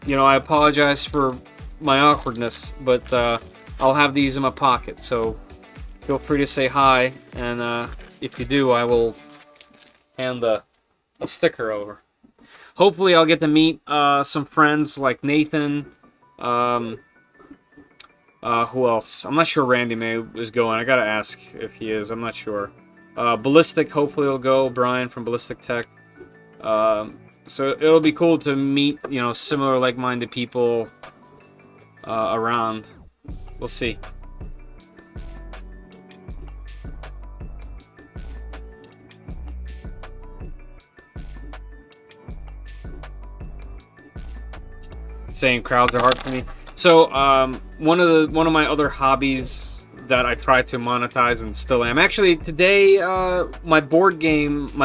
you know, I apologize for my awkwardness, but I'll have these in my pocket. So feel free to say hi, and if you do, I will hand a sticker over. Hopefully, I'll get to meet some friends like Nathan. Who else? I'm not sure Randy May is going. I gotta ask if he is. I'm not sure. Ballistic, hopefully he'll go. Brian from Ballistic Tech. So it'll be cool to meet, you know, similar like-minded people around. We'll see. Saying crowds are hard for me. So one of my other hobbies that I try to monetize and still am. Actually, today my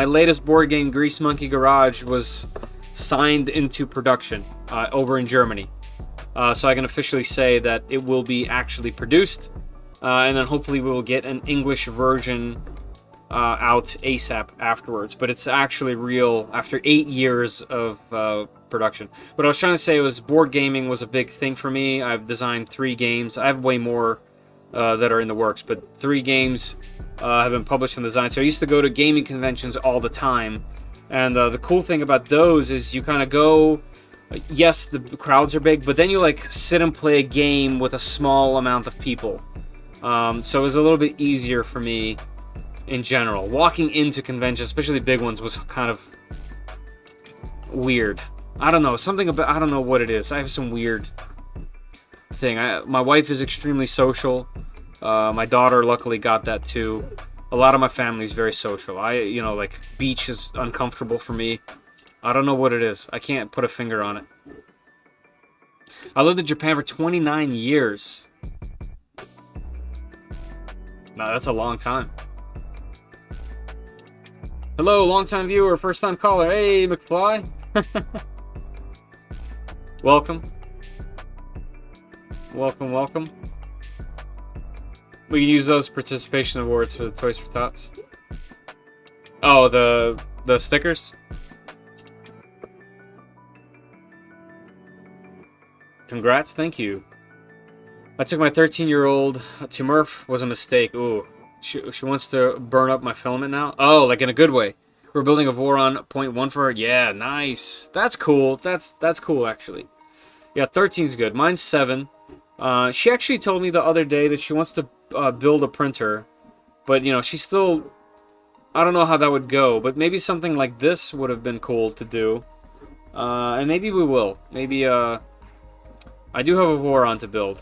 latest board game, Grease Monkey Garage, was signed into production over in Germany. So I can officially say that it will be actually produced, and then hopefully we will get an English version out ASAP afterwards. But it's actually real after 8 years of production. What I was trying to say was board gaming was a big thing for me. I've designed 3 games. I have way more that are in the works, but 3 games have been published and designed. So I used to go to gaming conventions all the time, and the cool thing about those is you kind of go, yes, the crowds are big, but then you like sit and play a game with a small amount of people. So it was a little bit easier for me in general. Walking into conventions, especially big ones, was kind of weird. I don't know, something about, I don't know what it is. I have some weird thing. My wife is extremely social. My daughter luckily got that too. A lot of my family is very social. You know, like beach is uncomfortable for me. I don't know what it is. I can't put a finger on it. I lived in Japan for 29 years. Now that's a long time. Hello, long-time viewer, first-time caller. Hey, McFly. Welcome. Welcome, welcome. We can use those participation awards for the Toys for Tots. Oh, the stickers? Congrats, thank you. I took my 13-year-old to Murph. Was a mistake. Ooh. She wants to burn up my filament now? Oh, like in a good way. We're building a Voron 0.1 for her. Yeah, nice. That's cool. That's cool, actually. Yeah, 13's good. Mine's 7. She actually told me the other day that she wants to build a printer. But, you know, she's still... I don't know how that would go. But maybe something like this would have been cool to do. And maybe we will. Maybe, I do have a Voron to build.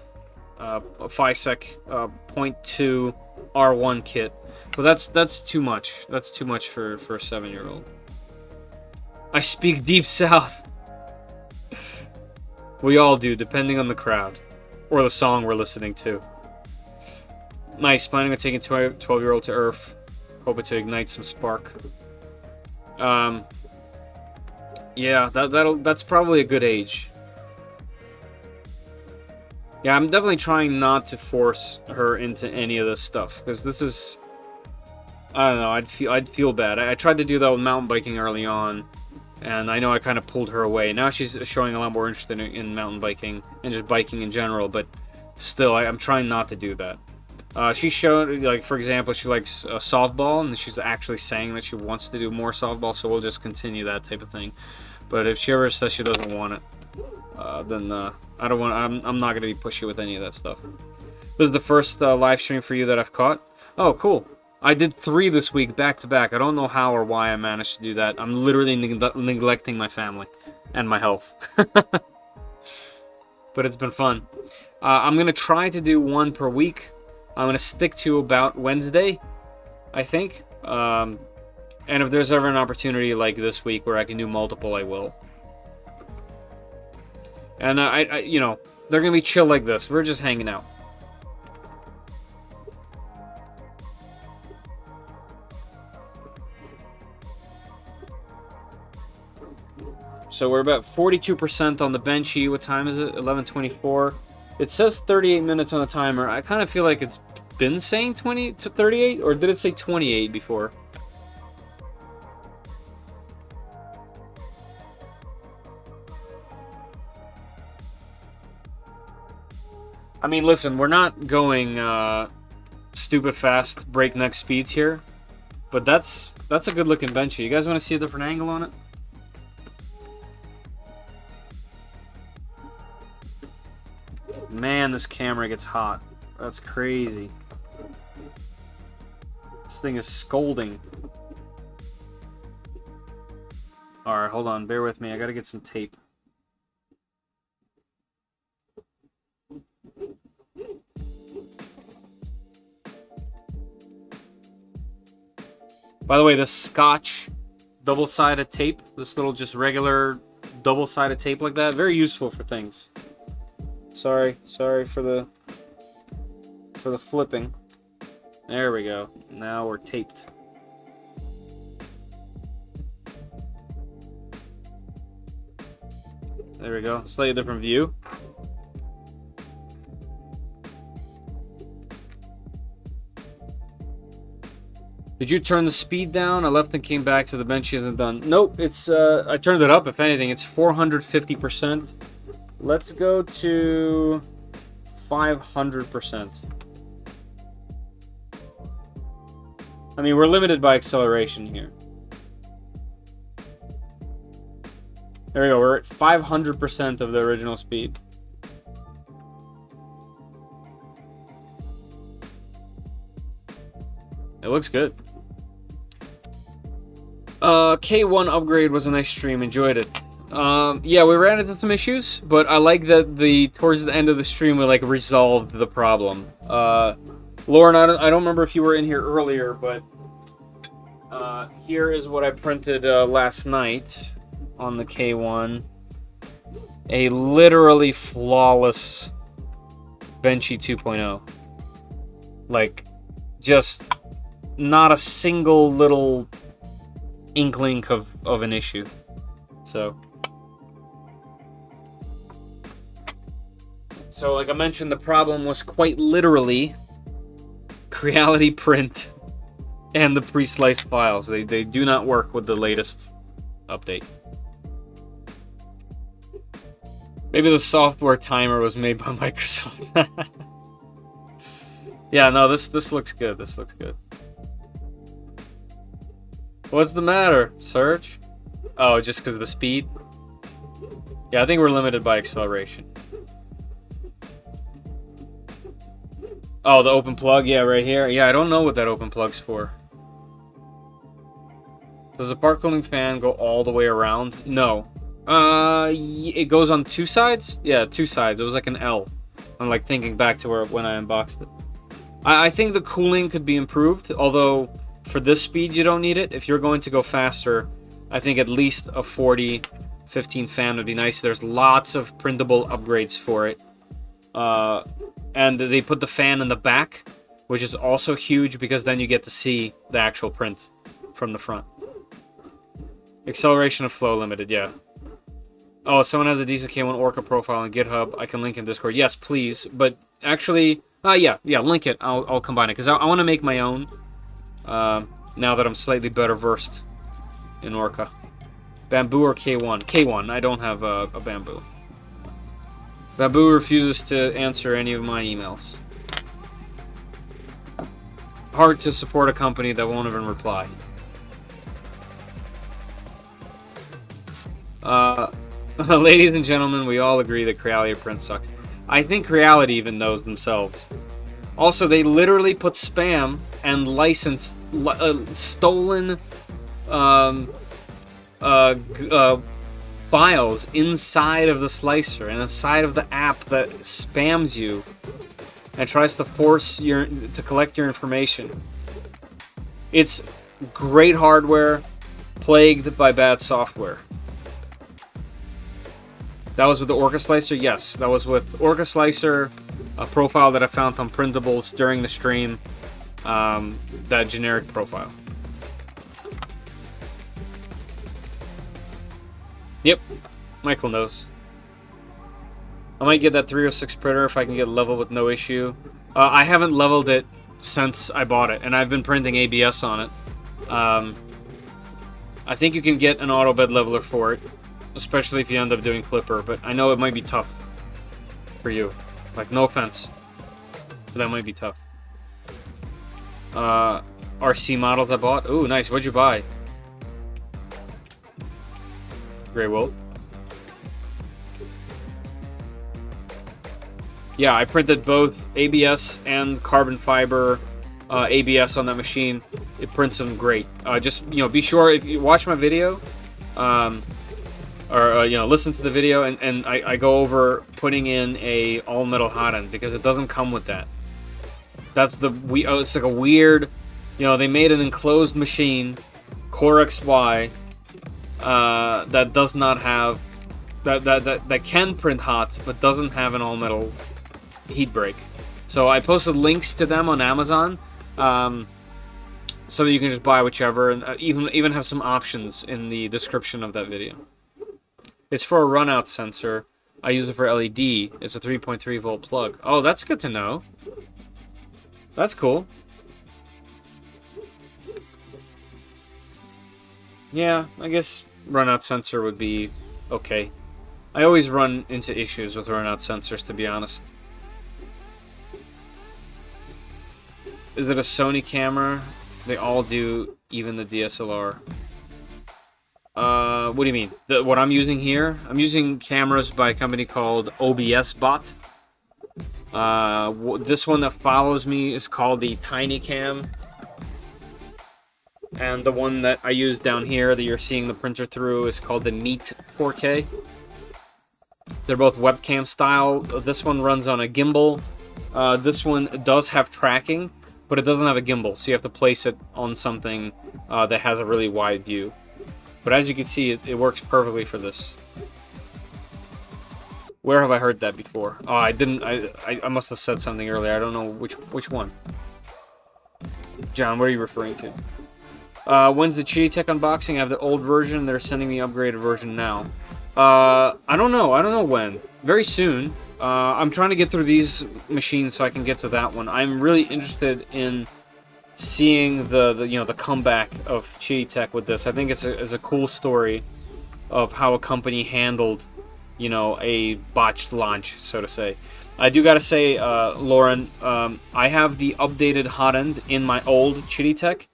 A FISEC .2 R1 kit. But that's too much. That's too much for a 7-year-old. I speak Deep South. We all do, depending on the crowd. Or the song we're listening to. Nice. Planning on taking 12-year-old to Earth. Hoping to ignite some spark. Yeah, that's probably a good age. Yeah, I'm definitely trying not to force her into any of this stuff, because this is, I don't know, I'd feel bad. I tried to do that with mountain biking early on, and I know I kind of pulled her away. Now she's showing a lot more interest in mountain biking and just biking in general, but still, I'm trying not to do that. She showed, like, for example, she likes softball, and she's actually saying that she wants to do more softball, so we'll just continue that type of thing. But if she ever says she doesn't want it, then I don't want. I'm not gonna be pushy with any of that stuff. This is the first live stream for you that I've caught. Oh, cool! I did 3 this week back to back. I don't know how or why I managed to do that. I'm literally neglecting my family and my health. But it's been fun. I'm gonna try to do 1 per week. I'm gonna stick to about Wednesday, I think. And if there's ever an opportunity like this week where I can do multiple, I will. And I you know, they're gonna be chill like this. We're just hanging out. So we're about 42% on the benchy. What time is it? 11:24. It says 38 minutes on the timer. I kind of feel like it's been saying 20 to 38, or did it say 28 before? I mean, listen, we're not going stupid fast, breakneck speeds here, but that's a good looking benchy. You guys want to see a different angle on it? Man, this camera gets hot. That's crazy. This thing is scolding. Alright, hold on. Bear with me. I gotta get some tape. By the way, this Scotch double-sided tape, this little just regular double-sided tape like that, very useful for things. Sorry for the flipping. There we go. Now we're taped. There we go. Slightly different view. Did you turn the speed down? I left and came back to the bench. She isn't done. Nope, it's I turned it up. If anything, it's 450%. Let's go to 500%. I mean, we're limited by acceleration here. There we go. We're at 500% of the original speed. It looks good. K1 upgrade was a nice stream. Enjoyed it. Yeah, we ran into some issues, but I like that towards the end of the stream we like resolved the problem. Lauren, I don't remember if you were in here earlier, but here is what I printed last night on the K1. A literally flawless Benchy 2.0. Like, just not a single little inkling of an issue. So like I mentioned, the problem was quite literally Creality Print and the pre-sliced files. They do not work with the latest update. Maybe the software timer was made by Microsoft. Yeah, no, this looks good. This looks good. What's the matter, Serge? Oh, just because of the speed? Yeah, I think we're limited by acceleration. Oh, the open plug? Yeah, right here. Yeah, I don't know what that open plug's for. Does the part cooling fan go all the way around? No. It goes on two sides? Yeah, two sides. It was like an L. I'm like thinking back to when I unboxed it. I think the cooling could be improved, although for this speed you don't need it. If you're going to go faster, I think at least a 40-15 fan would be nice. There's lots of printable upgrades for it. And they put the fan in the back, which is also huge because then you get to see the actual print from the front. Acceleration of flow limited, yeah. Oh, someone has a decent K1 Orca profile on GitHub. I can link in Discord. Yes, please. But actually, yeah, link it. I'll combine it because I want to make my own. Now that I'm slightly better versed in Orca. Bamboo or K1? K1. I don't have a Bamboo. Bamboo refuses to answer any of my emails. Hard to support a company that won't even reply. Ladies and gentlemen, we all agree that Creality print sucks. I think Creality even knows themselves. Also, they literally put spam and licensed, stolen files inside of the slicer and inside of the app that spams you and tries to force to collect your information. It's great hardware plagued by bad software. That was with the Orca Slicer? Yes, that was with Orca Slicer, a profile that I found on printables during the stream, that generic profile. Yep, Michael knows. I might get that 306 printer if I can get level with no issue. I haven't leveled it since I bought it, and I've been printing ABS on it. I think you can get an auto bed leveler for it, especially if you end up doing Clipper, but I know it might be tough for you. Like, no offense, but that might be tough. RC models I bought. Ooh, nice. What'd you buy? Grey Wolf. Yeah, I printed both ABS and carbon fiber ABS on that machine. It prints them great. Just, be sure if you watch my video, or listen to the video, and I go over putting in a all metal hot end because it doesn't come with that. It's like a weird, they made an enclosed machine, Core XY, that does not have that can print hot but doesn't have an all metal heat break. So I posted links to them on Amazon, so that you can just buy whichever, and even have some options in the description of that video. It's for a runout sensor. I use it for LED. It's a 3.3 volt plug. Oh, that's good to know. That's cool. Yeah, I guess runout sensor would be okay. I always run into issues with runout sensors, to be honest. Is it a Sony camera? They all do, even the DSLR. What do you mean? What I'm using here? I'm using cameras by a company called OBS Bot. This one that follows me is called the Tiny Cam. And the one that I use down here that you're seeing the printer through is called the Neat 4K. They're both webcam style. This one runs on a gimbal. This one does have tracking, but it doesn't have a gimbal, so you have to place it on something that has a really wide view. But as you can see, it works perfectly for this. Where have I heard that before? Oh, I didn't. I must have said something earlier. I don't know which one. John, what are you referring to? When's the Chitty Tech unboxing? I have the old version. They're sending me upgraded version now. I don't know. I don't know when. Very soon. I'm trying to get through these machines so I can get to that one. I'm really interested in seeing the comeback of Chitty Tech with this. I think it's a cool story of how a company handled, a botched launch, so to say. I do gotta say, Lauren, I have the updated hot end in my old Chitty Tech,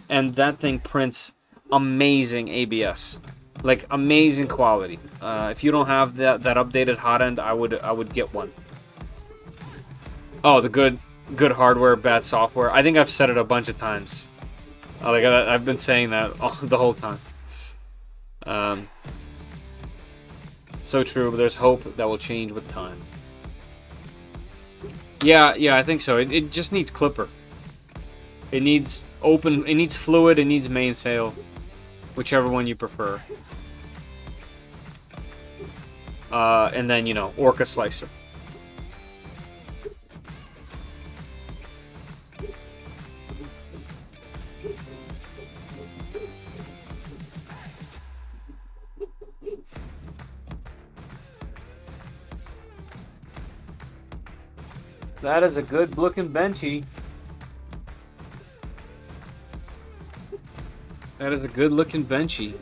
and that thing prints amazing ABS, like amazing quality. If you don't have that updated hot end, I would get one. Oh, the good hardware, bad software. I think I've said it a bunch of times. I've been saying that the whole time. So true, but there's hope that will change with time. Yeah, I think so. It just needs clipper. It needs open, it needs fluid, it needs mainsail. Whichever one you prefer. And then, you know, Orca slicer. That is a good looking benchy. That is a good looking benchy.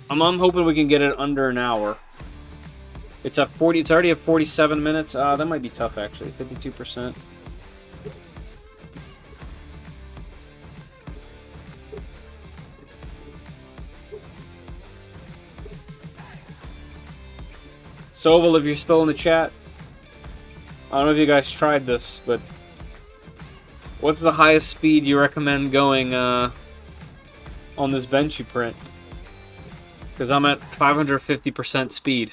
I'm hoping we can get it under an hour. It's at 40. It's already at 47 minutes. That might be tough actually. 52%. Sovol, if you're still in the chat, I don't know if you guys tried this, but what's the highest speed you recommend going on this benchy print? Because I'm at 550% speed.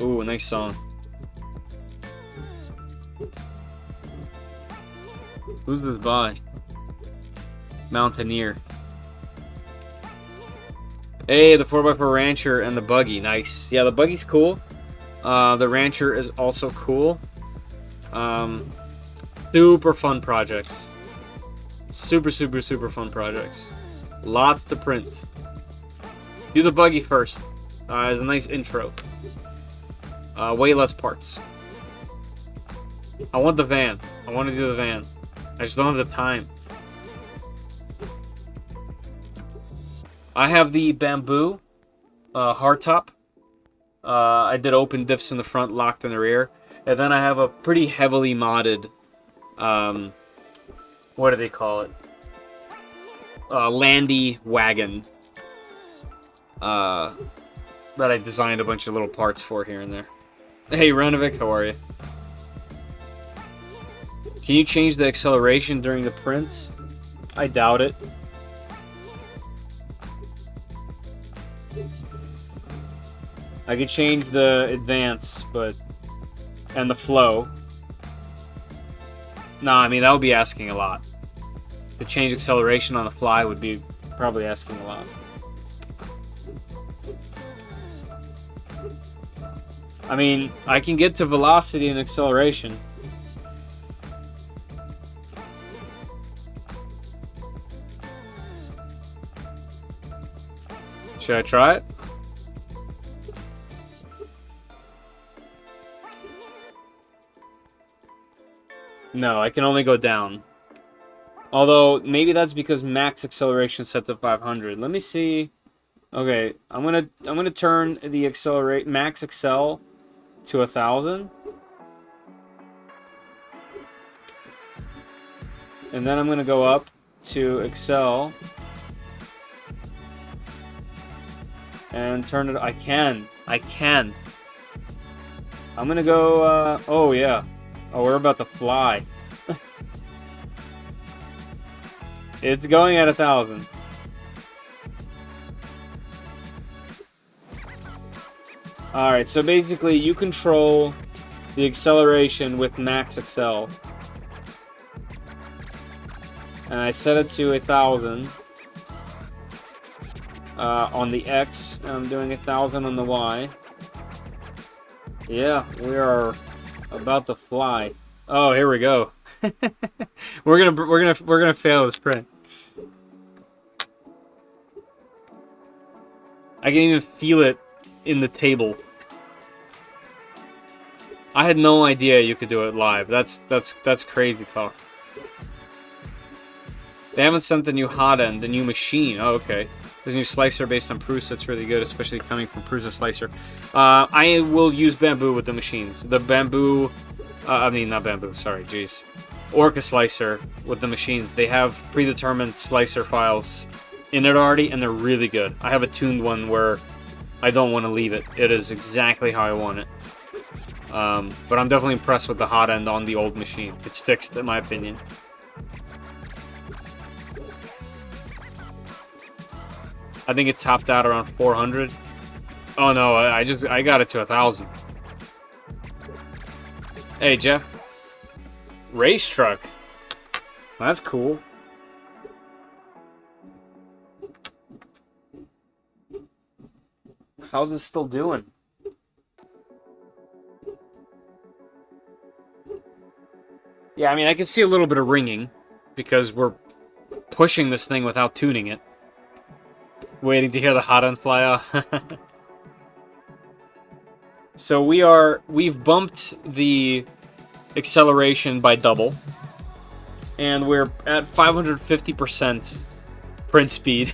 Ooh, nice song. Who's this by? Mountaineer. Hey, the 4x4 Rancher and the buggy. Nice. Yeah, the buggy's cool. The Rancher is also cool. Super fun projects. Super fun projects. Lots to print. Do the buggy first. As a nice intro. Way less parts. I want the van. I want to do the van. I just don't have the time. I have the bamboo hardtop. I did open diffs in the front, locked in the rear. And then I have a pretty heavily modded, what do they call it? Landy wagon. That I designed a bunch of little parts for here and there. Hey, Renovic, how are you? Can you change the acceleration during the print? I doubt it. I could change the advance, but... and the flow. Nah, I mean, that would be asking a lot. To change acceleration on the fly would be probably asking a lot. I mean, I can get to velocity and acceleration. Should I try it? No, I can only go down. Although, maybe that's because max acceleration is set to 500. Let me see. Okay, I'm gonna turn the max accel to 1000. And then I'm gonna go up to accel. And turn it. I can. I'm gonna go. Oh yeah. Oh, we're about to fly. It's going at 1000. Alright, so basically you control the acceleration with max accel. And I set it to 1000 on the X, and I'm doing 1000 on the Y. Yeah, we are about to fly. Oh, here we go. we're gonna fail this print. I can even feel it in the table. I had no idea you could do it live. That's crazy talk. They haven't sent the new hot end, the new machine. Oh, okay. There's a new slicer based on Prusa. That's really good, especially coming from Prusa slicer. I will use bamboo with the machines. The bamboo, I mean not bamboo. Sorry, jeez. Orca slicer with the machines. They have predetermined slicer files in it already, and they're really good. I have a tuned one where I don't want to leave it. It is exactly how I want it. But I'm definitely impressed with the hot end on the old machine. It's fixed, in my opinion. I think it topped out around 400. Oh no, I got it to 1,000. Hey Jeff, race truck. That's cool. How's it still doing? Yeah, I mean, I can see a little bit of ringing because we're pushing this thing without tuning it. Waiting to hear the hot end fly off. So we've bumped the acceleration by double, and we're at 550% print speed.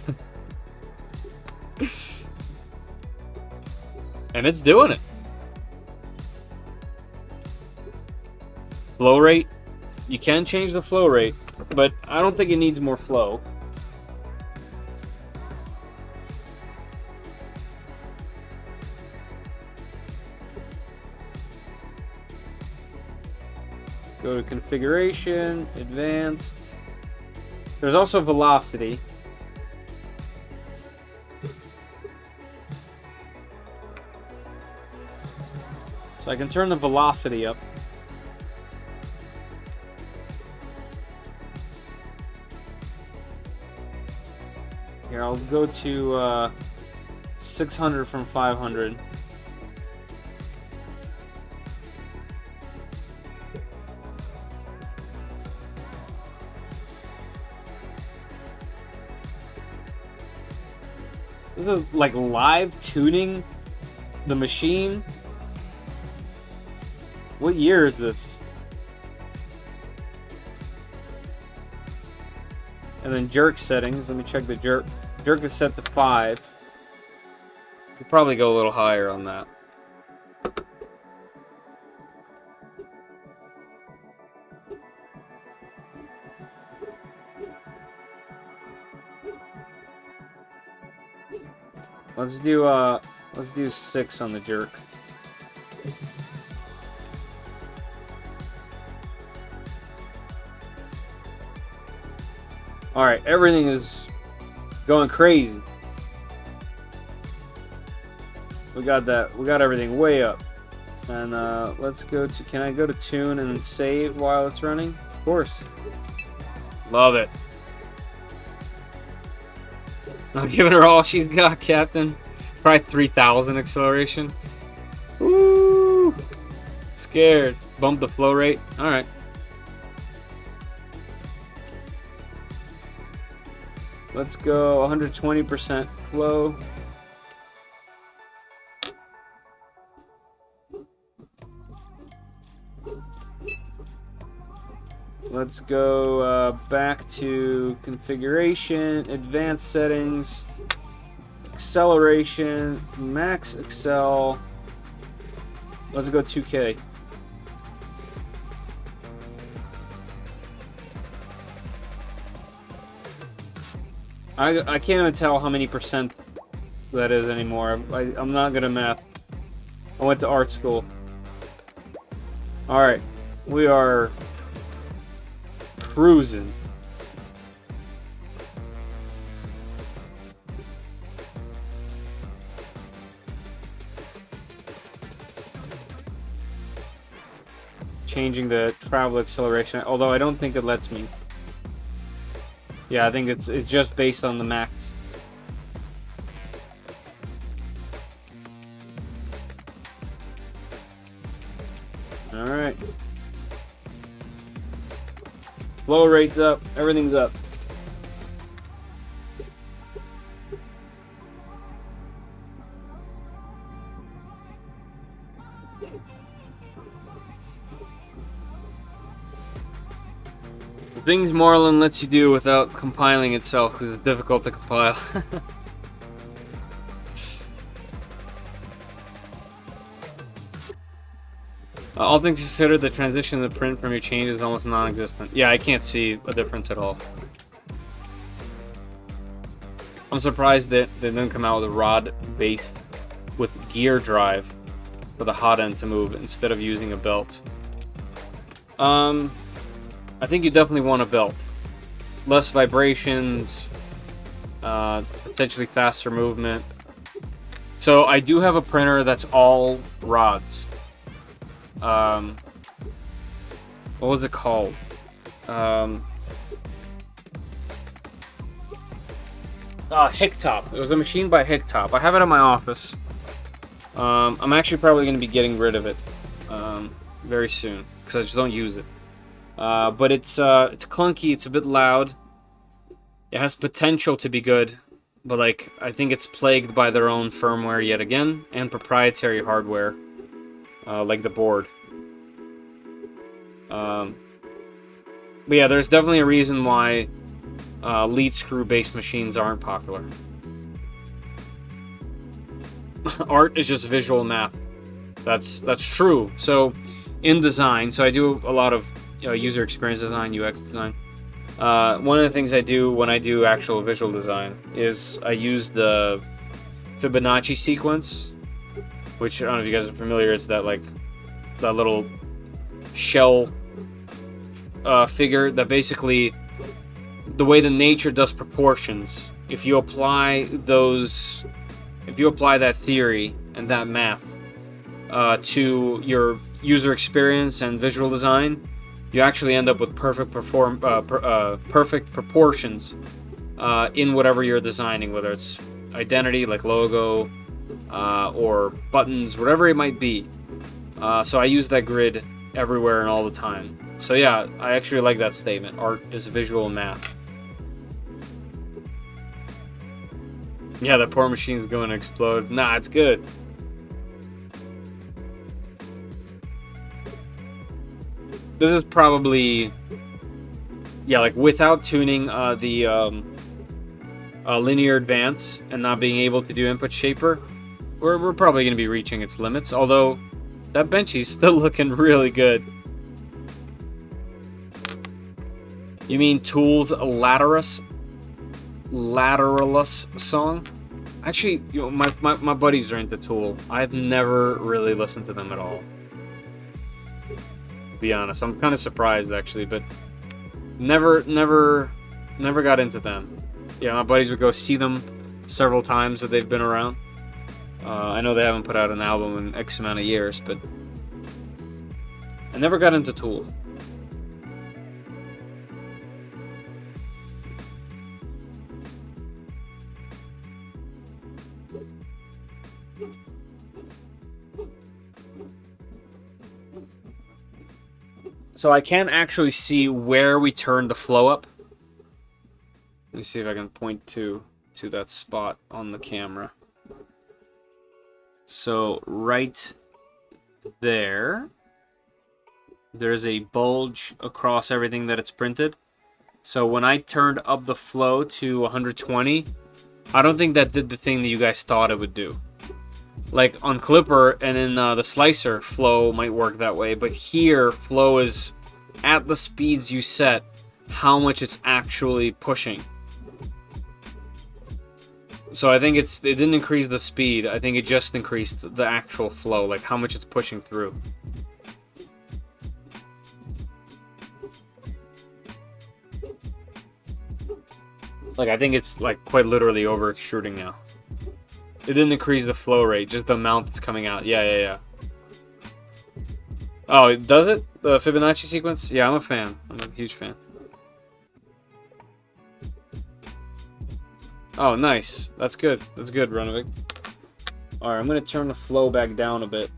And it's doing it. Flow rate. You can change the flow rate, but I don't think it needs more flow. Go to configuration, advanced. There's also velocity. So I can turn the velocity up. Here, I'll go to 600 from 500. This is like live tuning the machine. What year is this? And then jerk settings. Let me check the jerk. Jerk is set to 5. Could probably go a little higher on that. Let's do 6 on the jerk. Alright, everything is going crazy. We got everything way up. And let's go to, can I go to tune and then save while it's running? Of course. Love it. I'm giving her all she's got, Captain. Probably 3,000 acceleration. Woo! Scared. Bump the flow rate. Alright. Let's go 120% flow. Let's go back to configuration, advanced settings, acceleration, max accel. Let's go 2K. I can't even tell how many percent that is anymore. I'm not good at math. I went to art school. Alright, we are cruising. Changing the travel acceleration, although I don't think it lets me. Yeah, I think it's just based on the max. All right. Flow rate's up. Everything's up. Things Marlin lets you do without compiling itself because it's difficult to compile. All things considered, the transition to print from your change is almost non-existent. Yeah, I can't see a difference at all. I'm surprised that they didn't come out with a rod based with gear drive. for the hot end to move instead of using a belt. I think you definitely want a belt. Less vibrations, potentially faster movement. So I do have a printer that's all rods. What was it called? Hicktop. It was a machine by Hicktop. I have it in my office. I'm actually probably going to be getting rid of it very soon because I just don't use it. But it's clunky. It's a bit loud. It has potential to be good, but like I think it's plagued by their own firmware yet again and proprietary hardware, like the board. But yeah, there's definitely a reason why lead screw based machines aren't popular. Art is just visual math. That's true. So in design, so I do a lot of user experience design, UX design. One of the things I do when I do actual visual design is I use the Fibonacci sequence, which I don't know if you guys are familiar. It's that little shell figure that basically the way the nature does proportions. If you apply that theory and that math to your user experience and visual design, you actually end up with perfect proportions in whatever you're designing, whether it's identity like logo or buttons, whatever it might be. So I use that grid everywhere and all the time. So yeah, I actually like that statement. Art is visual math. Yeah, the poor machine's going to explode. Nah, it's good. This is probably, yeah, like without tuning the linear advance and not being able to do input shaper, we're probably going to be reaching its limits. Although that benchy's still looking really good. You mean Tool's Lateralis song? Actually, my buddies are into Tool. I've never really listened to them at all. To be honest, I'm kind of surprised actually, but never got into them. Yeah, my buddies would go see them several times that they've been around. I know they haven't put out an album in X amount of years, but I never got into Tool. So I can't actually see where we turned the flow up. Let me see if I can point to that spot on the camera. So right there, there's a bulge across everything that it's printed. So when I turned up the flow to 120, I don't think that did the thing that you guys thought it would do. Like on Clipper and in the slicer, flow might work that way, but here flow is at the speeds you set, how much it's actually pushing. So I think it didn't increase the speed, I think it just increased the actual flow, like how much it's pushing through. Like I think it's like quite literally over extruding now. It didn't increase the flow rate, just the amount that's coming out. Yeah. Oh, does it? The Fibonacci sequence? Yeah, I'm a fan. I'm a huge fan. Oh, nice. That's good. That's good, Runovic. Alright, I'm going to turn the flow back down a bit.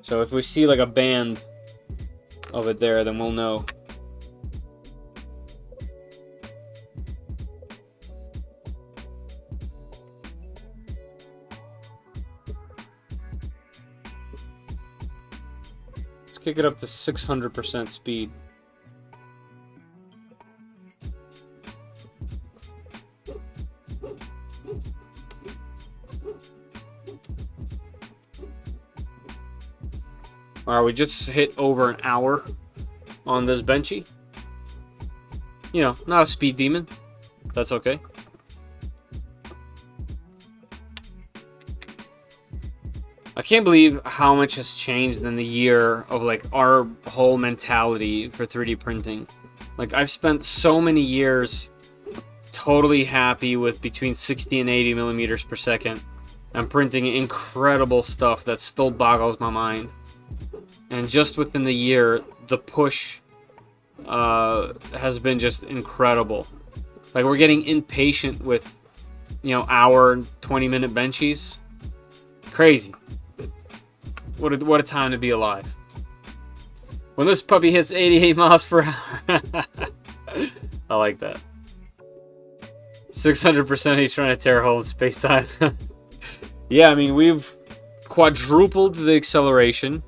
So if we see like a band of it there, then we'll know. Let's kick it up to 600% speed. Alright, we just hit over an hour on this benchy. you know, not a speed demon. That's okay. I can't believe how much has changed in the year of like our whole mentality for 3D printing. Like, I've spent so many years totally happy with between 60 and 80 millimeters per second. I'm printing incredible stuff that still boggles my mind. And just within the year, the push has been just incredible. Like, we're getting impatient with, you know, hour and 20-minute benchies. Crazy. What a time to be alive. When this puppy hits 88 miles per hour. I like that. 600% he's trying to tear a hole in space-time. Yeah, I mean, we've quadrupled the acceleration.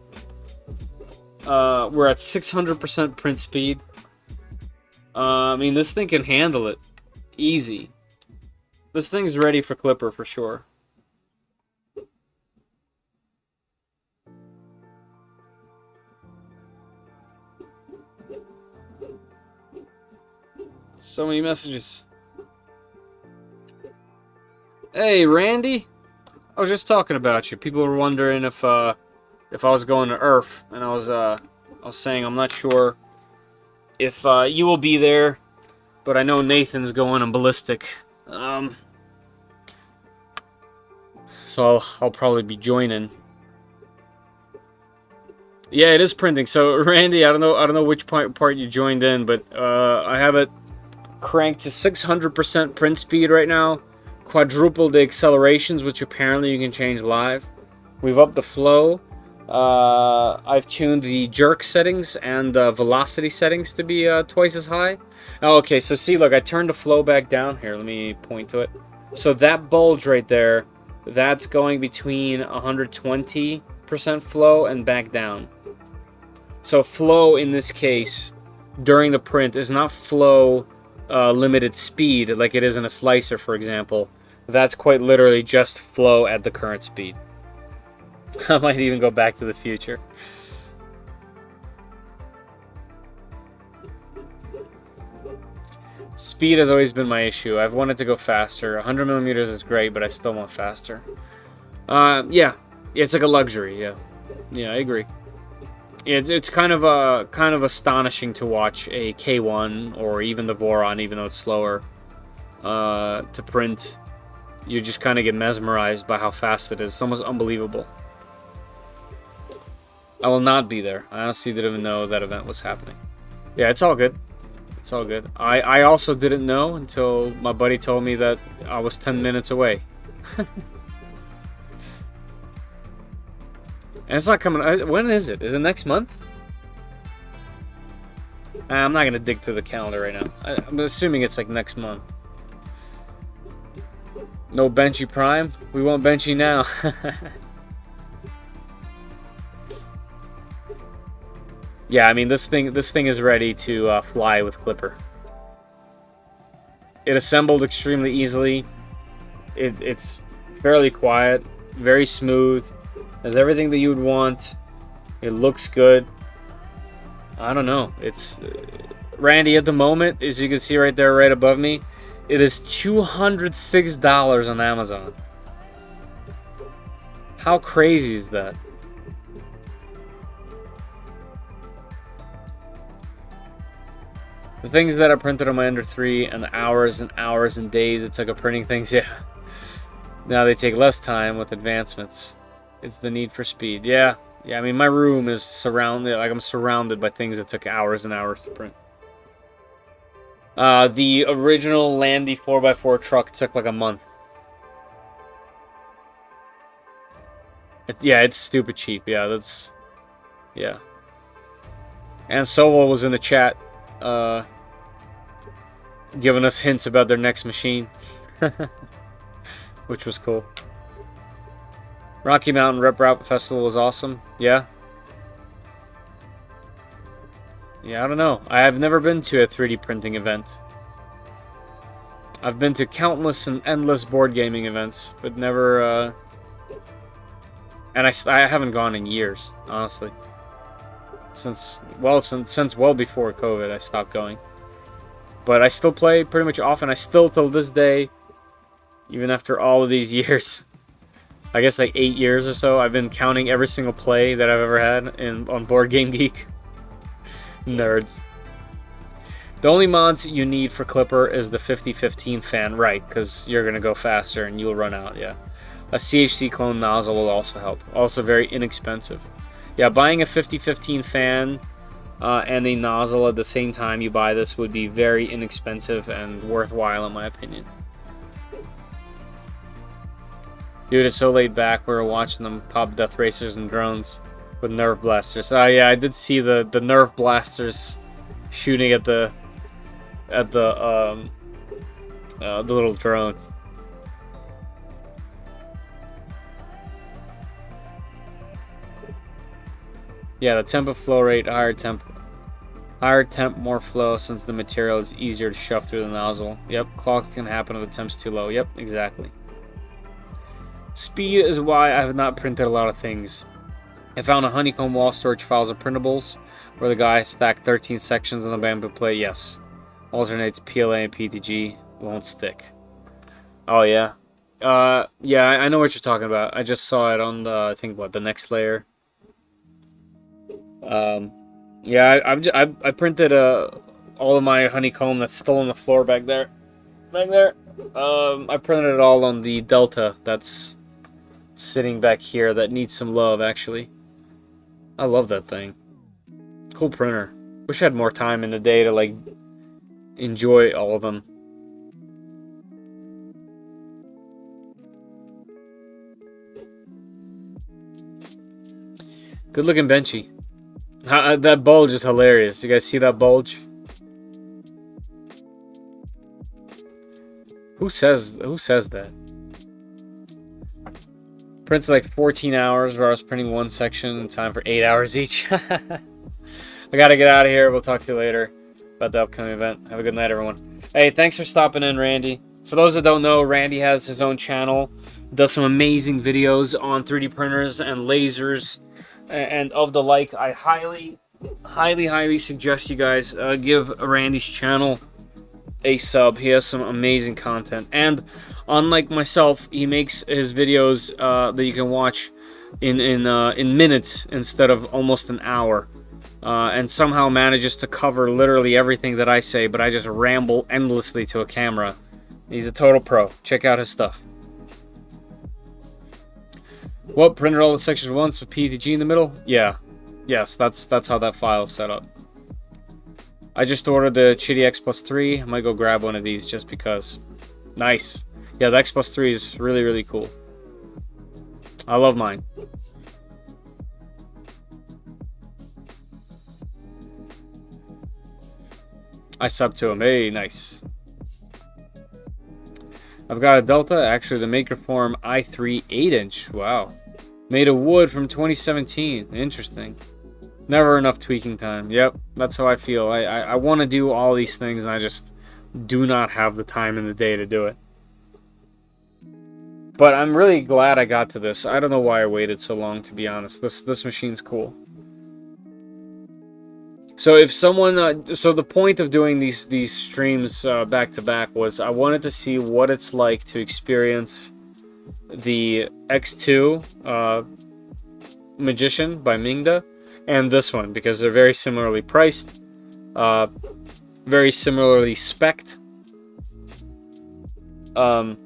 We're at 600% print speed. I mean, this thing can handle it. Easy. This thing's ready for Clipper for sure. So many messages. Hey, Randy. I was just talking about you. People were wondering if I was going to Earth, and I was saying I'm not sure if you will be there, but I know Nathan's going on ballistic. So I'll probably be joining. Yeah, it is printing. So Randy, I don't know which part you joined in, but I have it cranked to 600% print speed right now. Quadrupled the accelerations, which apparently you can change live. We've upped the flow. I've tuned the jerk settings and the velocity settings to be twice as high. Oh, okay, so see, look, I turned the flow back down here. Let me point to it. So that bulge right there, that's going between 120% flow and back down. So flow in this case during the print is not flow limited speed like it is in a slicer, for example. That's quite literally just flow at the current speed. I might even go back to the future. Speed has always been my issue. I've wanted to go faster. 100 millimeters is great, but I still want faster. Yeah, it's like a luxury. Yeah, I agree. It's kind of astonishing to watch a K1 or even the Voron, even though it's slower, to print. You just kind of get mesmerized by how fast it is. It's almost unbelievable. I will not be there. I honestly didn't even know that event was happening. Yeah, it's all good. It's all good. I also didn't know until my buddy told me that I was 10 minutes away. And it's not coming. When is it? Is it next month? I'm not going to dig through the calendar right now. I'm assuming it's like next month. No Benchy Prime? We won't Benchy now. Yeah, I mean, this thing is ready to fly with Clipper. It assembled extremely easily. It's fairly quiet, very smooth, has everything that you would want. It looks good. I don't know. It's Randy at the moment, as you can see right there, right above me. It is $206 on Amazon. How crazy is that? The things that I printed on my Ender 3 and the hours and hours and days it took of printing things, yeah. Now they take less time with advancements. It's the need for speed. Yeah, I mean, my room is surrounded, like I'm surrounded by things that took hours and hours to print. The original Landy 4x4 truck took like a month. Yeah, it's stupid cheap. Yeah, that's... Yeah. And Sovol was in the chat, giving us hints about their next machine. Which was cool. Rocky Mountain Rep Route Festival was awesome. Yeah. Yeah, I don't know. I have never been to a 3D printing event. I've been to countless and endless board gaming events, but never, and I haven't gone in years, honestly. Since well before COVID, I stopped going. But I still play pretty much often. I still, till this day, even after all of these years, I guess like 8 years or so, I've been counting every single play that I've ever had on Board Game Geek. Nerds. The only mods you need for Clipper is the 50-15 fan, right? Because you're going to go faster and you'll run out, yeah. A CHC clone nozzle will also help. Also very inexpensive. Yeah, buying a 50-15 fan and a nozzle at the same time you buy this would be very inexpensive and worthwhile in my opinion. Dude, it's so laid back. We were watching them pop death racers and drones with nerve blasters. Oh yeah, I did see the nerve blasters shooting at the little drone. Yeah, the temp of flow rate, higher temp, more flow since the material is easier to shove through the nozzle. Yep, clog can happen if the temp's too low. Yep, exactly. Speed is why I have not printed a lot of things. I found a honeycomb wall storage files of printables where the guy stacked 13 sections on the bamboo plate. Yes. Alternates PLA and PTG. Won't stick. Oh, yeah. Yeah, I know what you're talking about. I just saw it on the, I think, what, the next layer. Yeah, I printed all of my honeycomb that's still on the floor back there. I printed it all on the Delta that's sitting back here that needs some love, actually. I love that thing. Cool printer. Wish I had more time in the day to, like, enjoy all of them. Good looking benchy. That bulge is hilarious. You guys see that bulge? Who says that? Prints like 14 hours where I was printing one section in time for 8 hours each. I gotta get out of here. We'll talk to you later about the upcoming event. Have a good night, everyone. Hey, thanks for stopping in, Randy. For those that don't know, Randy has his own channel. Does some amazing videos on 3D printers and lasers and of the like. I highly suggest you guys give Randy's channel a sub. He has some amazing content, and unlike myself, he makes his videos that you can watch in minutes instead of almost an hour, and somehow manages to cover literally everything that I say, but I just ramble endlessly to a camera. He's a total pro. Check out his stuff. What, printed all the sections once with PTG in the middle? Yeah. Yes, that's how that file is set up. I just ordered the Chitty X+3. I might go grab one of these just because. Nice. Yeah, the X+3 is really cool. I love mine. I sub to him. Hey, nice. I've got a Delta, actually the Makerform i3 8-inch. Wow. Made of wood from 2017. Interesting. Never enough tweaking time. Yep, that's how I feel. I want to do all these things, and I just do not have the time in the day to do it. But I'm really glad I got to this. I don't know why I waited so long, to be honest. This machine's cool. So if someone, so the point of doing these streams back to back was I wanted to see what it's like to experience the X2 Magician by Mingda and this one, because they're very similarly priced, very similarly spec'd. And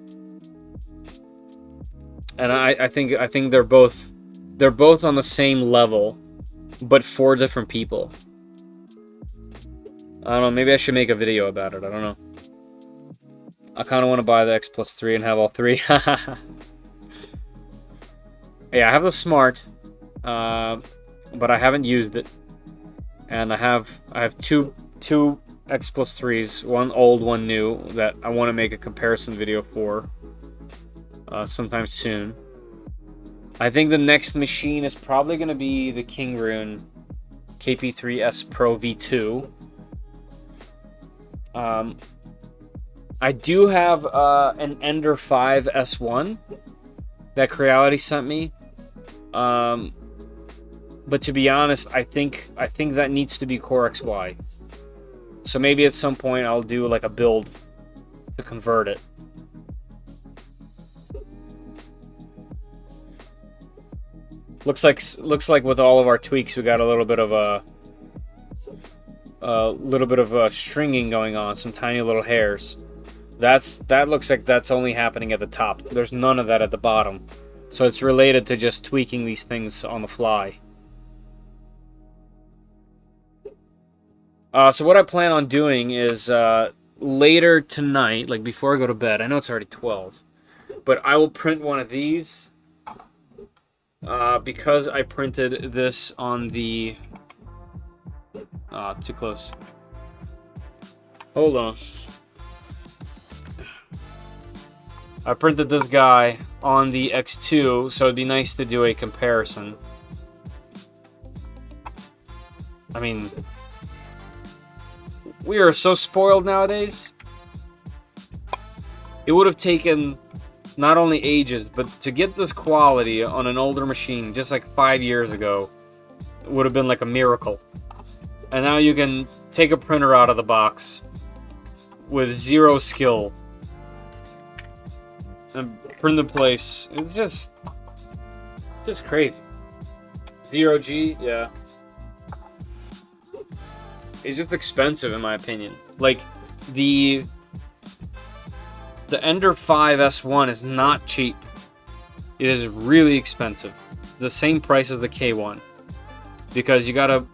I think they're both on the same level, but for different people. I don't know, maybe I should make a video about it. I don't know. I kind of want to buy the X+3 and have all three. Yeah, I have the Smart, but I haven't used it. And I have two X+3s, one old, one new, that I want to make a comparison video for sometime soon. I think the next machine is probably going to be the Kingrun KP3S Pro V2. I do have an Ender 5 S1 that Creality sent me. But to be honest, I think that needs to be Core XY. So maybe at some point I'll do like a build to convert it. Looks like with all of our tweaks, we got a little bit of stringing going on, some tiny little hairs. That looks like that's only happening at the top. There's none of that at the bottom. So it's related to just tweaking these things on the fly. So what I plan on doing is later tonight, like before I go to bed, I know it's already 12, but I will print one of these because I printed this on the... too close. Hold on. I printed this guy on the X2, so it'd be nice to do a comparison. I mean, we are so spoiled nowadays. It would have taken not only ages, but to get this quality on an older machine, just like 5 years ago, it would have been like a miracle. And now you can take a printer out of the box with zero skill and print in place. It's just crazy. 0G, yeah. It's just expensive in my opinion. Like the Ender 5 S1 is not cheap. It is really expensive. The same price as the K1. Because you gotta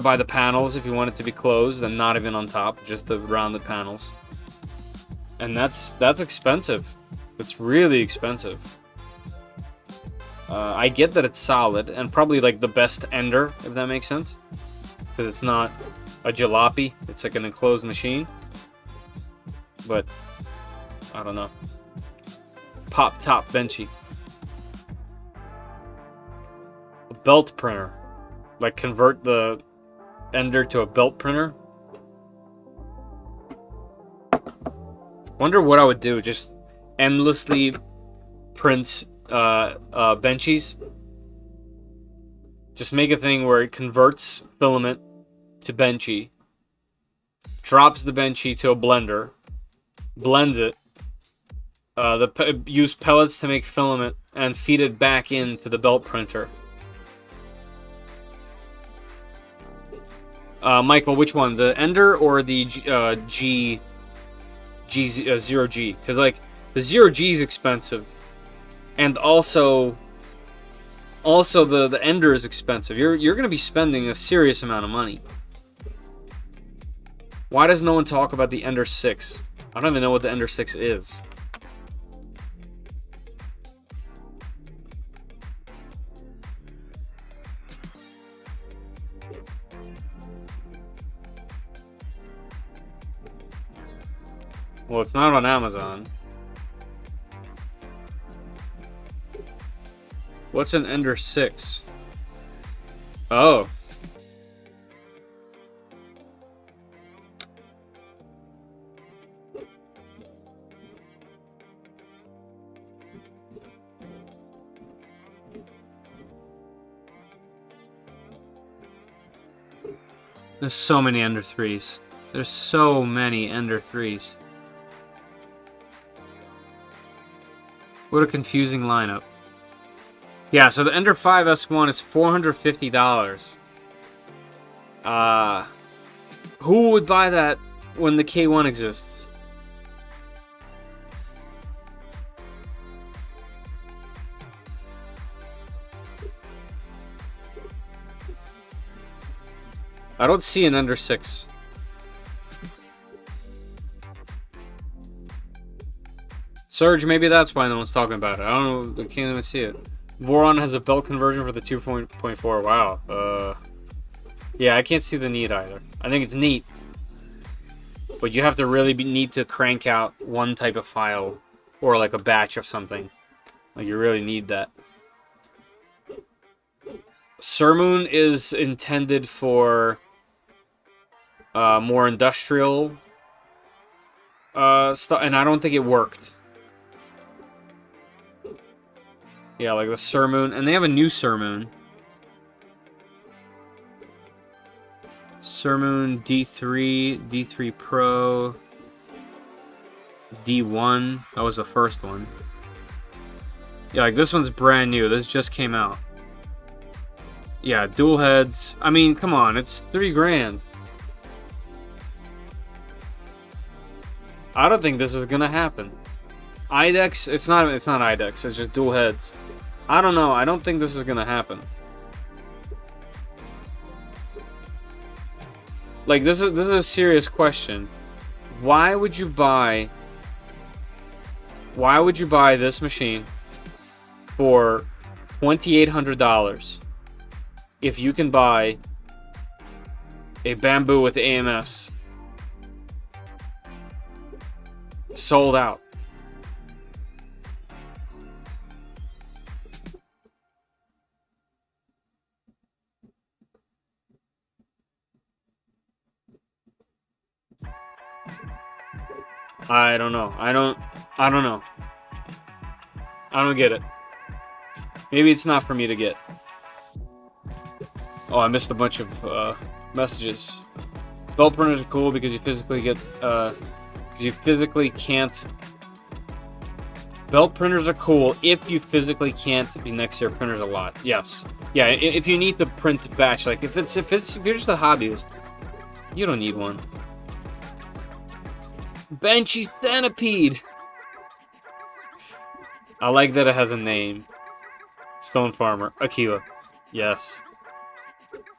buy the panels if you want it to be closed and not even on top, just the rounded panels. And that's expensive. It's really expensive. I get that it's solid and probably like the best Ender, if that makes sense, because it's not a jalopy. It's like an enclosed machine. But I don't know. Pop top benchy. A belt printer. Like convert the Ender to a belt printer. Wonder what I would do. Just endlessly print benchies. Just make a thing where it converts filament to benchy, drops the benchy to a blender, blends it, use pellets to make filament, and feed it back into the belt printer. Michael, which one? The Ender or the G0G? Because like the 0G is expensive, and also the Ender is expensive. You're gonna be spending a serious amount of money. Why does no one talk about the Ender 6? I don't even know what the Ender 6 is. Well, it's not on Amazon. What's an Ender 6? Oh. There's so many Ender 3s. There's so many Ender 3s. What a confusing lineup. Yeah, so the Ender 5 S1 is $450. Who would buy that when the K1 exists? I don't see an Ender 6. Surge, maybe that's why no one's talking about it. I don't know, I can't even see it. Voron has a belt conversion for the 2.4. Wow. Yeah, I can't see the need either. I think it's neat, but you have to really need to crank out one type of file or like a batch of something. Like you really need that. Surmoon is intended for more industrial stuff, and I don't think it worked. Yeah, like the Surmoon, and they have a new Surmoon. Surmoon D3, D3 Pro, D1. That was the first one. Yeah, like this one's brand new. This just came out. Yeah, dual heads. I mean, come on, it's $3 grand. I don't think this is gonna happen. IDEX, it's not IDEX, it's just dual heads. I don't know, I don't think this is gonna happen. Like, this is a serious question. Why would you buy this machine for $2,800 if you can buy a Bamboo with AMS sold out? I don't know. I don't know. I don't get it. Maybe it's not for me to get. Oh, I missed a bunch of messages. Belt printers are cool because you physically get you physically can't. Belt printers are cool if you physically can't be next to your printers a lot. Yes. Yeah, if you need to print batch, like if you're just a hobbyist, you don't need one. Banshee Centipede! I like that it has a name. Stone Farmer. Aquila. Yes.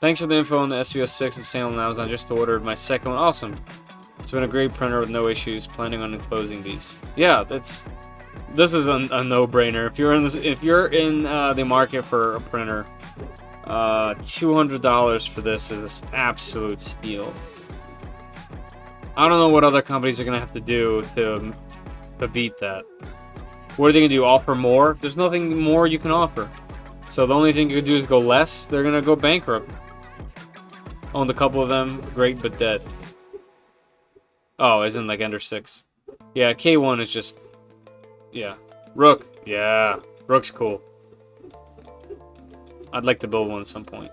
Thanks for the info on the SV06 and sale on Amazon. Just ordered my second one. Awesome. It's been a great printer with no issues. Planning on enclosing these. Yeah, this is a no-brainer. If you're in the market for a printer, $200 for this is an absolute steal. I don't know what other companies are gonna have to do to beat that. What are they gonna do? Offer more? There's nothing more you can offer. So the only thing you can do is go less. They're gonna go bankrupt. Owned a couple of them. Great but dead. Oh, isn't like Ender 6. Yeah, K1 is just... Yeah. Rook. Yeah. Rook's cool. I'd like to build one at some point.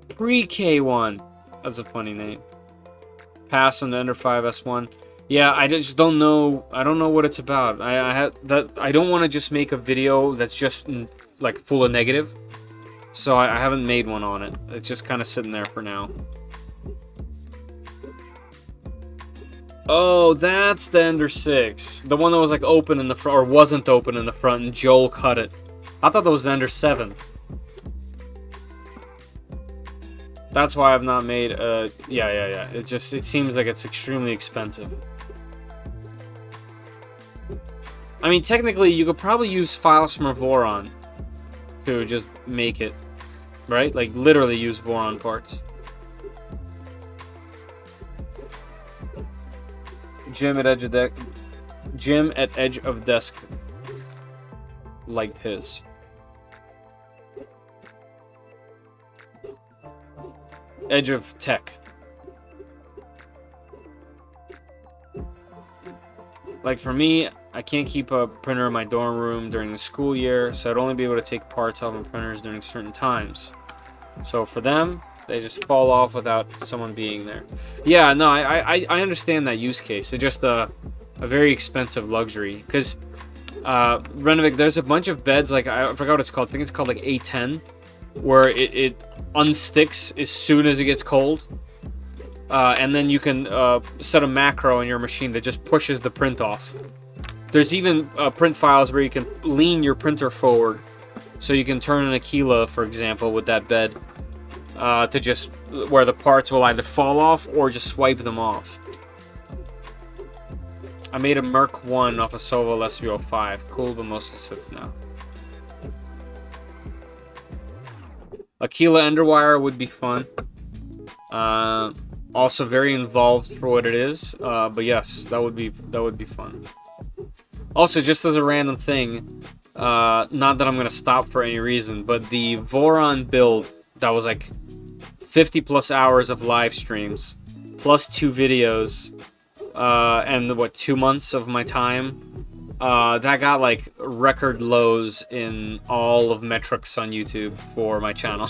Pre-K1. That's a funny name. Pass on the Ender 5 S1. Yeah, I just don't know. I don't know what it's about. I don't want to just make a video that's just like full of negative. So I haven't made one on it. It's just kind of sitting there for now. Oh, that's the Ender 6. The one that was like open in the front, or wasn't open in the front, and Joel cut it. I thought that was the Ender 7. That's why I've not made yeah. It seems like it's extremely expensive. I mean, technically, you could probably use files from a Voron to just make it, right? Like, literally use Voron parts. Jim at edge of desk liked his. Edge of tech. Like for me, I can't keep a printer in my dorm room during the school year, so I'd only be able to take parts off of printers during certain times. So for them, they just fall off without someone being there. Yeah, no, I understand that use case. It's just a very expensive luxury. Because Renovik, there's a bunch of beds, like I forgot what it's called. I think it's called like A10, where it unsticks as soon as it gets cold. And then you can set a macro in your machine that just pushes the print off. There's even print files where you can lean your printer forward. So you can turn an Aquila, for example, with that bed. To just where the parts will either fall off or just swipe them off. I made a Merc 1 off a Sovol SV06. Cool, but mostly sits now. Aquila Enderwire would be fun. Also very involved for what it is. But yes, that would be fun. Also, just as a random thing, not that I'm gonna stop for any reason, but the Voron build that was like 50 plus hours of live streams, plus 2 videos, and what, 2 months of my time, that got like record lows in all of metrics on YouTube for my channel.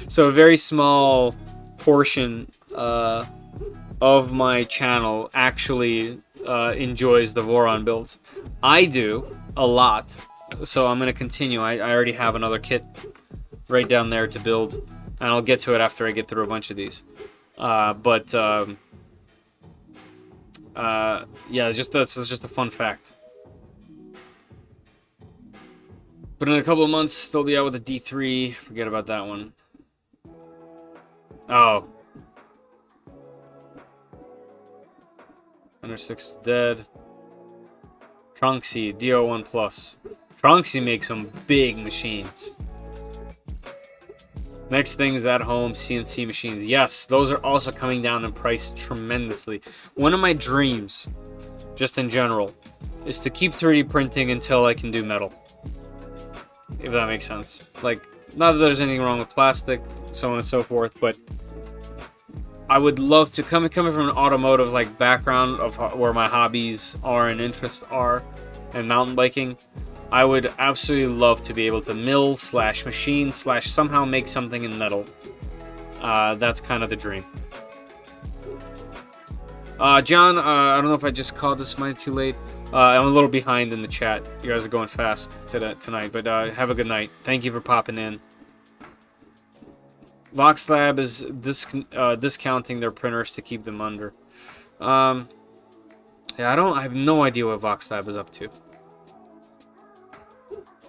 So a very small portion of my channel actually enjoys the Voron builds. I do a lot, so I'm going to continue. I already have another kit right down there to build, and I'll get to it after I get through a bunch of these. Yeah, that's just a fun fact. But in a couple of months, they'll be out with a D3. Forget about that one. Oh. Under 6 is dead. Trunksy, DO1 Plus. Trunksy makes some big machines. Next thing is at home CNC machines. Yes, those are also coming down in price tremendously. One of my dreams, just in general, is to keep 3D printing until I can do metal. If that makes sense. Like, not that there's anything wrong with plastic, so on and so forth, but I would love to, coming from an automotive like background of where my hobbies are and interests are, and mountain biking, I would absolutely love to be able to mill / machine / somehow make something in metal. That's kind of the dream. John, I don't know if I just called this, might too late. I'm a little behind in the chat. You guys are going fast tonight, but have a good night. Thank you for popping in. Voxelab is discounting their printers to keep them under. Yeah, I have no idea what Voxelab is up to.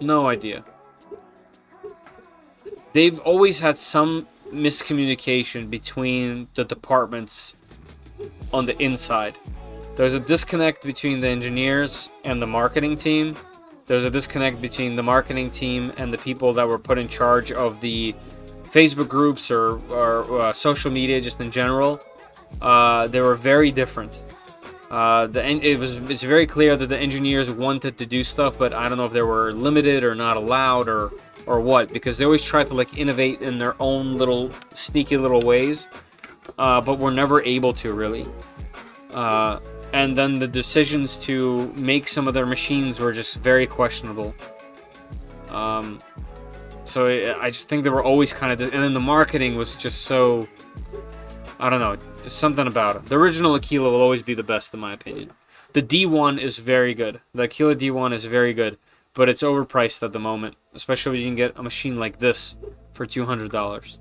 No idea. They've always had some miscommunication between the departments on the inside. There's a disconnect between the engineers and the marketing team. There's a disconnect between the marketing team and the people that were put in charge of the Facebook groups or social media just in general. They were very different. It's very clear that the engineers wanted to do stuff, but I don't know if they were limited or not allowed or what, because they always tried to like innovate in their own little sneaky little ways, but were never able to really. And then the decisions to make some of their machines were just very questionable. So I just think they were always kind of, and then the marketing was just so, I don't know, just something about it. The original Aquila will always be the best in my opinion. The D1 is very good. The Aquila D1 is very good, but it's overpriced at the moment, especially when you can get a machine like this for $200.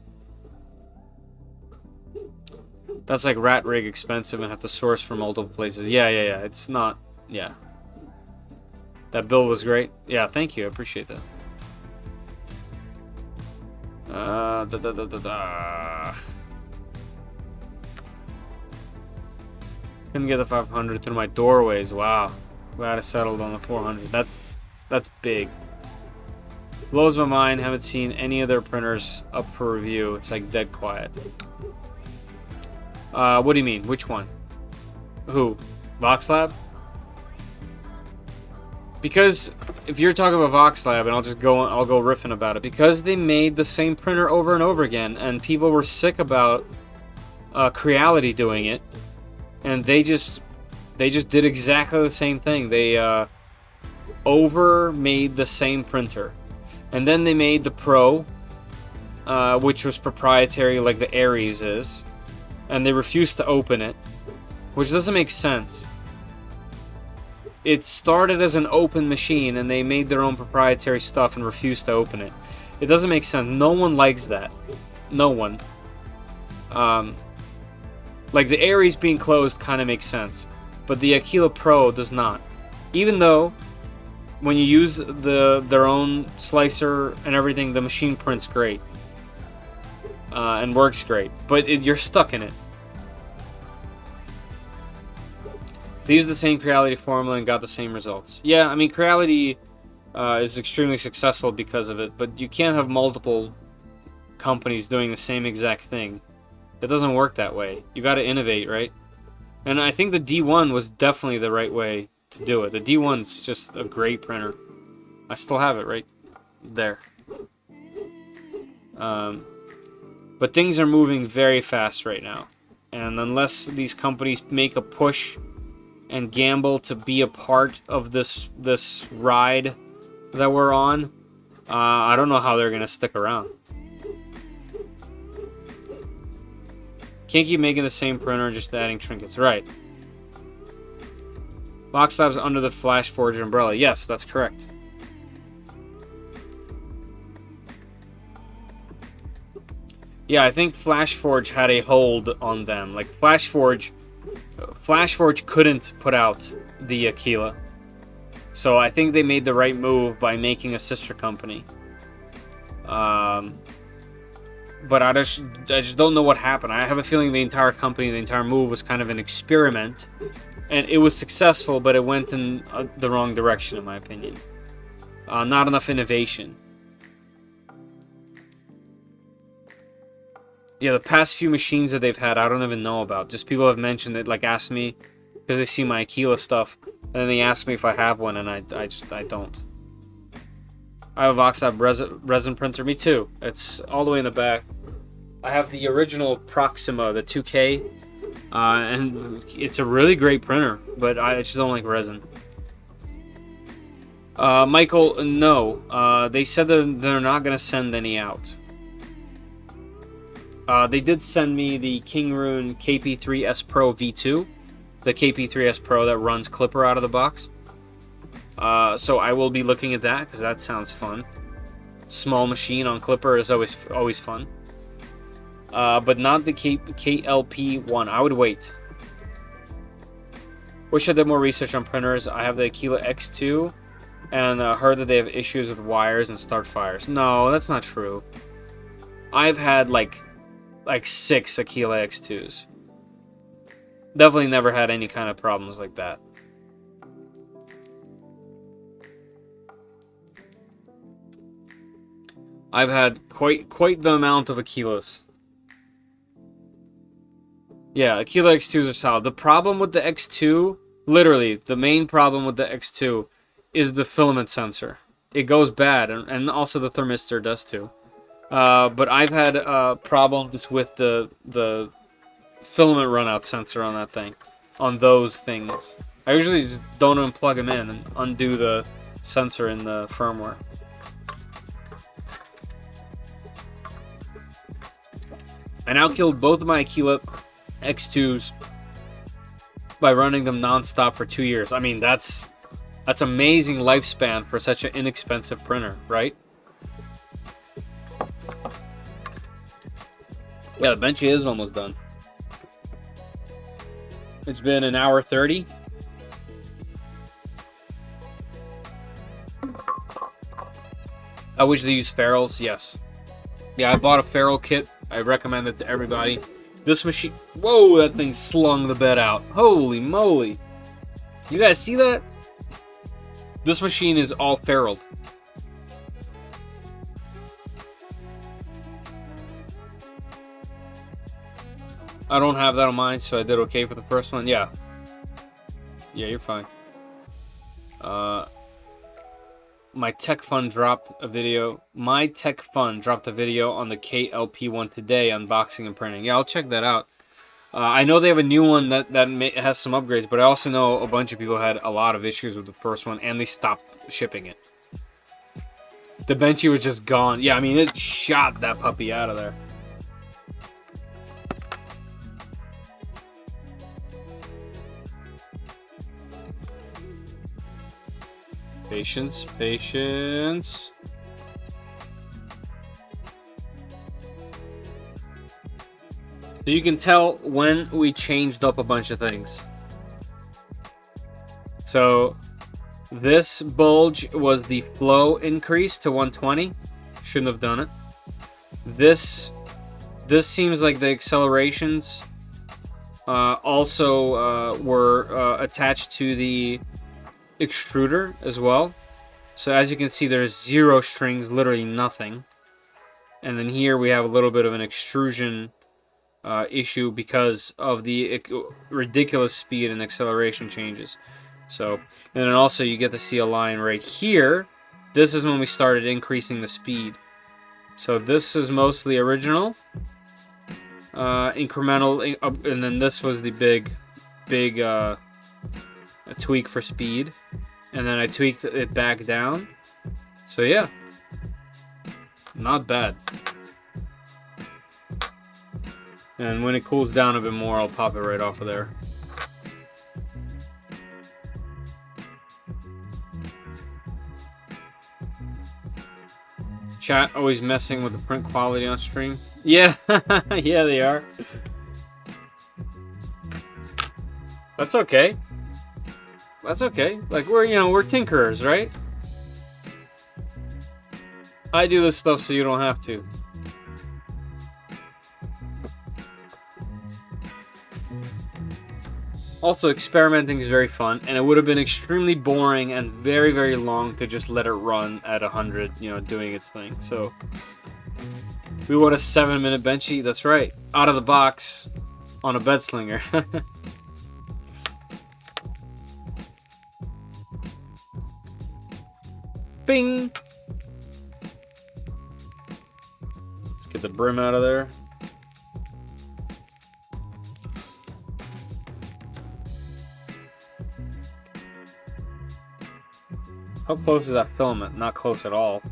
That's like rat rig expensive and have to source from multiple places. Yeah. It's not, yeah. That build was great. Yeah, thank you. I appreciate that. Couldn't get the 500 through my doorways. Wow. Glad I settled on the 400. That's big. Blows my mind. Haven't seen any of their printers up for review. It's like dead quiet. What do you mean? Which one? Who? Voxelab? Because if you're talking about Voxelab, and I'll go riffing about it, because they made the same printer over and over again, and people were sick about Creality doing it, and they just did exactly the same thing. They over-made the same printer, and then they made the Pro, which was proprietary, like the Aries is, and they refused to open it, which doesn't make sense. It started as an open machine, and they made their own proprietary stuff and refused to open it. It doesn't make sense. No one likes that. No one. Like the Aries being closed kind of makes sense, but the Aquila Pro does not. Even though, when you use their own slicer and everything, the machine prints great. And works great, but you're stuck in it. They used the same Creality formula and got the same results. Yeah, I mean, Creality is extremely successful because of it, but you can't have multiple companies doing the same exact thing. It doesn't work that way. You got to innovate, right? And I think the D1 was definitely the right way to do it. The D1's just a great printer. I still have it right there. But things are moving very fast right now, and unless these companies make a push and gamble to be a part of this ride that we're on, I don't know how they're gonna stick around. Can't keep making the same printer and just adding trinkets. Right. Voxelab's under the FlashForge umbrella. Yes, that's correct. Yeah, I think FlashForge had a hold on them. Like, FlashForge couldn't put out the Aquila. So I think they made the right move by making a sister company. But I just don't know what happened. I have a feeling the entire company, the entire move was kind of an experiment. And it was successful, but it went in the wrong direction, in my opinion. Not enough innovation. Yeah, the past few machines that they've had, I don't even know about. Just people have mentioned it, like asked me, because they see my Aquila stuff, and then they ask me if I have one, and I don't. I have a Voxelab resin printer. Me too. It's all the way in the back. I have the original Proxima, the 2K, and it's a really great printer, but I just don't like resin. Michael, no. They said that they're not going to send any out. They did send me the Kingroon KP3S Pro V2, the KP3S Pro that runs Clipper out of the box. So I will be looking at that because that sounds fun. Small machine on Clipper is always fun. But not the KLP1. I would wait. Wish I did more research on printers. I have the Aquila X2 and heard that they have issues with wires and start fires. No, that's not true. I've had like 6 Aquila X2s. Definitely never had any kind of problems like that. I've had quite the amount of Aquilas. Yeah, Aquila X2s are solid. The problem with the X2, literally, the main problem with the X2 is the filament sensor. It goes bad, and also the thermistor does too. But I've had problems with the filament runout sensor on that thing, on those things. I usually just don't unplug them in and undo the sensor in the firmware. I now killed both of my Aquila X2s by running them non-stop for 2 years. I mean, that's amazing lifespan for such an inexpensive printer, right? Yeah, the Benchy is almost done. It's been 1 hour 30. I wish they used ferrules, yes. Yeah, I bought a ferrule kit. I recommend it to everybody. This machine... Whoa, that thing slung the bed out. Holy moly. You guys see that? This machine is all ferruled. I don't have that on mine, so I did okay for the first one. Yeah. Yeah, you're fine. My Tech Fund dropped a video. My Tech Fund dropped a video on the KLP1 today, unboxing and printing. Yeah, I'll check that out. I know they have a new one that has some upgrades, but I also know a bunch of people had a lot of issues with the first one, and they stopped shipping it. The Benchy was just gone. Yeah, I mean, it shot that puppy out of there. Patience, patience. So you can tell when we changed up a bunch of things. So this bulge was the flow increase to 120. Shouldn't have done it. This seems like the accelerations also were attached to the extruder as well. So as you can see, there's 0 strings, literally nothing. And then here we have a little bit of an extrusion issue because of the ridiculous speed and acceleration changes. So, and then also you get to see a line right here. This is when we started increasing the speed. So this is mostly original, incremental, and then this was the big a tweak for speed, and then I tweaked it back down. So yeah, not bad. And when it cools down a bit more, I'll pop it right off of there. Chat always messing with the print quality on stream. Yeah, yeah, they are. That's okay. That's okay. Like, we're tinkerers, right? I do this stuff so you don't have to. Also, experimenting is very fun, and it would have been extremely boring and very, very long to just let it run at 100, doing its thing. So, we want a 7-minute benchy. That's right. Out of the box on a bed slinger. Bing! Let's get the brim out of there. How close is that filament? Not close at all.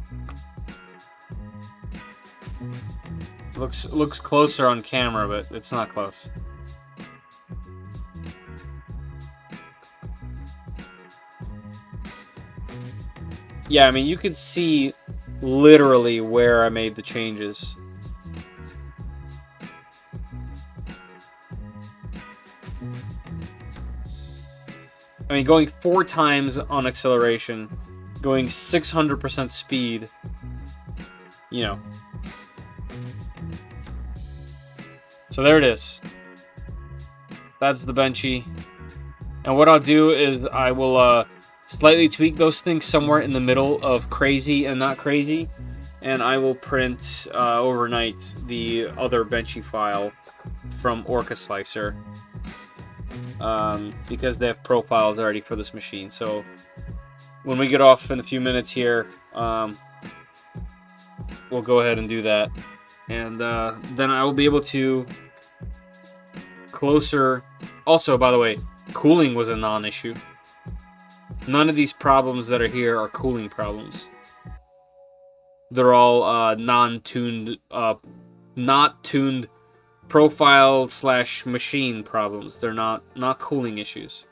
Looks closer on camera, but it's not close. Yeah, I mean, you can see literally where I made the changes. I mean, going 4 times on acceleration, going 600% speed, So there it is. That's the benchy. And what I'll do is I will slightly tweak those things somewhere in the middle of crazy and not crazy. And I will print overnight the other benchy file from Orca Slicer. Because they have profiles already for this machine. So when we get off in a few minutes here, we'll go ahead and do that. And then I will be able to closer. Also, by the way, cooling was a non-issue. None of these problems that are here are cooling problems. They're all non-tuned, not tuned profile / machine problems. They're not cooling issues.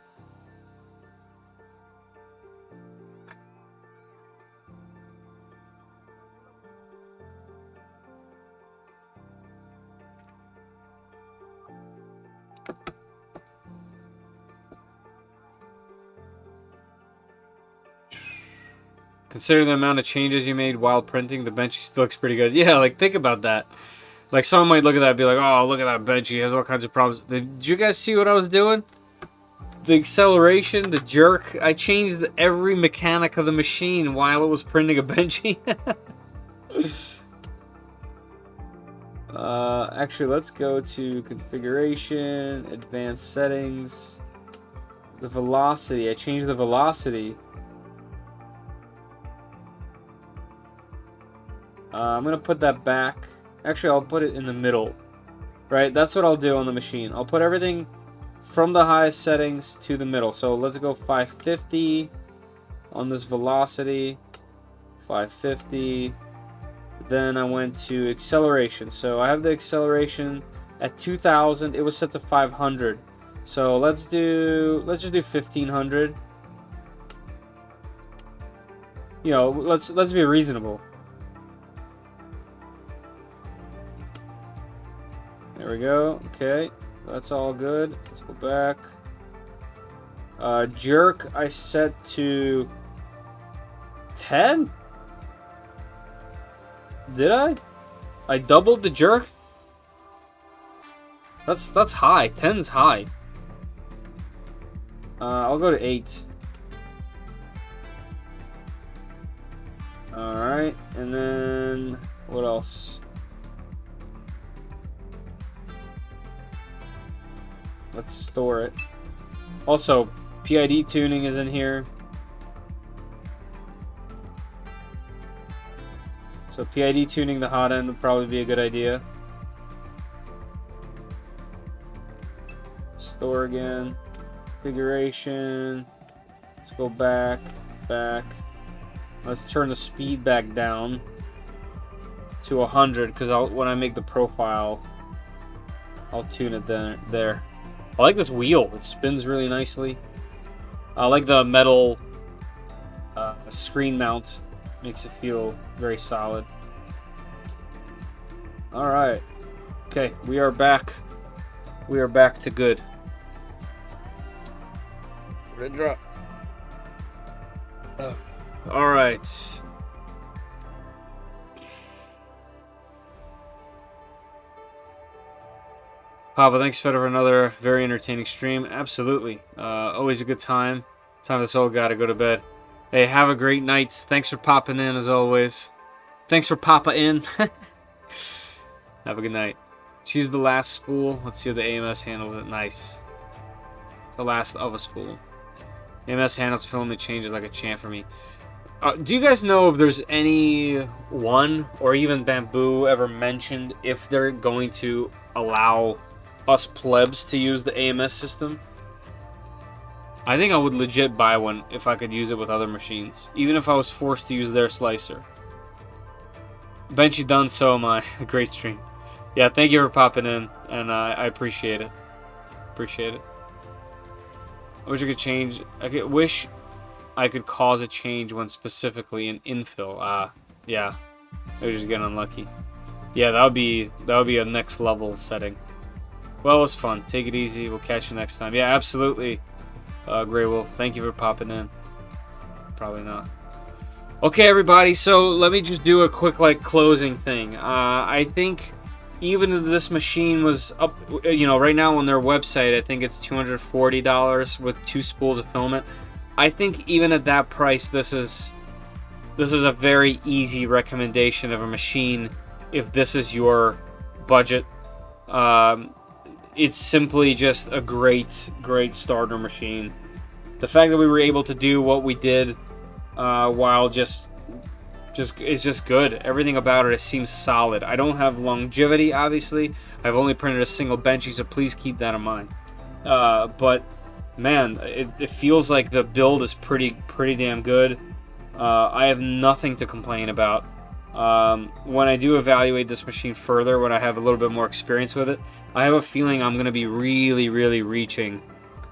Considering the amount of changes you made while printing, the benchy still looks pretty good. Yeah, like, think about that. Like, someone might look at that and be like, oh, look at that benchy. He has all kinds of problems. Did you guys see what I was doing? The acceleration, the jerk. I changed every mechanic of the machine while it was printing a benchy. Actually, let's go to configuration, advanced settings, the velocity. I changed the velocity. I'm going to put that back. Actually, I'll put it in the middle. Right? That's what I'll do on the machine. I'll put everything from the highest settings to the middle. So let's go 550 on this velocity. 550. Then I went to acceleration. So I have the acceleration at 2000. It was set to 500. So let's just do 1500. Let's be reasonable. There we go. Okay, that's all good. Let's go back. Jerk, I set to 10. Did I? I doubled the jerk. That's high. 10's high. I'll go to 8. All right, and then what else? Let's store it. Also, PID tuning is in here. So PID tuning the hot end would probably be a good idea. Store again. Configuration. Let's go back. Let's turn the speed back down to 100 because when I make the profile, I'll tune it there. I like this wheel. It spins really nicely. I like the metal screen mount. Makes it feel very solid. Alright. Okay, we are back. We are back to good. Red drop. Alright. Papa, thanks for another very entertaining stream. Absolutely. Always a good time. Time this old guy to go to bed. Hey, have a great night. Thanks for popping in as always. Thanks for Papa in. Have a good night. Choose the last spool. Let's see how the AMS handles it. Nice. The last of a spool. AMS handles filament changes like a champ for me. Do you guys know if there's anyone or even Bamboo ever mentioned if they're going to allow us plebs to use the AMS system? I think I would legit buy one if I could use it with other machines, even if I was forced to use their slicer. Benchy done, so am I. Great stream. Yeah, thank you for popping in, and I appreciate it. Appreciate it. I wish I could change. Wish I could cause a change when specifically in infill. Yeah. I was just getting unlucky. Yeah, that would be a next level setting. Well, it was fun. Take it easy. We'll catch you next time. Yeah, absolutely. Grey Wolf, thank you for popping in. Probably not. Okay, everybody, so let me just do a quick, closing thing. I think even if this machine was up, right now on their website, I think it's $240 with 2 spools of filament. I think even at that price, this is a very easy recommendation of a machine if this is your budget. It's simply just a great starter machine. The fact that we were able to do what we did while it's just good. Everything about it seems solid. I don't have longevity, obviously. I've only printed a single benchy, so please keep that in mind. But man, it feels like the build is pretty damn good. I have nothing to complain about. When I do evaluate this machine further, when I have a little bit more experience with it, I have a feeling I'm going to be really reaching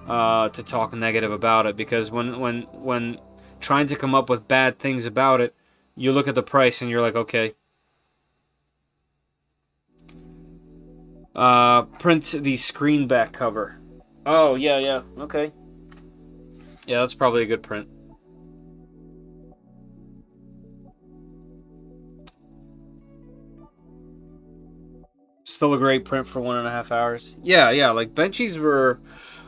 to talk negative about it, because when trying to come up with bad things about it, you look at the price and you're like, okay. Print the screen back cover. Oh, yeah, okay. Yeah, that's probably a good print. Still a great print for 1.5 hours. Yeah, benchies were...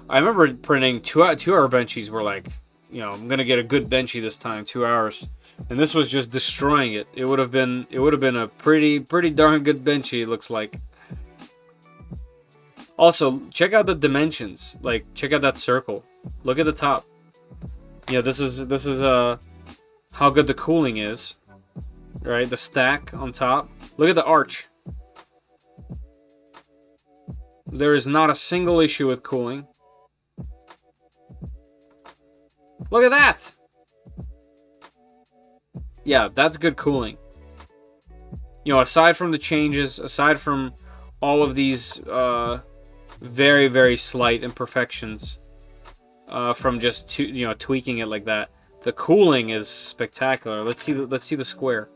I remember printing 2-hour benchies were I'm gonna get a good benchy this time, 2 hours. And this was just destroying it. It would have been a pretty darn good benchy, it looks like. Also, check out the dimensions. Check out that circle. Look at the top. This is how good the cooling is. Right? The stack on top. Look at the arch. There is not a single issue with cooling. Look at that! Yeah, that's good cooling. Aside from the changes, aside from all of these very slight imperfections from just tweaking it like that, the cooling is spectacular. Let's see the square.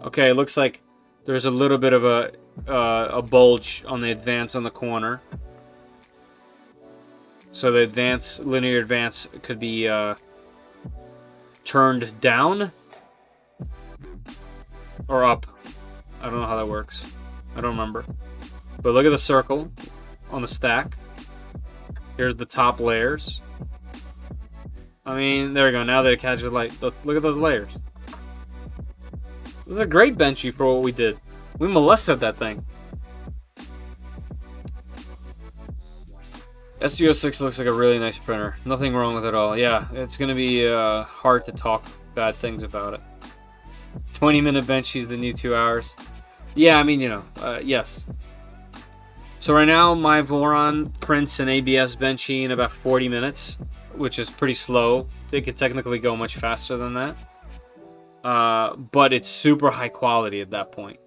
Okay, it looks like there's a little bit of a bulge on the advance on the corner. So the linear advance could be turned down or up. I don't know how that works. I don't remember. But look at the circle on the stack. Here's the top layers. I mean, there we go. Now that it catches light, look at those layers. This is a great benchy for what we did. We molested that thing. SV06 looks like a really nice printer. Nothing wrong with it at all. Yeah, it's going to be hard to talk bad things about it. 20-minute benchies, the new 2 hours. Yeah, I mean, yes. So right now, my Voron prints an ABS benchy in about 40 minutes, which is pretty slow. It could technically go much faster than that. But it's super high quality at that point.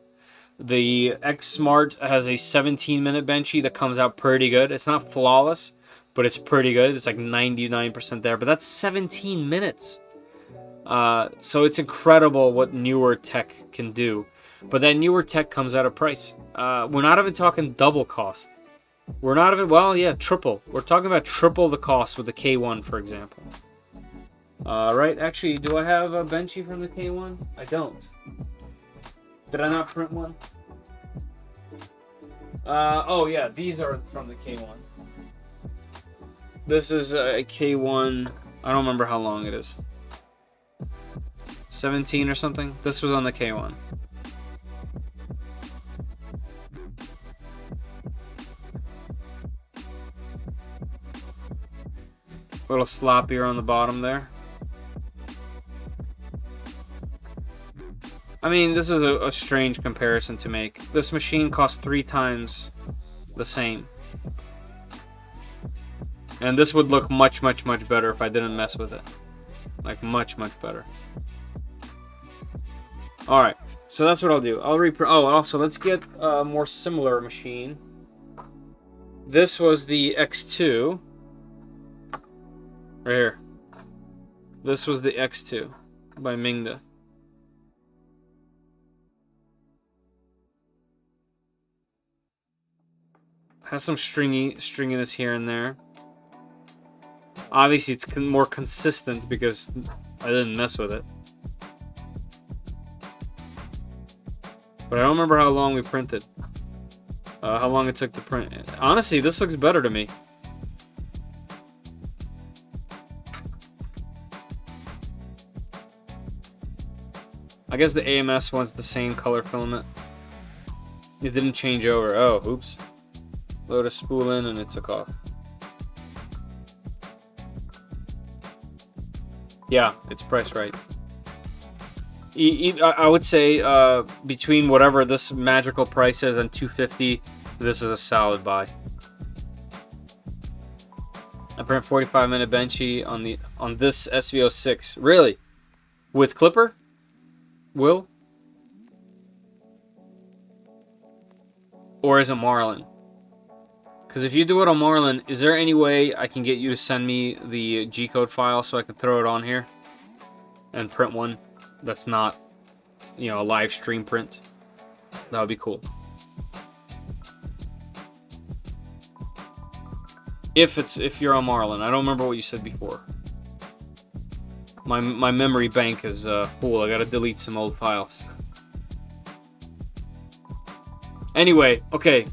The X Smart has a 17-minute benchy that comes out pretty good. It's not flawless, but it's pretty good. It's like 99% there, but that's 17 minutes. So it's incredible what newer tech can do. But that newer tech comes at a price. We're not even talking double cost. We're not even, well, yeah, triple. We're talking about triple the cost with the K1, for example. Right, actually, do I have a benchy from the K1? I don't. Did I not print one? Oh yeah, these are from the K1. This is a K1, I don't remember how long it is. 17 or something? This was on the K1. A little sloppier on the bottom there. I mean, this is a strange comparison to make. This machine costs 3 times the same. And this would look much, much, much better if I didn't mess with it. Like, much, much better. Alright, so that's what I'll do. I'll reprint. Oh, also, let's get a more similar machine. This was the X2. Right here. This was the X2 by Mingda. Has some stringiness here and there. Obviously, it's more consistent because I didn't mess with it. But I don't remember how long we printed. How long it took to print. Honestly, this looks better to me. I guess the AMS one's the same color filament. It didn't change over. Oh, oops. Load a spool in and it took off. Yeah, it's priced right. I would say between whatever this magical price is and $250, this is a solid buy. I print 45-minute benchy on this SV06. Really? With clipper? Will? Or is it Marlin? Because if you do it on Marlin, is there any way I can get you to send me the G-code file so I can throw it on here and print one that's not, you know, a live stream print? That would be cool. If you're on Marlin, I don't remember what you said before. My memory bank is full. I gotta delete some old files. Anyway, okay.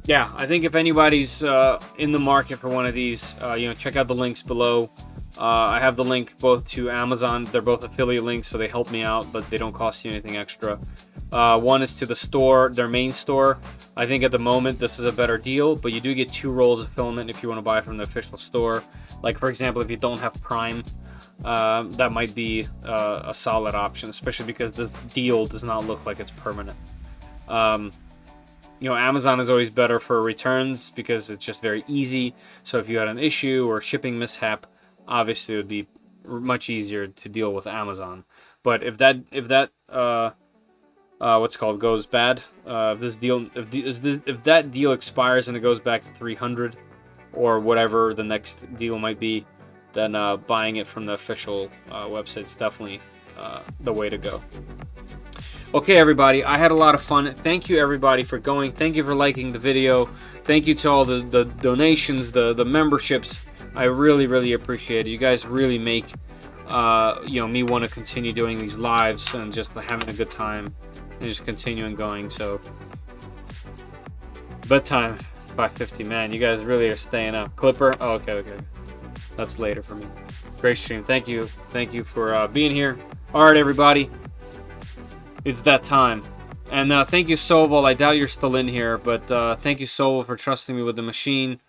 Yeah, I think if anybody's in the market for one of these, you know, check out the links below. I have the link both to Amazon. They're both affiliate links, so they help me out, but they don't cost you anything extra. One is to the store, their main store. I think at the moment this is a better deal, but you do get 2 rolls of filament if you want to buy from the official store. Like, for example, if you don't have Prime, that might be a solid option, especially because this deal does not look like it's permanent. You know, Amazon is always better for returns because it's just very easy. So if you had an issue or shipping mishap, obviously it would be much easier to deal with Amazon. But if that what's it called goes bad, if that deal expires and it goes back to 300 or whatever the next deal might be, then buying it from the official website is definitely the way to go. Okay, everybody, I had a lot of fun. Thank you, everybody, for going. Thank you for liking the video. Thank you to all the donations, the memberships. I really, really appreciate it. You guys really make you know, me want to continue doing these lives and just having a good time and just continuing going. So, bedtime 5:50. Man, you guys really are staying up. Clipper. Oh, okay. That's later for me. Great stream. Thank you for being here. All right, everybody. It's that time. And thank you, Sovol. I doubt you're still in here, but thank you, Sovol, for trusting me with the machine.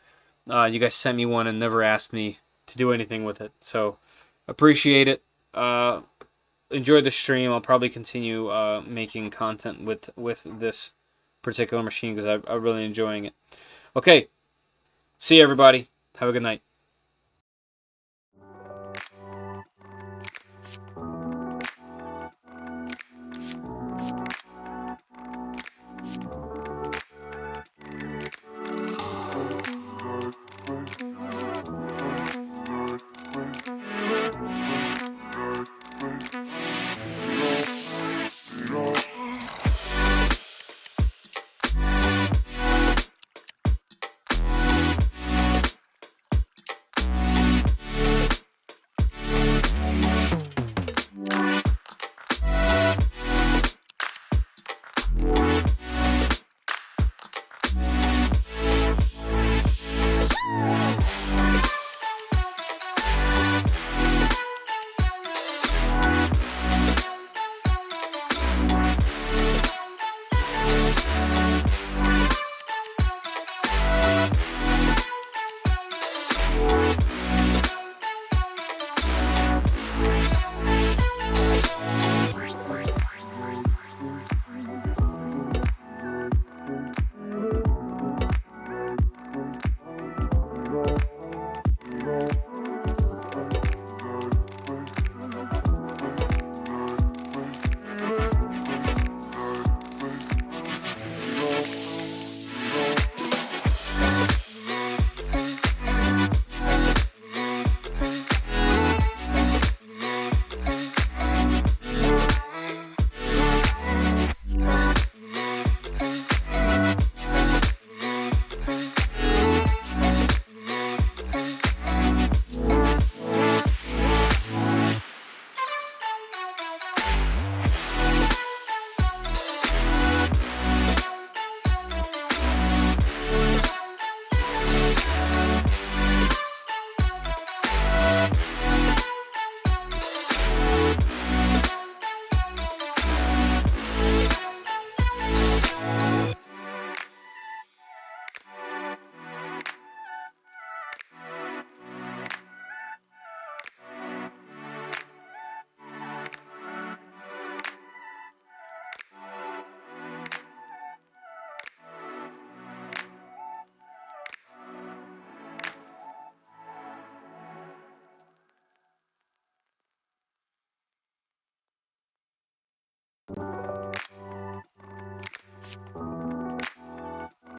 You guys sent me one and never asked me to do anything with it. So, appreciate it. Enjoy the stream. I'll probably continue making content with this particular machine because I'm really enjoying it. Okay. See you, everybody. Have a good night.